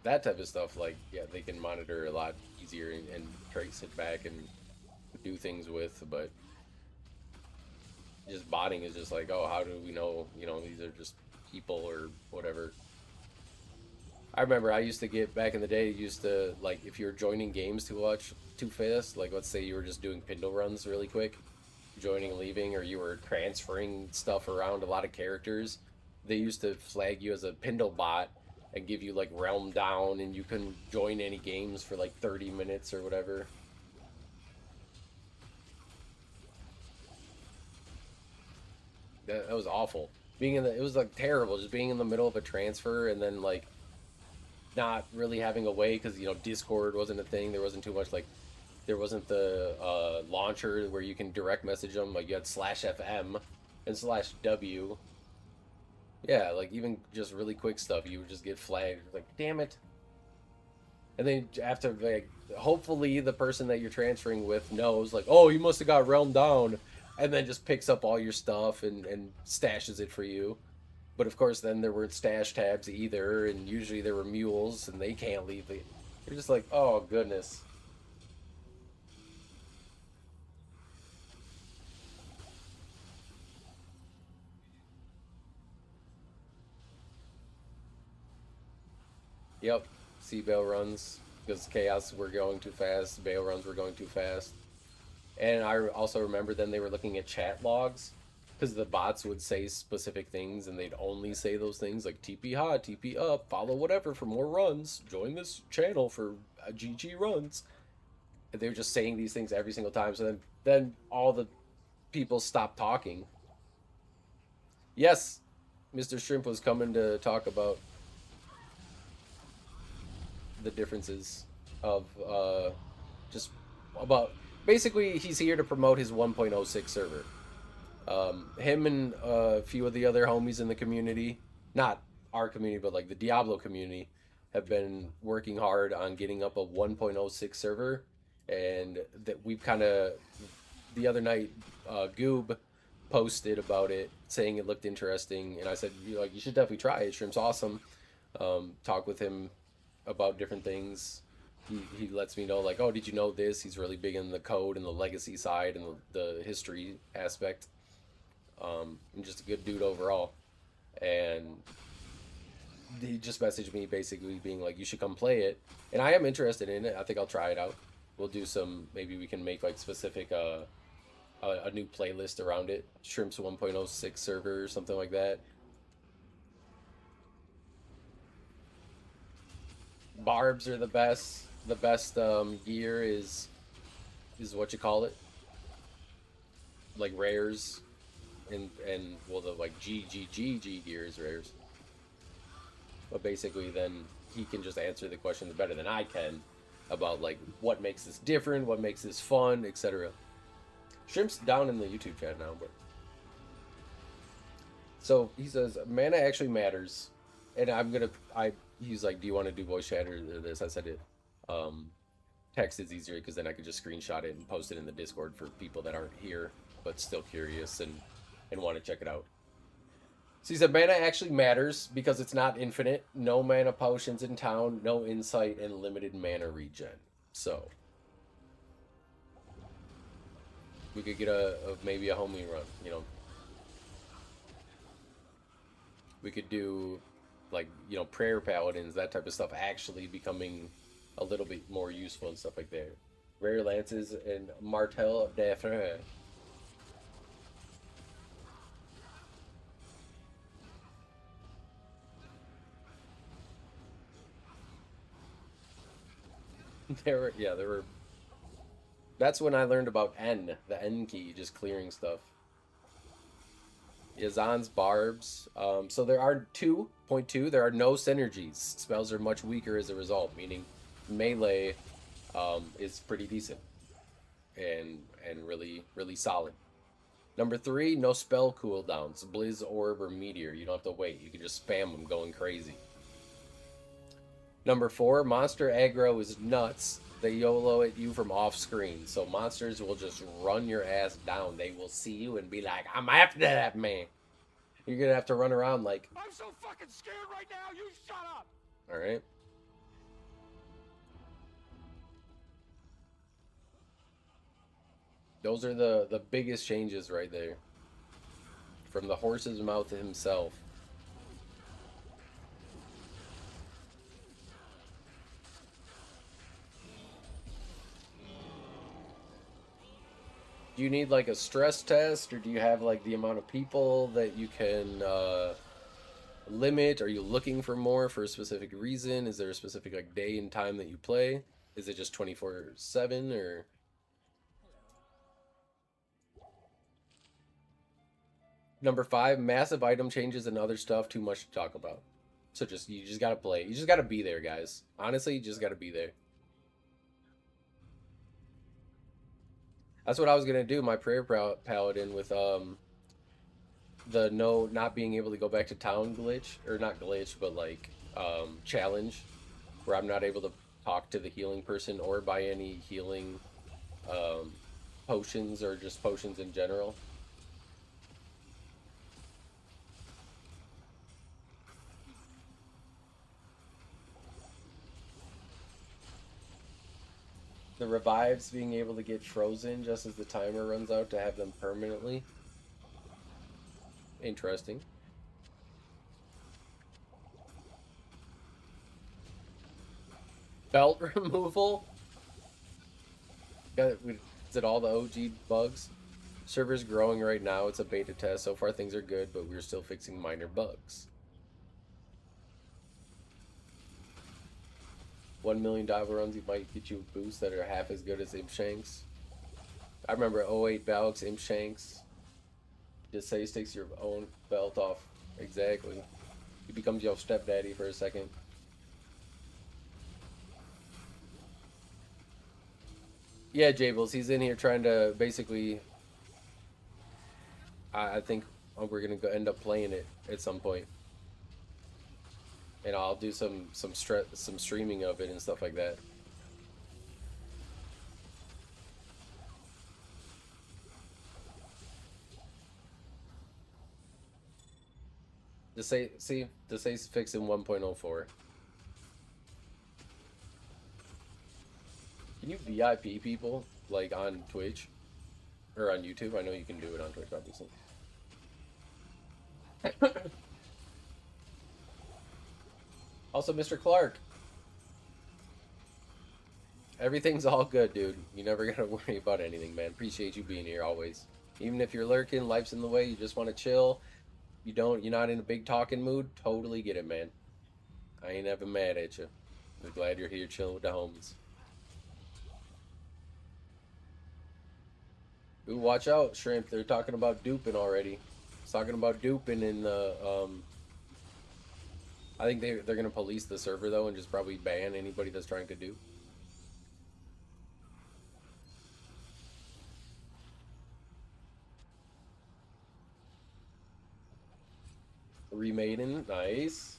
That type of stuff, like, yeah, they can monitor a lot easier and trace it back and do things with, but just botting is just like, oh, how do we know, you know, these are just people or whatever. I remember I used to get, back in the day, used to, like, if you were joining games too fast, like, let's say you were just doing Pindle runs really quick, joining and leaving, or you were transferring stuff around a lot of characters, they used to flag you as a Pindle bot and give you like realm down, and you couldn't join any games for like 30 minutes or whatever. That was awful. Being in the, it was like terrible, just being in the middle of a transfer and then like not really having a way because Discord wasn't a thing. There wasn't too much like there wasn't the launcher where you can direct message them. Like you had /FM and /W. Yeah, like even just really quick stuff, you would just get flagged. Like, damn it. And then after, like, hopefully the person that you're transferring with knows, like, oh, you must have got realm down, and then just picks up all your stuff and stashes it for you. But of course, then there weren't stash tabs either, and usually there were mules, and they can't leave. You're just like, oh, goodness. Yep, CBAAL runs, because Chaos were going too fast, Baal runs were going too fast. And I also remember then they were looking at chat logs, because the bots would say specific things, and they'd only say those things like TP hot, TP up, follow whatever for more runs, join this channel for GG runs. And they were just saying these things every single time, so then all the people stopped talking. Yes, Mr. Shrimp was coming to talk about the differences of just about basically he's here to promote his 1.06 server. Him and a few of the other homies in the community, not our community but like the Diablo community, have been working hard on getting up a 1.06 server, and that we've kind of the other night Goob posted about it saying it looked interesting, and I said you should definitely try it. Shrimp's awesome. Talk with him about different things. He lets me know like, oh, did you know this? He's really big in the code and the legacy side and the history aspect. And just a good dude overall. And he just messaged me basically being like, you should come play it. And I am interested in it. I think I'll try it out. We'll do some, maybe we can make like specific a new playlist around it. Shrimp's 1.06 server or something like that. Barbs are the best. The best gear is what you call it, like rares, and well the like G gear is rares. But basically, then he can just answer the questions better than I can about like what makes this different, what makes this fun, etc. Shrimp's down in the YouTube chat now, but so he says mana actually matters, and he's like, do you want to do voice chat or this? I said it. Text is easier because then I could just screenshot it and post it in the Discord for people that aren't here but still curious and want to check it out. So he said mana actually matters because it's not infinite. No mana potions in town, no insight, and limited mana regen. So we could get maybe a homie run, We could do like, prayer paladins, that type of stuff actually becoming a little bit more useful and stuff like that. Rare lances and martel d'Effre. There were. That's when I learned about the N key, just clearing stuff. Yazan's barbs. So there are 2.2. There are no synergies. Spells are much weaker as a result, meaning melee is pretty decent and really really solid. Number 3, no spell cooldowns. Blizz, Orb, or Meteor. You don't have to wait. You can just spam them going crazy. Number 4, monster aggro is nuts. They YOLO at you from off screen, so monsters will just run your ass down. They will see you and be like, I'm after that man. You're gonna have to run around like, I'm so fucking scared right now, you shut up! Alright. Those are the biggest changes right there. From the horse's mouth himself. Do you need like a stress test, or do you have like the amount of people that you can limit? Are you looking for more for a specific reason? Is there a specific like day and time that you play? Is it just 24/7 or? Number 5, massive item changes and other stuff. Too much to talk about. So you just gotta play. You just gotta be there, guys. Honestly, you just gotta be there. That's what I was gonna do. My prayer paladin with the not being able to go back to town glitch, or not glitch, but like challenge, where I'm not able to talk to the healing person or buy any healing potions or just potions in general. The revives being able to get frozen just as the timer runs out to have them permanently. Interesting. Belt removal? Is it all the OG bugs? Server's growing right now. It's a beta test. So far things are good, but we're still fixing minor bugs. 1 million dive runs, you might get you boosts that are half as good as Imp Shanks. I remember 08 Balix, Imp Shanks. Just say he takes your own belt off. Exactly. He becomes your stepdaddy for a second. Yeah, Jables, he's in here trying to basically... I think we're going to end up playing it at some point. And I'll do some streaming of it and stuff like that. This say's fixing 1.04. Can you VIP people like on Twitch or on YouTube? I know you can do it on Twitch, obviously. Also, Mr. Clark. Everything's all good, dude. You never gotta worry about anything, man. Appreciate you being here always. Even if you're lurking, life's in the way, you just want to chill. You're not in a big talking mood. Totally get it, man. I ain't ever mad at you. I'm glad you're here chilling with the homies. Ooh, watch out, Shrimp. They're talking about duping already. It's talking about duping in the I think they're going to police the server, though, and just probably ban anybody that's trying to dupe. Remaden, nice.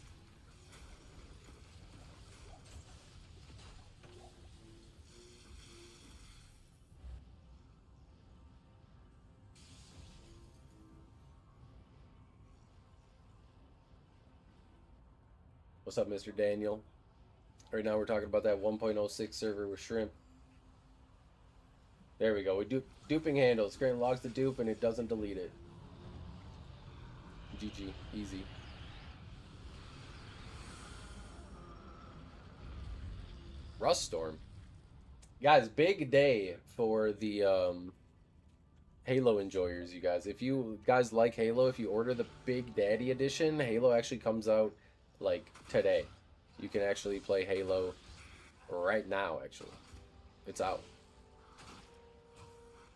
What's up, Mr. Daniel? Right now we're talking about that 1.06 server with Shrimp. There we go. We do duping handles. Grant logs the dupe and it doesn't delete it. GG. Easy. Rust Storm. Guys, big day for the Halo enjoyers, you guys. If you guys like Halo, if you order the Big Daddy edition, Halo actually comes out like today. You can actually play Halo right now, actually. It's out.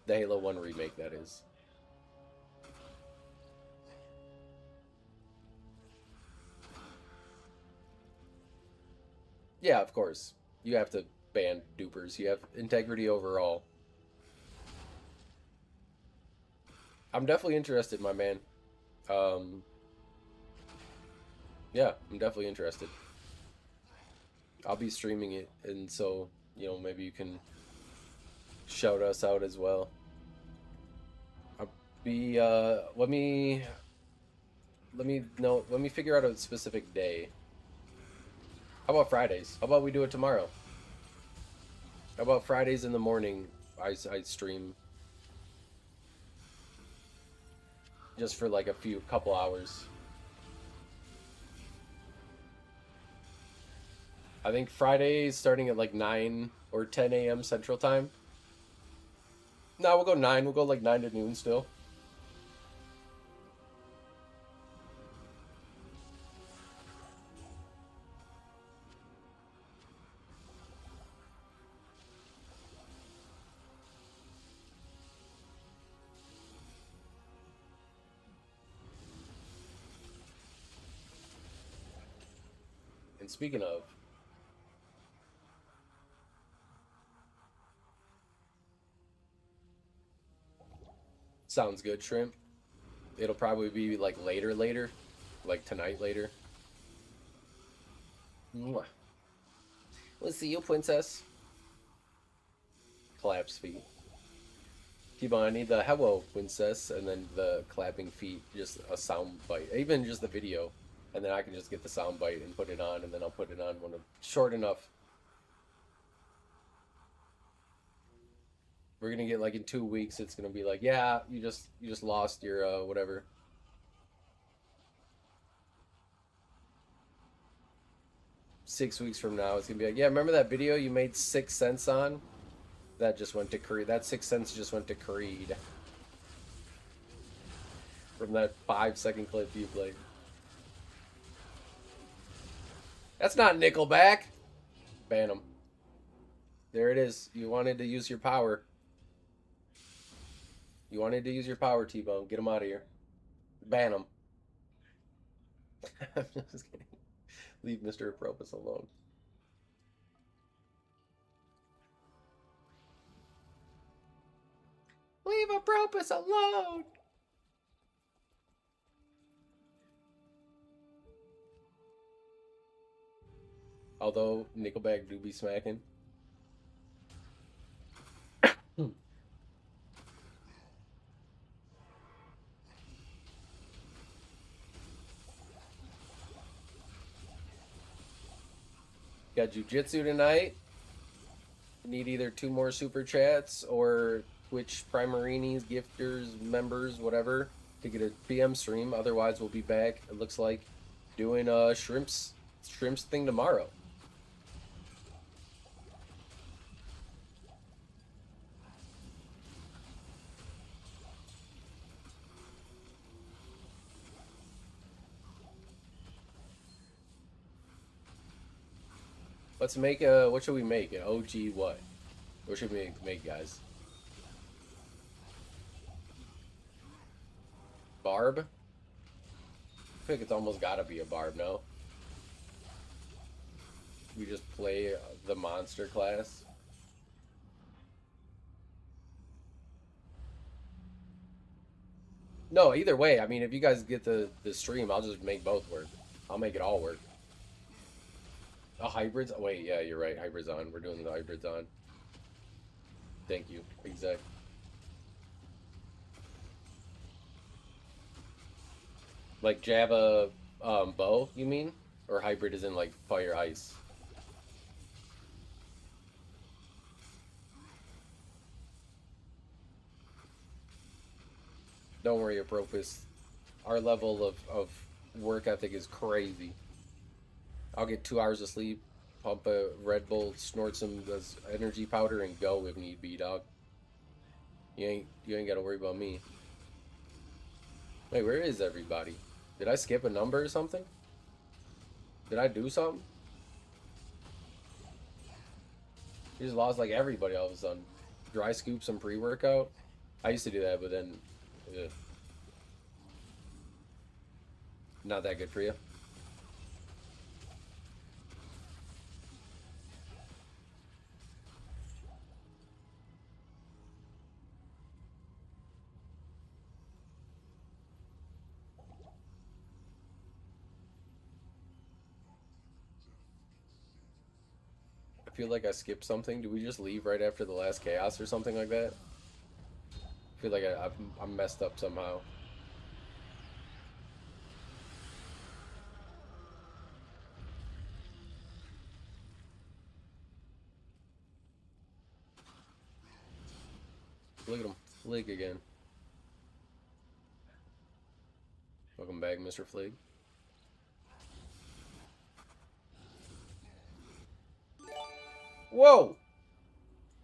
The Halo 1 remake, that is. Yeah, of course. You have to ban dupers. You have integrity overall. I'm definitely interested, my man. Yeah, I'm definitely interested. I'll be streaming it, and so, you know, maybe you can shout us out as well. I'll be, let me figure out a specific day. How about Fridays? How about we do it tomorrow? How about Fridays in the morning, I stream. Just for like a couple hours. I think Friday starting at like 9 or 10 a.m. Central Time. No, we'll go 9. We'll go like 9 to noon still. And speaking of, sounds good, Shrimp. It'll probably be like later, like tonight later. Mwah. We'll see you, princess. Claps feet. Keep on, I need the hello, princess, and then the clapping feet, just a sound bite. Even just the video. And then I can just get the sound bite and put it on, and then I'll put it on when it's short enough. We're gonna get like in 2 weeks, it's gonna be like, yeah, you just lost your whatever. Six weeks from now, it's gonna be like, yeah, remember that video you made 6 cents on? That just went to Creed. That 6 cents just went to Creed. From that 5-second clip you played. That's not Nickelback. Ban him. There it is. You wanted to use your power. You wanted to use your power, T-Bone. Get him out of here. Ban him. I'm just kidding. Leave Mr. Apropos alone. Leave Apropos alone! Although Nickelback do be smacking. Got jujitsu tonight. Need either 2 more super chats or Twitch Primarinis, gifters, members, whatever, to get a PM stream. Otherwise, we'll be back, it looks like, doing a shrimps thing tomorrow. Let's make a, what should we make? An OG what? What should we make, guys? Barb? I think it's almost gotta be a Barb, no? We just play the monster class. No, either way, I mean, if you guys get the stream, I'll just make both work. I'll make it all work. A hybrids? Oh, wait, yeah, you're right. Hybrids on. We're doing the hybrids on. Thank you. Exact. Like Java bow, you mean? Or hybrid is in like fire ice? Don't worry, Apropos. Our level of work ethic is crazy. I'll get 2 hours of sleep, pump a Red Bull, snort some energy powder, and go if need be, dog. You ain't gotta worry about me. Wait, where is everybody? Did I skip a number or something? Did I do something? You just lost like everybody all of a sudden. Dry scoop some pre-workout. I used to do that, but then, ugh. Not that good for you. I feel like I skipped something. Do we just leave right after the last chaos or something like that? I feel like I'm messed up somehow. Look at him. Flig again. Welcome back, Mr. Flig. Whoa!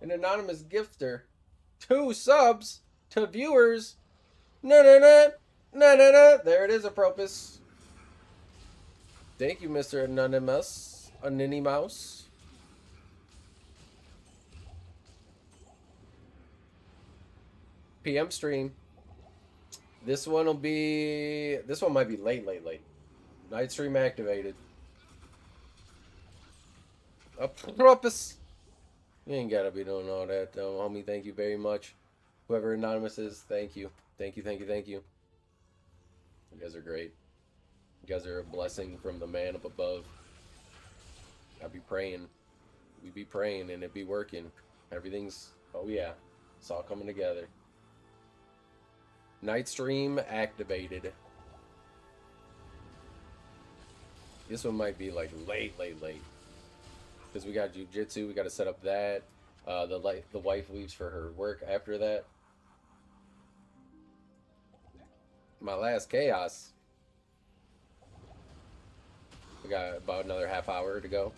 An anonymous gifter. 2 subs to viewers. No. There it is, Apropos. Thank you, Mr. Anonymous. Anonymous. PM stream. This one might be late. Night stream activated. A purpose. You ain't gotta be doing all that, though, homie. Thank you very much. Whoever Anonymous is, thank you. Thank you, thank you, thank you. You guys are great. You guys are a blessing from the man up above. I be praying. We be praying and it be working. Everything's, oh yeah, it's all coming together. Night stream activated. This one might be like late. Because we got jujitsu, we got to set up that. The wife leaves for her work after that. My last chaos. We got about another half hour to go.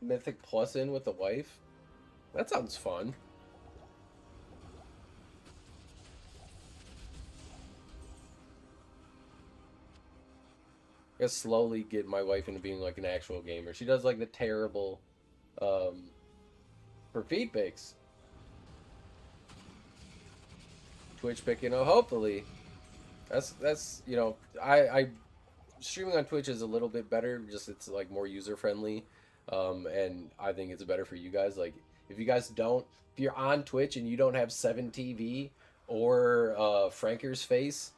Mythic Plus in with the wife? That sounds fun. I slowly get my wife into being like an actual gamer. She does like the terrible for feed pics. Twitch pick, you know, hopefully. That's you know, I streaming on Twitch is a little bit better, just it's like more user friendly. And I think it's better for you guys. Like if you're on Twitch and you don't have 7TV or Franker's Face,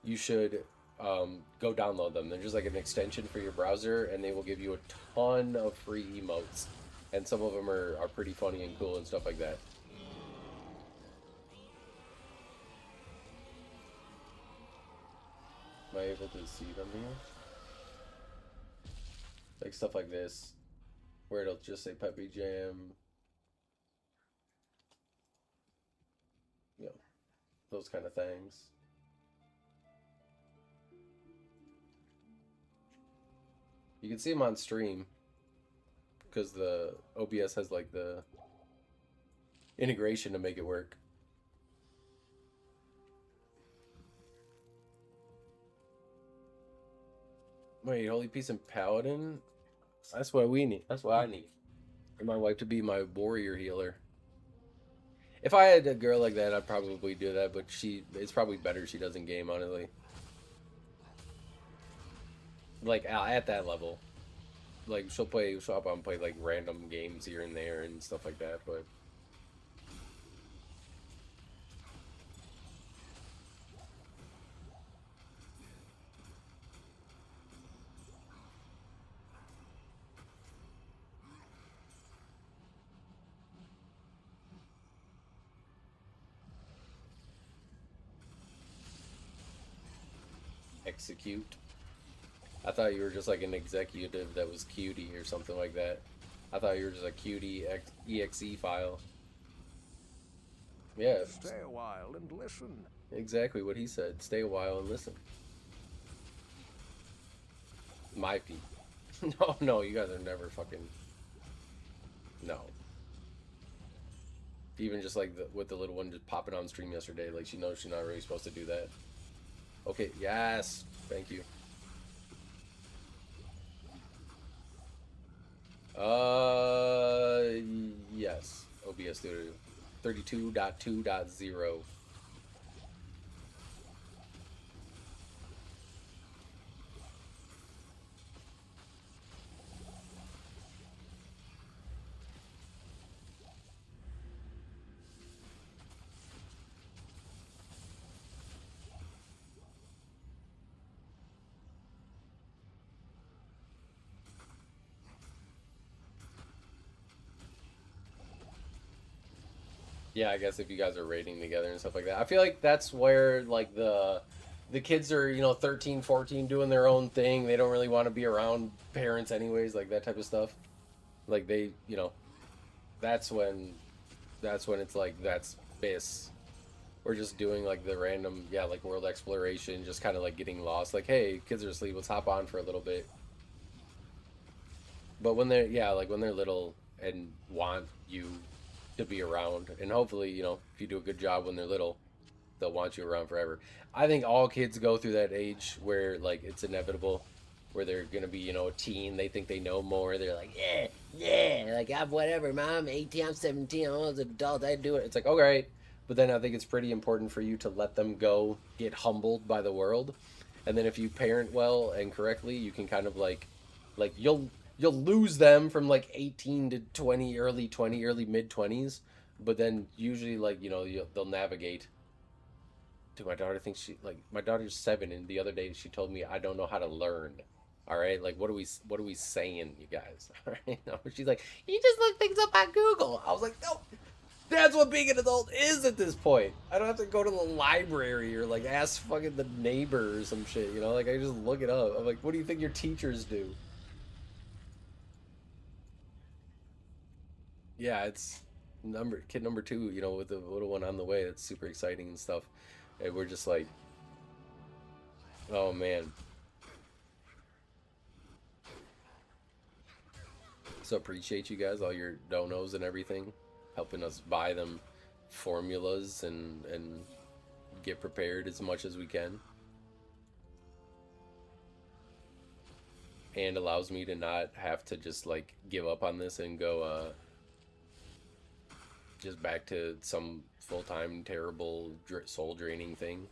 you should go download them. They're just like an extension for your browser, and they will give you a ton of free emotes, and some of them are pretty funny and cool and stuff like that. Am I able to see them here? Like stuff like this, where it'll just say Peppy Jam. You know, those kind of things. You can see them on stream because the OBS has like the integration to make it work. Wait, Holy Peace and Paladin? That's what we need. That's what I need. And my wife to be my warrior healer. If I had a girl like that, I'd probably do that, but it's probably better she doesn't game, honestly. Like, at that level. Like, she'll hop on and play, like, random games here and there and stuff like that, but... Execute. I thought you were just like an executive that was cutie or something like that. I thought you were just a cutie exe file. Yeah. Stay a while and listen. Exactly what he said. Stay a while and listen. My feet. No, you guys are never fucking... No. Even just like with the little one just popping on stream yesterday, like she knows she's not really supposed to do that. Okay, yes. Thank you. Yes. OBS Studio 32.2.0. Yeah, I guess if you guys are raiding together and stuff like that. I feel like that's where, like, the kids are, you know, 13, 14, doing their own thing. They don't really want to be around parents anyways, like, that type of stuff. Like, they, you know, that's when it's like, that's BIS. We're just doing, like, the random, yeah, like, world exploration, just kind of, like, getting lost. Like, hey, kids are asleep, let's hop on for a little bit. But when they're, yeah, like, when they're little and want you to be around, and hopefully, you know, if you do a good job when they're little, they'll want you around forever. I think all kids go through that age where, like, it's inevitable, where they're gonna be, you know, a teen. They think they know more. They're like, yeah, like, I'm whatever, mom, 18, I'm 17, I'm an adult, I do it. It's like, okay, but then I think it's pretty important for you to let them go get humbled by the world. and then if you parent well and correctly, you can kind of like you'll lose them from like 18 to 20, early 20, early mid 20s, but then usually like, you know, they'll navigate. Dude, my daughter thinks my daughter's 7, and the other day she told me I don't know how to learn. All right, like what are we saying, you guys? All right, no, she's like, you just look things up on Google. I was like, no, that's what being an adult is at this point. I don't have to go to the library or like ask fucking the neighbor or some shit, you know? Like I just look it up. I'm like, what do you think your teachers do? Yeah, it's kid number 2, you know, with the little one on the way. It's super exciting and stuff. And we're just like, oh man. So appreciate you guys, all your donos and everything, helping us buy them formulas and get prepared as much as we can. And allows me to not have to just like give up on this and go just back to some full-time terrible soul draining thing.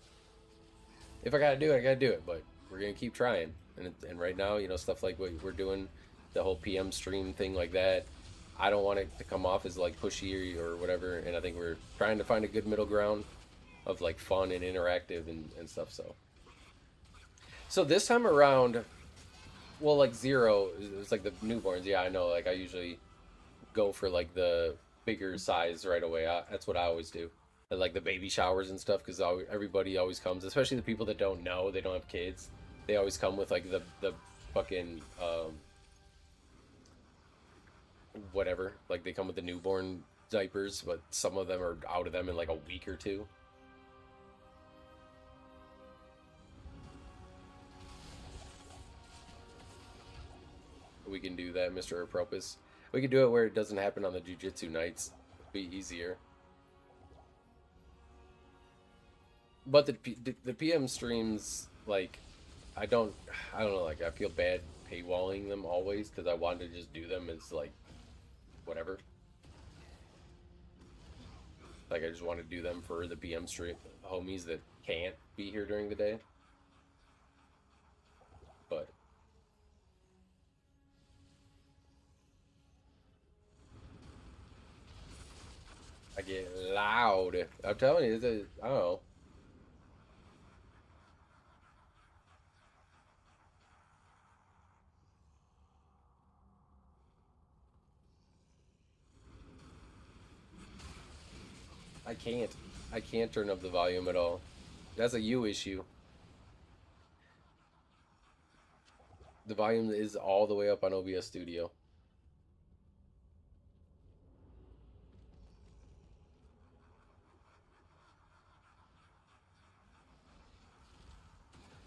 If I gotta do it, I gotta do it, but we're gonna keep trying. And right now, you know, stuff like what we're doing, the whole PM stream thing like that, I don't want it to come off as like pushy or whatever, and I think we're trying to find a good middle ground of like fun and interactive and stuff. So this time around, well, like 0, it was like the newborns. Yeah, I know, like I usually go for like the bigger size right away. That's what I always do. I like the baby showers and stuff, because everybody always comes, especially the people that don't know, they don't have kids. They always come with like the fucking whatever, like they come with the newborn diapers, but some of them are out of them in like a week or 2. We can do that, Mr. Apropos. We can do it where it doesn't happen on the jiu-jitsu nights. It'd be easier. But the PM streams, like, I don't know, like I feel bad paywalling them always, because I wanted to just do them as like whatever. Like I just want to do them for the PM stream homies that can't be here during the day. But I get loud. I'm telling you, I don't know. I can't turn up the volume at all. That's a you issue. The volume is all the way up on OBS Studio.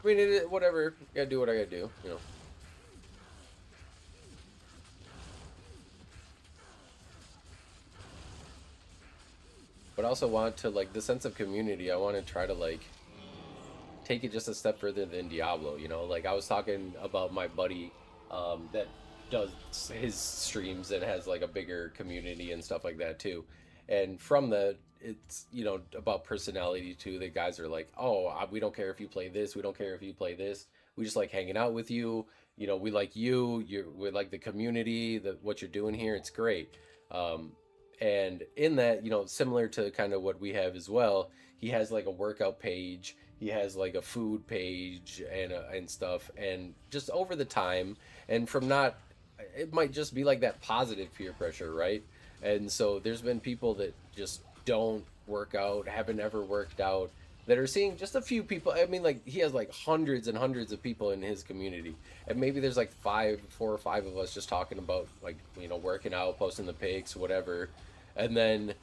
I mean, whatever. Gotta do what I gotta do, you know. But I also want to, like, the sense of community, I want to try to, like, take it just a step further than Diablo, you know? Like, I was talking about my buddy that does his streams and has, like, a bigger community and stuff like that, too. And from that, it's, you know, about personality, too. The guys are like, oh, we don't care if you play this. We don't care if you play this. We just like hanging out with you. You know, we like you. We like the community, what you're doing here. It's great. And in that, you know, similar to kind of what we have as well, he has like a workout page, he has like a food page and stuff, and just over the time, and from not, it might just be like that positive peer pressure, right? And so there's been people that just don't work out, haven't ever worked out, that are seeing just a few people. I mean, like, he has like hundreds and hundreds of people in his community, and maybe there's like 4 or 5 of us just talking about, like, you know, working out, posting the pics, whatever. And then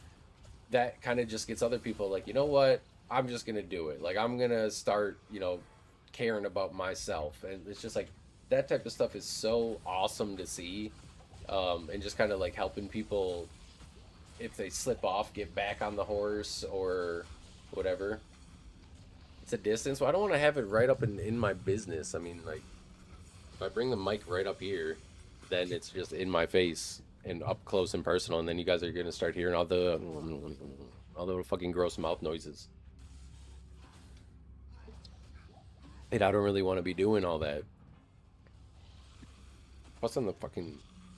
that kind of just gets other people like, you know what, I'm just gonna do it. Like, I'm gonna start, you know, caring about myself. And it's just like, that type of stuff is so awesome to see. And just kind of like helping people, if they slip off, get back on the horse or whatever. It's a distance. Well, I don't want to have it right up in my business. I mean, like, if I bring the mic right up here, then it's just in my face and up close and personal, and then you guys are gonna start hearing all the fucking gross mouth noises. And I don't really want to be doing all that. Plus, then the fucking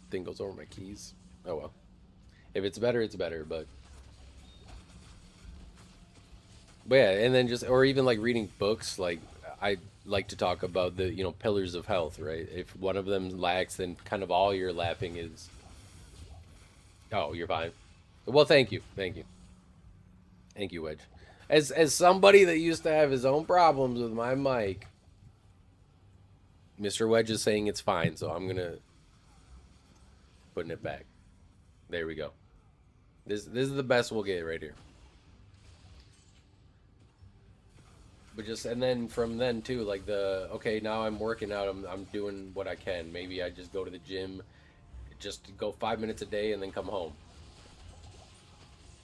thing goes over my keys. Oh well. If it's better, it's better. But yeah, and then just or even like reading books. Like I like to talk about the pillars of health, right? If one of them lacks, then kind of all you're lapping is. Oh, you're fine. Well, thank you, Wedge. As somebody that used to have his own problems with my mic, Mr. Wedge is saying it's fine, so I'm gonna putting it back. There we go. This is the best we'll get right here. But just and then from then too, like okay, now I'm working out. I'm doing what I can. Maybe I just go to the gym, just go 5 minutes a day, and then come home.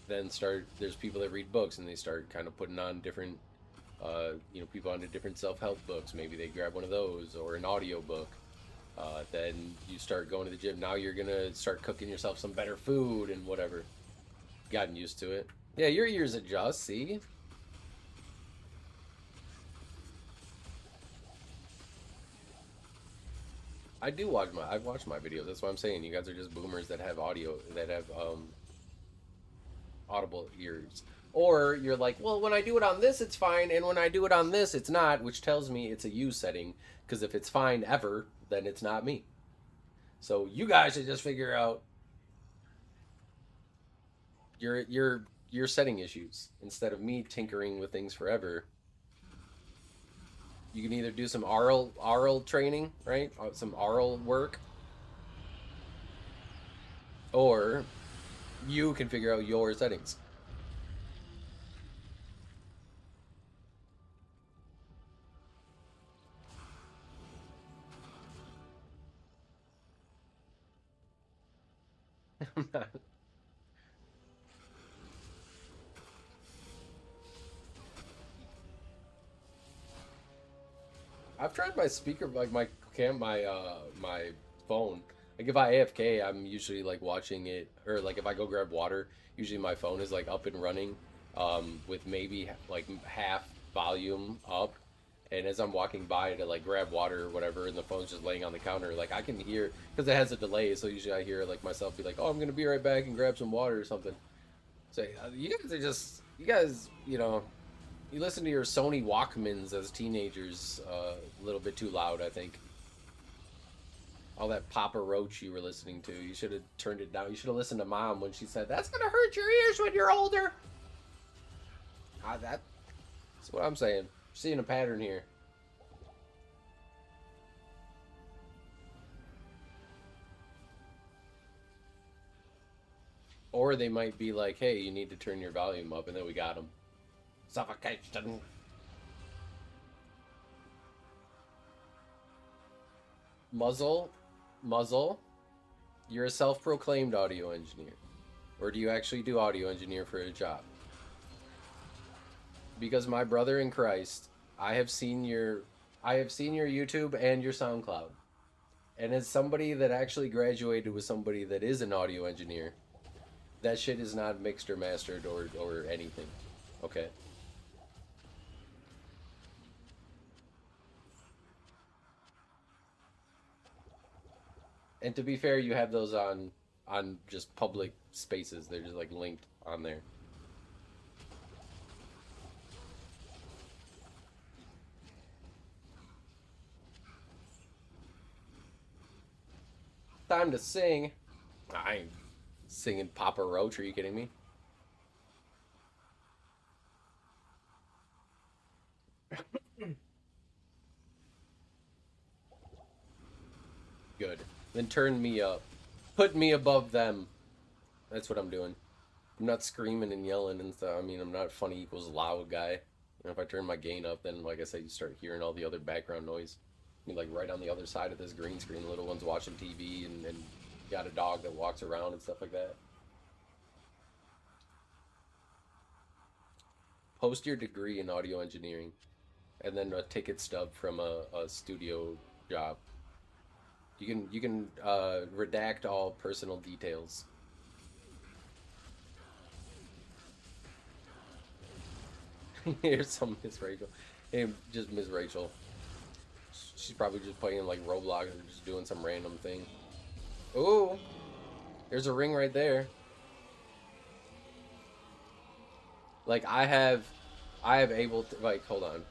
Then there's people that read books and they start kind of putting on different people onto different self-help books. Maybe they grab one of those or an audio book. Then you start going to the gym. Now you're gonna start cooking yourself some better food and whatever. Gotten used to it. Yeah, your ears adjust. See. I've watched my videos. That's what I'm saying. You guys are just boomers that have audible ears. Or you're like, well, when I do it on this, it's fine, and when I do it on this, it's not, which tells me it's a you setting, because if it's fine ever, then it's not me. So you guys should just figure out your setting issues instead of me tinkering with things forever. You can either do some oral training, right? Some oral work, or you can figure out your settings. I'm not. I've tried my speaker, like my my phone. Like if I AFK, I'm usually like watching it, or like if I go grab water, usually my phone is like up and running, with maybe like half volume up, and as I'm walking by to like grab water or whatever, and the phone's just laying on the counter, like I can hear because it has a delay, so usually I hear like myself be like, "Oh, I'm gonna be right back and grab some water or something." So you guys are just you listen to your Sony Walkmans as teenagers a little bit too loud, I think. All that Papa Roach you were listening to, you should have turned it down. You should have listened to Mom when she said, "That's gonna hurt your ears when you're older." That's what I'm saying. Seeing a pattern here. Or they might be like, "Hey, you need to turn your volume up," and then we got them. Suffocation. Muzzle. You're a self-proclaimed audio engineer, or do you actually do audio engineer for a job? Because my brother in Christ, I have seen your YouTube and your SoundCloud, and as somebody that actually graduated with somebody that is an audio engineer, that shit is not mixed or mastered or anything. Okay. And to be fair, you have those on just public spaces. They're just like linked on there. Time to sing. I ain't singing Papa Roach. Are you kidding me? Good. Then turn me up. Put me above them. That's what I'm doing. I'm not screaming and yelling and stuff. I mean, I'm not funny equals loud guy. If I turn my gain up, then like I said, you start hearing all the other background noise. I mean, like right on the other side of this green screen, the little one's watching TV and got a dog that walks around and stuff like that. Post your degree in audio engineering, and then a ticket stub from a studio job. You can redact all personal details. Here's some Miss Rachel. Hey, just Miss Rachel. She's probably just playing like Roblox or just doing some random thing. Ooh, there's a ring right there. Like I have able to, like, hold on.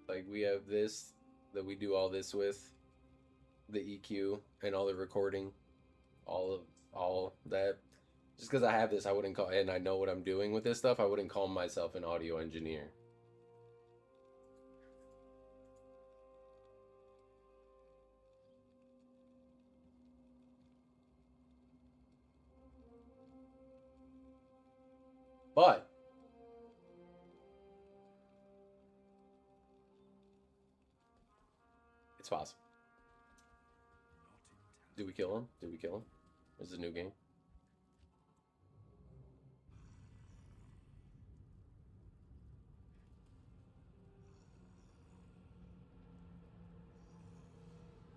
Like we have this that we do all this with, the EQ and all the recording, all that. Just because I have this, I wouldn't call, and I know what I'm doing with this stuff, I wouldn't call myself an audio engineer. But it's possible. Did we kill him? Did we kill him? Is it a new game?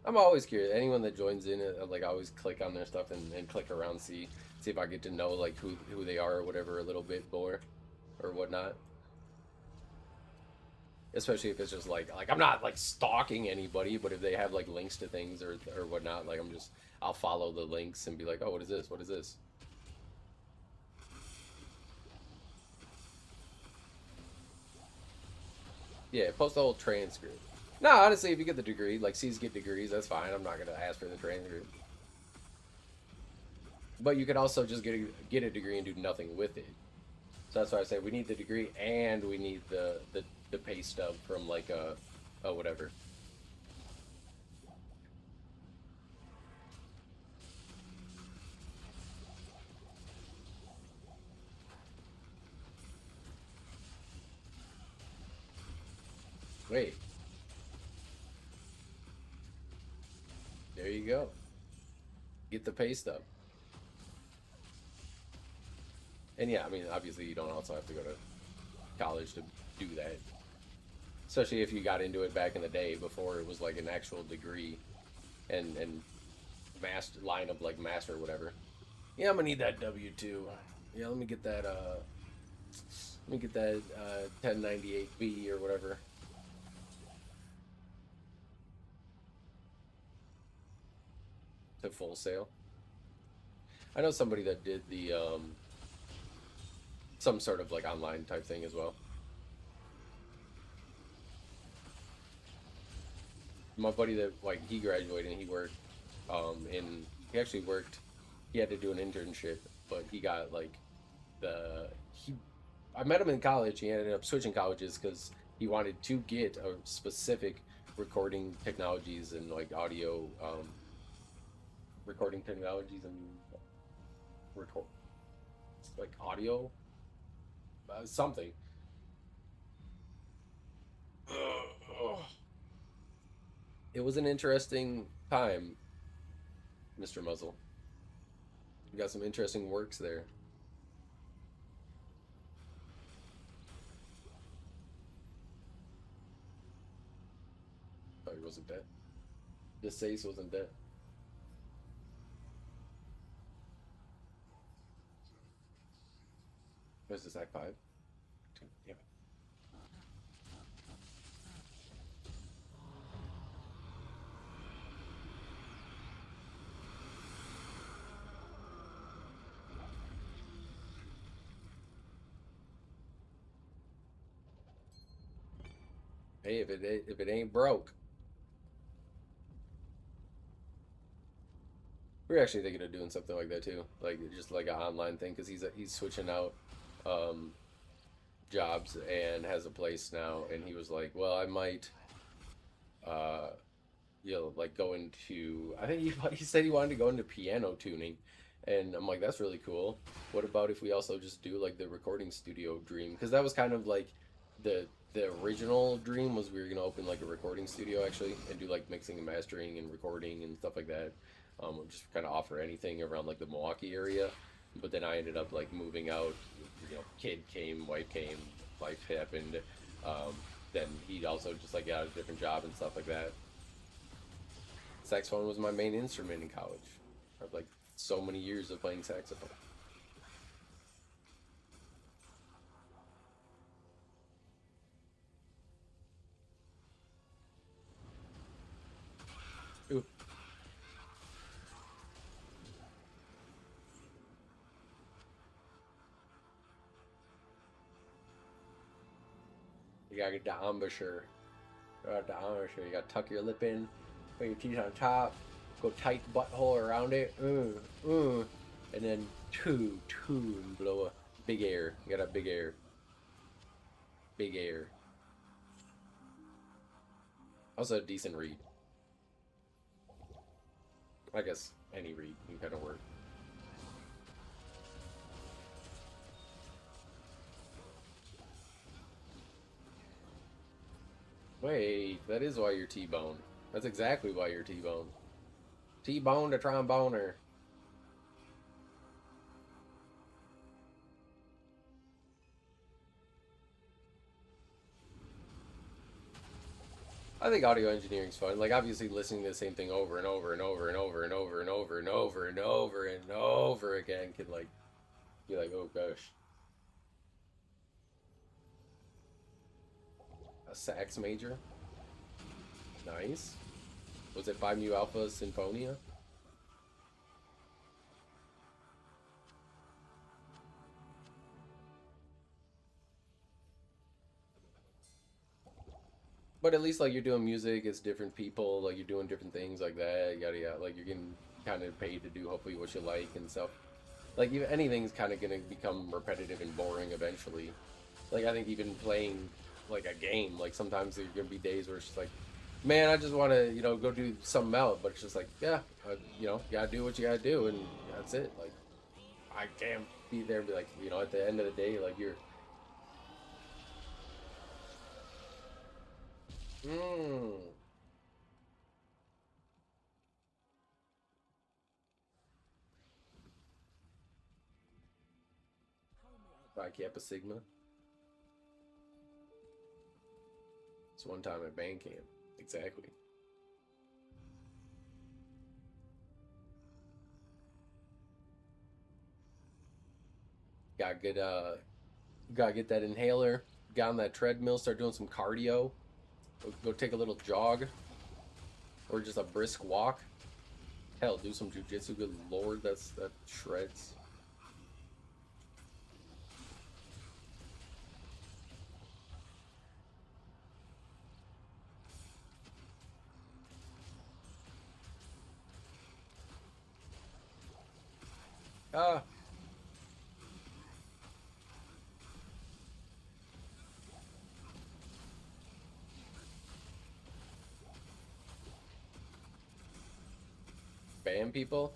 I'm always curious. Anyone that joins in, like, I always click on their stuff and click around, see if I get to know like who they are or whatever a little bit more, or whatnot. Especially if it's just like I'm not like stalking anybody, but if they have like links to things or whatnot, like I'll follow the links and be like, oh, what is this? What is this? Yeah, post the whole transcript. No, honestly, if you get the degree, like C's get degrees, that's fine. I'm not gonna ask for the transcript. But you could also just get a degree and do nothing with it. So that's why I say we need the degree and we need the pay stub from like a whatever. Wait. There you go. Get the pay stub. And yeah, I mean, obviously you don't also have to go to college to do that. Especially if you got into it back in the day before it was like an actual degree and master line up like master or whatever. Yeah, I'm gonna need that W-2. Yeah, let me get that 1098B or whatever. To Full Sail. I know somebody that did the some sort of like online type thing as well. My buddy that like he graduated and he worked he actually worked, he had to do an internship, but he got like I met him in college. He ended up switching colleges because he wanted to get a specific recording technologies and like audio recording technologies and record like audio something. It was an interesting time, Mr. Muzzle. You got some interesting works there. Oh, he wasn't dead. The Sace wasn't dead. Where's this Act 5? Damn it. Hey, if it ain't broke. We're actually thinking of doing something like that too, like just like an online thing, because he's switching out jobs and has a place now, and he was like, well, I might like go into, I think he said he wanted to go into piano tuning, and I'm like, that's really cool. What about if we also just do like the recording studio dream? Because that was kind of like the original dream was we were gonna open like a recording studio actually and do like mixing and mastering and recording and stuff like that. Just kind of offer anything around like the Milwaukee area. But then I ended up like moving out. Kid came, wife happened. Then he also just like got a different job and stuff like that. Saxophone was my main instrument in college. I have like so many years of playing saxophone. Ooh. You gotta get the embouchure. You gotta tuck your lip in, put your teeth on top, go tight butthole around it, and then and blow a big air. You got a big air. Big air. Also a decent read. I guess any read can kind of work. Wait, that is why you're T-bone. That's exactly why you're T-bone. T-bone to tromboner. I think audio engineering's fun. Like, obviously listening to the same thing over and over and over and over and over and over and over and over and over again can, like, be like, oh gosh. A sax major. Nice. Was it Phi Mu Alpha Sinfonia? But at least, like, you're doing music, it's different people, like, you're doing different things like that, yada yada. Like, you're getting kind of paid to do hopefully what you like and stuff. Like, anything's kind of gonna become repetitive and boring eventually. Like, I think even playing, like, a game, like, sometimes there's gonna be days where it's just like, man, I just want to, you know, go do something else. But it's just like, yeah, you know, you gotta do what you gotta do, and that's it. Like, I can't be there and be like, you know, at the end of the day, like, you're... Phi Kappa Sigma. It's one time at band camp. Exactly. Gotta get that inhaler. Got on that treadmill. Start doing some cardio. Go take a little jog, or just a brisk walk. Hell, do some jujitsu. Good lord, that shreds. Ah. Band people?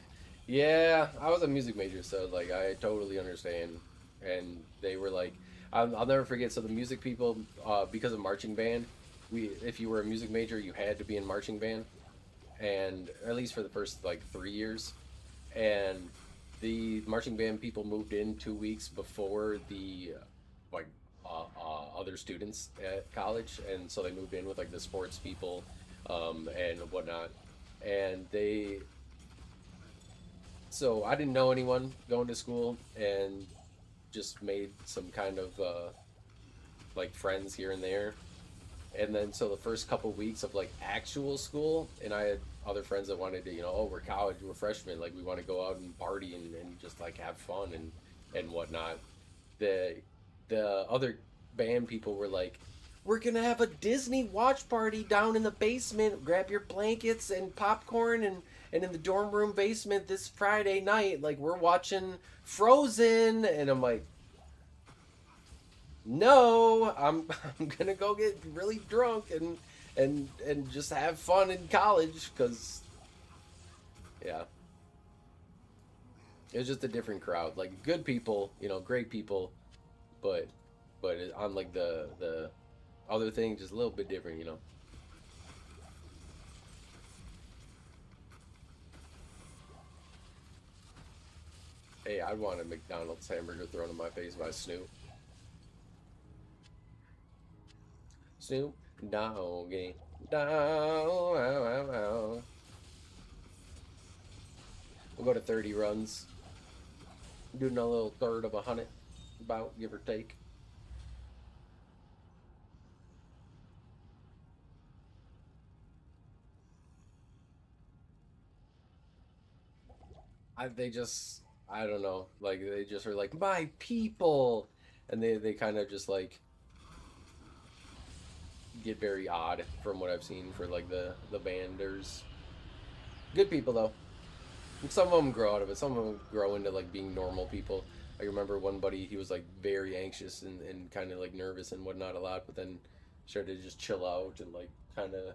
Yeah, I was a music major, so like I totally understand. And they were like, I'll never forget. So the music people, because of marching band, if you were a music major, you had to be in marching band, and at least for the first like 3 years. And the marching band people moved in 2 weeks before the like other students at college, and so they moved in with like the sports people and whatnot, and so I didn't know anyone going to school, and just made some kind of like friends here and there. And then so the first couple weeks of like actual school, and I had other friends that wanted to, you know, oh, we're college, we're freshmen, like we want to go out and party and just like have fun and whatnot. The other band people were like, we're gonna have a Disney watch party down in the basement. Grab your blankets and popcorn, and in the dorm room basement this Friday night, like we're watching Frozen. And I'm like, no, I'm gonna go get really drunk and just have fun in college, because yeah, it was just a different crowd. Like good people, you know, great people, but on like the other thing, just a little bit different, you know. Hey, I'd want a McDonald's hamburger thrown in my face by Snoop. Snoop Doggy Dog. We'll go to 30 runs. Doing a little third of 100, about, give or take. I don't know, like, they just are like, my people! And they kind of just, like, get very odd from what I've seen for, like, the banders. Good people, though. And some of them grow out of it. Some of them grow into, like, being normal people. I remember one buddy, he was, like, very anxious and kind of, like, nervous and whatnot a lot, but then started to just chill out and, like, kind of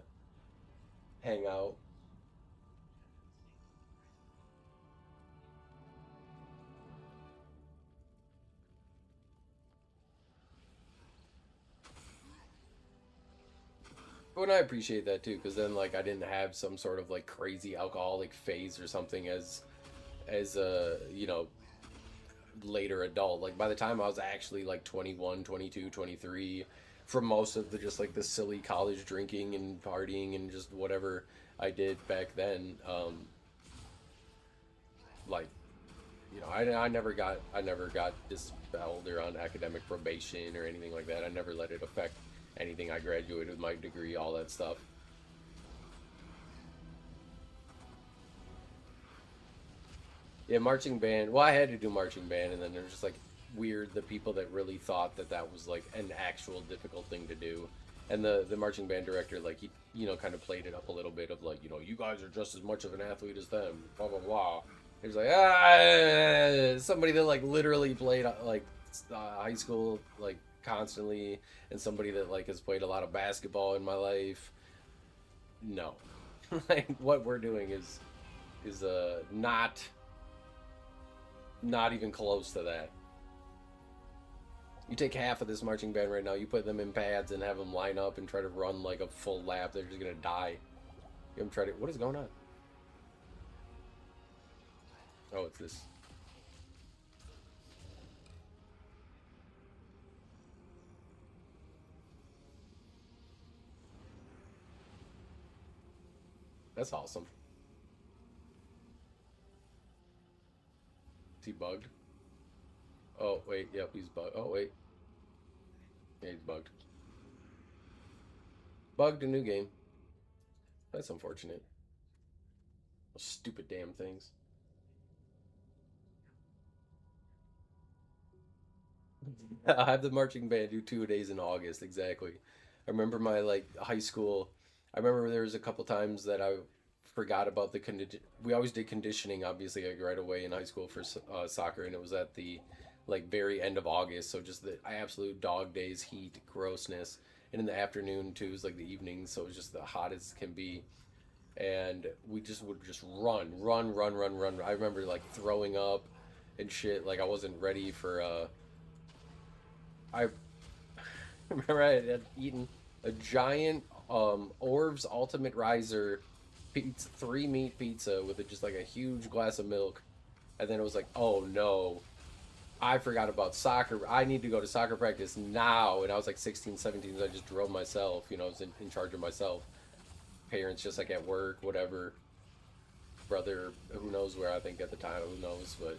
hang out. But I appreciate that too, because then like I didn't have some sort of like crazy alcoholic phase or something as a later adult. Like by the time I was actually like 21, 22, 23, from most of the just like the silly college drinking and partying and just whatever I did back then, like I never got dispelled or on academic probation or anything like that. I never let it affect anything. I graduated with my degree, all that stuff. Yeah, marching band. Well, I had to do marching band, and then there's just like weird the people that really thought that that was like an actual difficult thing to do. And the marching band director, like he kind of played it up a little bit of like, you guys are just as much of an athlete as them, blah blah blah. He was like, somebody that like literally played like high school like constantly, and somebody that like has played a lot of basketball in my life. No, like what we're doing is not even close to that. You take half of this marching band right now, you put them in pads and have them line up and try to run like a full lap, they're just gonna die. You try to. What is going on? Oh, it's this. That's awesome. Is he bugged? Oh, wait. Yep, he's bugged. Oh, wait. Yeah, he's bugged. Bugged a new game. That's unfortunate. Those stupid damn things. I have the marching band do 2 days in August, exactly. I remember my like high school. I remember there was a couple times that I forgot about the condition. We always did conditioning, obviously, like right away in high school for soccer, and it was at the like very end of August, so just the absolute dog days, heat, grossness, and in the afternoon too, it was like the evenings, so it was just the hottest can be, and we just would just run, run, run, run, run. I remember like throwing up and shit, like I wasn't ready for I remember I had eaten a giant Orv's Ultimate Riser pizza, 3 meat pizza with just like a huge glass of milk, and then it was like, oh no, I forgot about soccer. I need to go to soccer practice now, and I was like 16, 17, so I just drove myself. I was in charge of myself. Parents just like at work, whatever. Brother, who knows where, I think at the time, who knows, but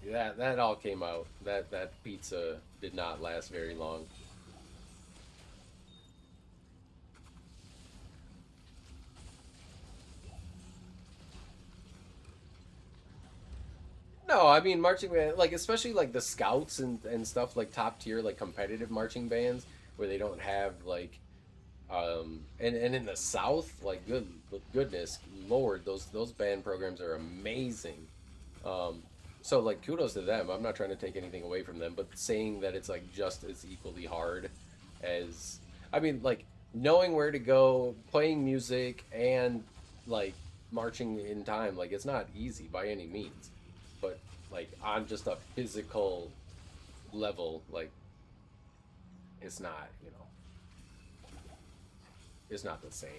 that all came out. That pizza did not last very long. No, I mean marching band, like especially like the scouts and stuff, like top tier like competitive marching bands where they don't have like and in the South, like goodness Lord, those band programs are amazing. So like kudos to them. I'm not trying to take anything away from them, but saying that it's like just as equally hard as, I mean, like knowing where to go, playing music, and like marching in time, like it's not easy by any means. But like on just a physical level, like it's not, it's not the same.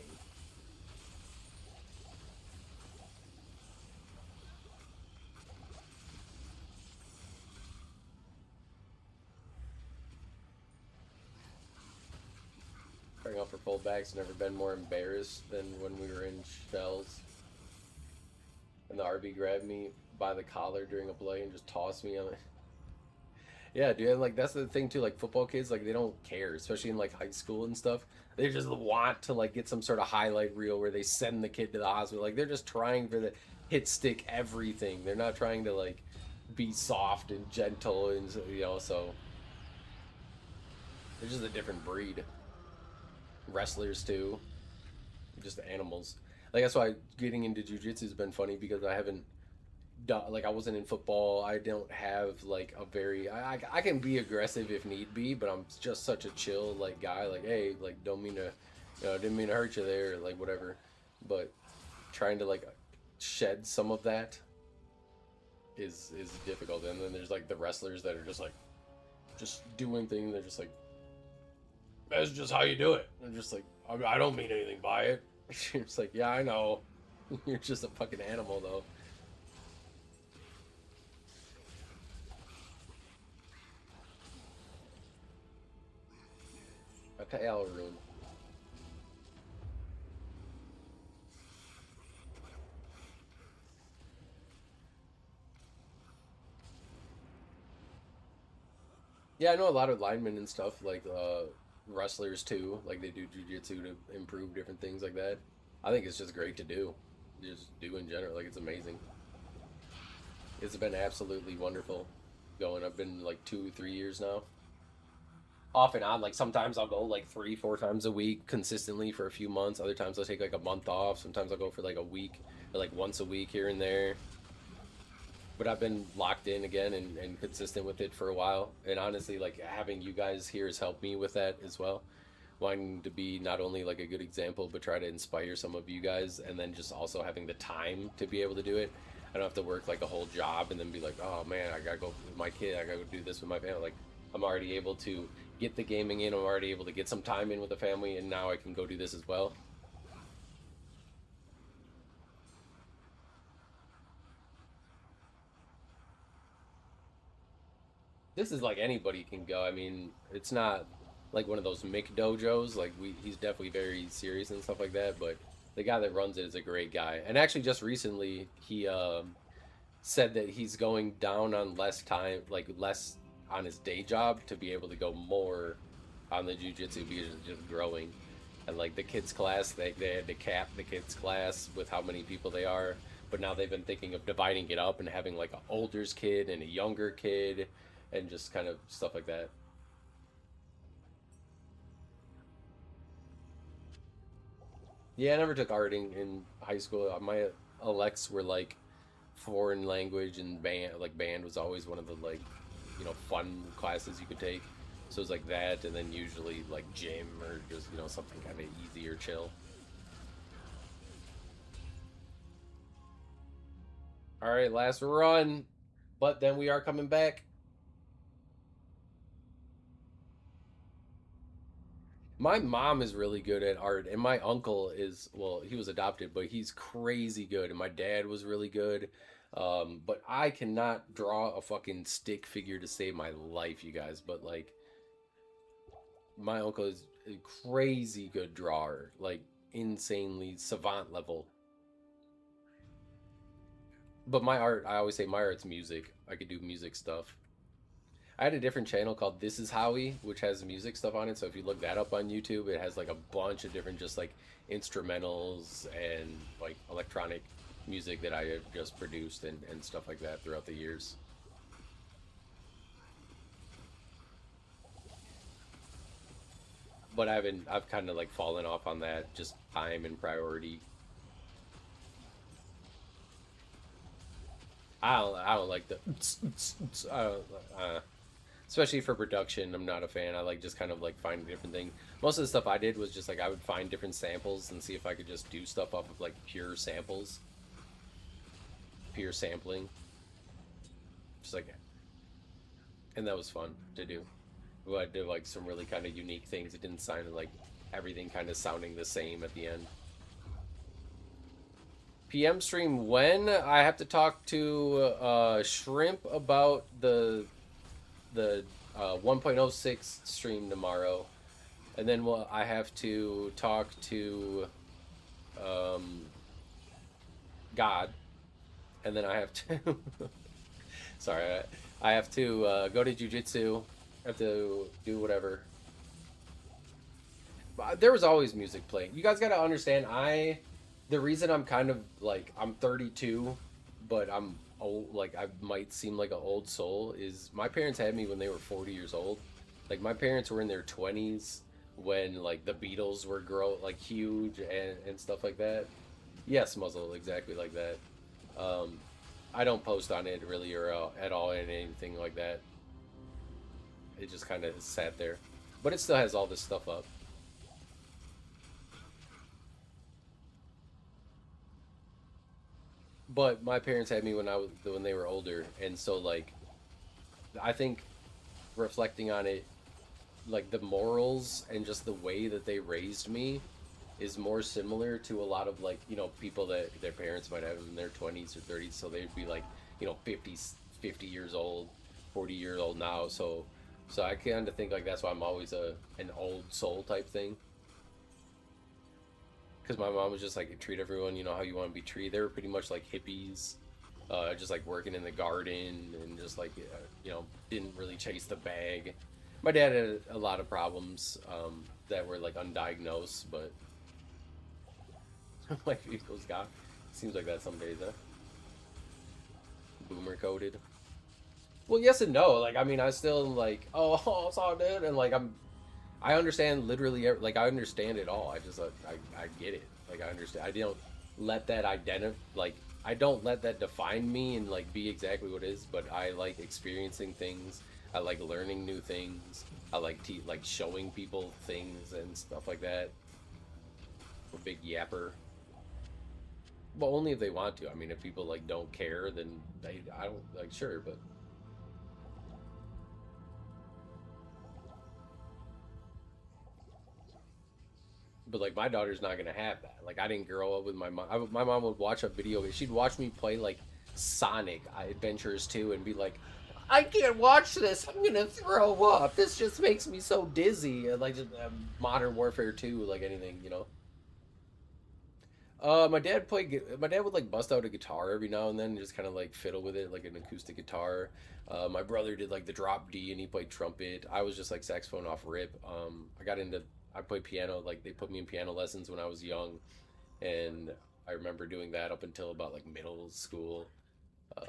Starting off for fullbacks, never been more embarrassed than when we were in shells. And the RB grabbed me by the collar during a play and just tossed me on it. Yeah, dude, and, like that's the thing too. Like football kids, like they don't care, especially in like high school and stuff. They just want to like get some sort of highlight reel where they send the kid to the hospital. Like they're just trying for the hit stick everything. They're not trying to like be soft and gentle and so they're just a different breed. Wrestlers too, just animals. Like that's why getting into jujitsu has been funny because I haven't like I wasn't in football. I don't have like a very I can be aggressive if need be, but I'm just such a chill like guy. Like hey, like don't mean to, didn't mean to hurt you there, or, like whatever. But trying to like shed some of that is difficult. And then there's like the wrestlers that are just doing things. They're just like that's just how you do it. They're just like I don't mean anything by it. It's like yeah I know, you're just a fucking animal though. Pale room. Yeah, I know a lot of linemen and stuff, like wrestlers too. Like they do jujitsu to improve different things like that. I think it's just great to do. Just do in general. Like it's amazing. It's been absolutely wonderful going. I've been like 2, 3 years now. Off and on. Like sometimes I'll go like 3, 4 times a week consistently for a few months. Other times I'll take like a month off. Sometimes I'll go for like a week or like once a week here and there. But I've been locked in again and consistent with it for a while. And honestly, like having you guys here has helped me with that as well. Wanting to be not only like a good example, but try to inspire some of you guys, and then just also having the time to be able to do it. I don't have to work like a whole job and then be like, oh man, I gotta go with my kid. I gotta go do this with my family. Like I'm already able to get the gaming in. I'm already able to get some time in with the family, and now I can go do this as well. This is like anybody can go. I mean, it's not like one of those Mick dojos. Like he's definitely very serious and stuff like that. But the guy that runs it is a great guy. And actually, just recently, he said that he's going down on less time, like less on his day job to be able to go more on the jujitsu because it's just growing. And like the kids class, they had to cap the kids class with how many people they are. But now they've been thinking of dividing it up and having like an older's kid and a younger kid and just kind of stuff like that. Yeah, I never took art in high school. My elects were like foreign language and band. Like band was always one of the like, fun classes you could take. So it was like that, and then usually like gym or just something kind of easy or chill. All right, last run, but then we are coming back. My mom is really good at art, and my uncle is, well, he was adopted, but he's crazy good, and my dad was really good. But I cannot draw a fucking stick figure to save my life, you guys. But like, my uncle is a crazy good drawer, like insanely savant level. But my art, I always say my art's music. I could do music stuff. I had a different channel called This Is Howie, which has music stuff on it. So if you look that up on YouTube, it has like a bunch of different just like instrumentals and like electronic music that I have just produced and stuff like that throughout the years. But I've kind of like fallen off on that, just time and priority. I don't like the I don't, especially for production. I'm not a fan. I like just kind of like find a different thing. Most of the stuff I did was just like I would find different samples and see if I could just do stuff off of like pure samples, pure sampling. Just like, and that was fun to do. I did like some really kind of unique things. It didn't sound like everything kind of sounding the same at the end. PM stream when? I have to talk to Shrimp about the 1.06 stream tomorrow, and then I have to talk to God and then I have to. Sorry, I have to go to jujitsu. I have to do whatever. There was always music playing. You guys got to understand. The reason I'm kind of like I'm 32, but I'm old. Like I might seem like an old soul. Is my parents had me when they were 40 years old. Like my parents were in their 20s when like the Beatles were huge and stuff like that. Yes, muzzle, exactly like that. I don't post on it really or at all in anything like that. It just kind of sat there, but it still has all this stuff up. But my parents had me when they were older, and so like, I think reflecting on it, like the morals and just the way that they raised me is more similar to a lot of like, people that their parents might have in their 20s or 30s, so they'd be like, 50 years old, 40 years old now, so I kind of think like that's why I'm always an old soul type thing. Because my mom was just like, treat everyone, how you want to be treated. They were pretty much like hippies, just like working in the garden and just like, didn't really chase the bag. My dad had a lot of problems that were like undiagnosed, but my vehicle's got. Seems like that some days, huh? Boomer coded. Well, yes and no. Like, I mean, I still like, oh, it's all good, and like I understand literally, like I understand it all. I just I get it. Like I understand. I don't let that I don't let that define me and like be exactly what it is. But I like experiencing things. I like learning new things. I like showing people things and stuff like that. I'm a big yapper. Well, only if they want to. I mean, if people like don't care, then I don't like sure, but. But like my daughter's not gonna have that. Like I didn't grow up with my mom. My mom would watch a video. She'd watch me play like Sonic Adventures 2 and be like, "I can't watch this. I'm gonna throw up. This just makes me so dizzy." And, like just, Modern Warfare 2, like anything, My dad would like bust out a guitar every now and then, and just kind of like fiddle with it, like an acoustic guitar. My brother did like the drop D, and he played trumpet. I was just like saxophone off rip. I played piano. Like they put me in piano lessons when I was young, and I remember doing that up until about like middle school. I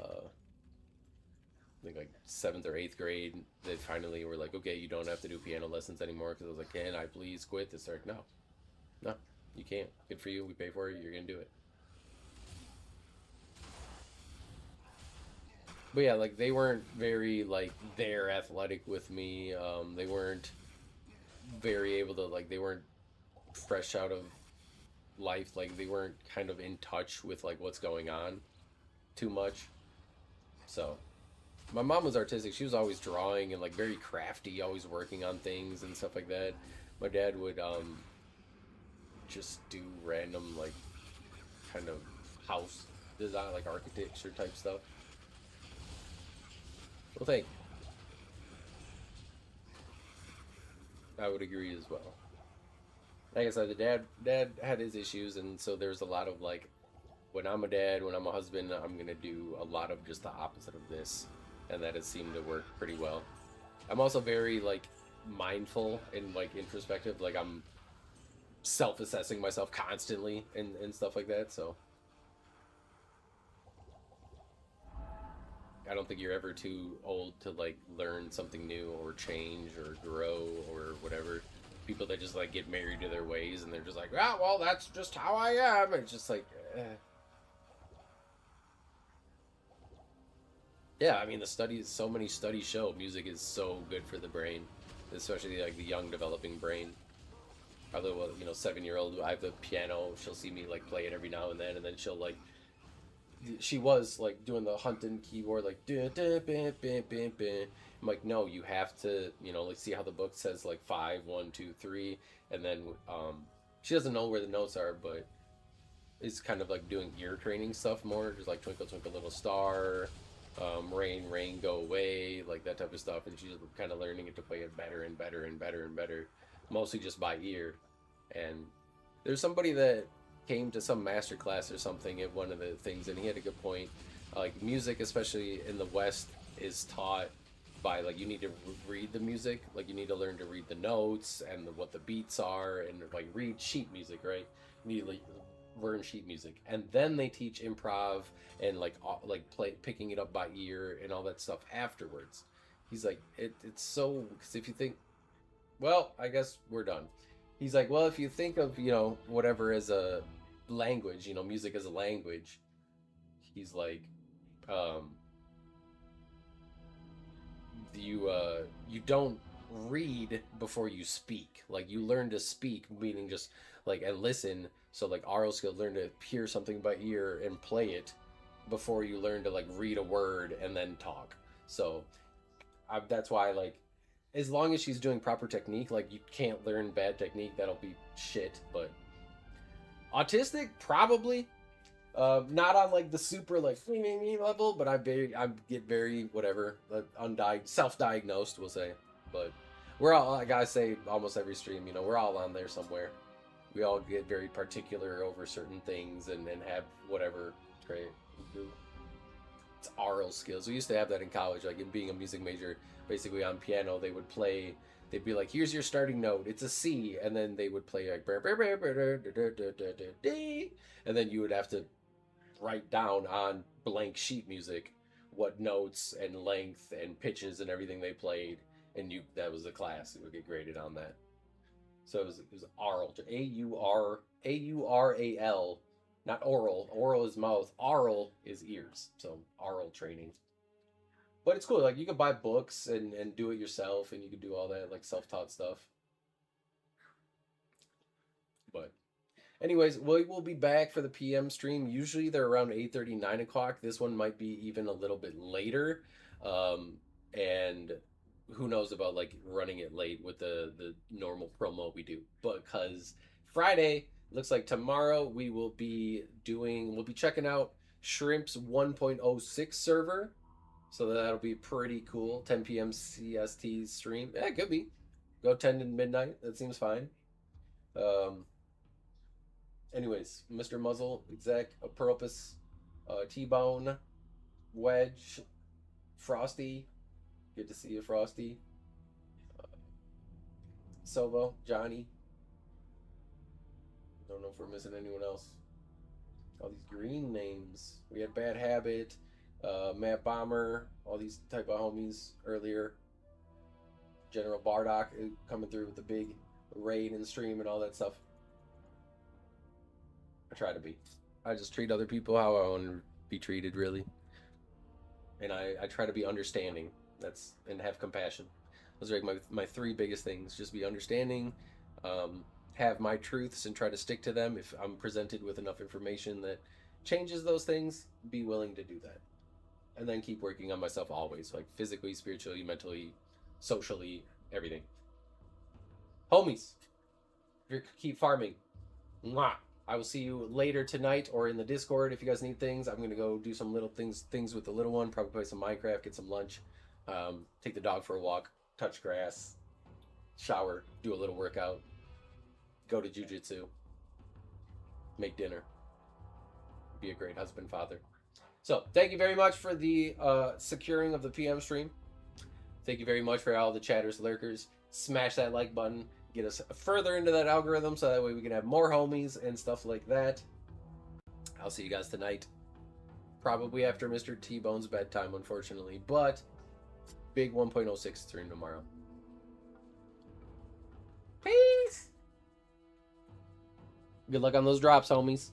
think like 7th or 8th grade. They finally were like, okay, you don't have to do piano lessons anymore. Because I was like, can I please quit this? They're like, no, you can't. Good for you. We pay for it. You're gonna do it. But yeah, like they weren't very like they're athletic with me. They weren't very able to like they weren't fresh out of life, like they weren't kind of in touch with like what's going on too much. So my mom was artistic. She was always drawing and like very crafty, always working on things and stuff like that. My dad would just do random like kind of house design, like architecture type stuff. Well, thank you. I would agree as well. Like I said, the dad had his issues, and so there's a lot of like, when I'm a dad, when I'm a husband, I'm gonna do a lot of just the opposite of this, and that has seemed to work pretty well. I'm also very like mindful and like introspective. Like I'm self-assessing myself constantly and stuff like that. So I don't think you're ever too old to like learn something new or change or grow or whatever. People that just like get married to their ways and they're just like, ah, well, that's just how I am. It's just like, yeah. I mean, so many studies show music is so good for the brain, especially like the young developing brain. Although, 7-year-old, I have the piano. She'll see me like play it every now and then she'll like. She was like doing the hunting keyboard, like dun, dun, bin, bin, bin, bin. I'm like, no, you have to, like see how the book says like 5, 1, 2, 3, and then she doesn't know where the notes are, but it's kind of like doing ear training stuff more, just like Twinkle Twinkle Little Star, Rain Rain Go Away, like that type of stuff, and she's kind of learning it to play it better and better and better and better, mostly just by ear. And there's somebody that came to some master class or something at one of the things, and he had a good point. Like music, especially in the West, is taught by like you need to read the music. Like you need to learn to read the notes and what the beats are, and like read sheet music, right? You need to like learn sheet music, and then they teach improv and like picking it up by ear and all that stuff afterwards. He's like, it's so, because if you think, well, I guess we're done. He's like, well, if you think of, you know, whatever as a language, you know, music as a language, he's like, you don't read before you speak. Like you learn to speak, meaning just like and listen. So like oral skill, learn to hear something by ear and play it before you learn to like read a word and then talk. So that's why like as long as she's doing proper technique, like you can't learn bad technique. That'll be shit. But autistic, probably. Not on like the super like level, but I get very whatever self-diagnosed, we'll say. But we're all, like I say almost every stream, you know, we're all on there somewhere. We all get very particular over certain things and have whatever great we do. It's oral skills. We used to have that in college, like in being a music major. Basically on piano, they'd be like, here's your starting note, it's a C, and then they would play like and then you would have to write down on blank sheet music what notes and length and pitches and everything they played, and that was the class. It would get graded on that. So it was oral, A-U-R-A-L, not oral. Oral is mouth, oral is ears. So oral training. But it's cool, like you can buy books and do it yourself, and you can do all that like self-taught stuff. But anyways, we will be back for the PM stream. Usually they're around 8:30, 9 o'clock. This one might be even a little bit later. And who knows about like running it late with the normal promo we do. Because Friday, looks like tomorrow we'll be checking out Shrimp's 1.06 server. So that'll be pretty cool. 10 p.m. CST stream. Yeah, it could be. Go 10 to midnight. That seems fine. Anyways, Mr. Muzzle, Exec, Apropos, T-Bone, Wedge, Frosty. Good to see you, Frosty. Silvo, Johnny. Don't know if we're missing anyone else. All these green names. We had Bad Habit, Matt Bomber, all these type of homies earlier. General Bardock coming through with the big raid and stream and all that stuff. I try to be. I just treat other people how I want to be treated, really. And I try to be understanding. And have compassion. Those are like my three biggest things. Just be understanding, have my truths and try to stick to them. If I'm presented with enough information that changes those things, be willing to do that. And then keep working on myself always, like physically, spiritually, mentally, socially, everything. Homies, keep farming. Mwah. I will see you later tonight or in the Discord if you guys need things. I'm going to go do some little things with the little one, probably play some Minecraft, get some lunch, take the dog for a walk, touch grass, shower, do a little workout, go to jiu-jitsu, make dinner, be a great husband, father. So thank you very much for the securing of the PM stream. Thank you very much for all the chatters, lurkers. Smash that like button. Get us further into that algorithm so that way we can have more homies and stuff like that. I'll see you guys tonight. Probably after Mr. T-Bone's bedtime, unfortunately. But big 1.06 stream tomorrow. Peace! Good luck on those drops, homies.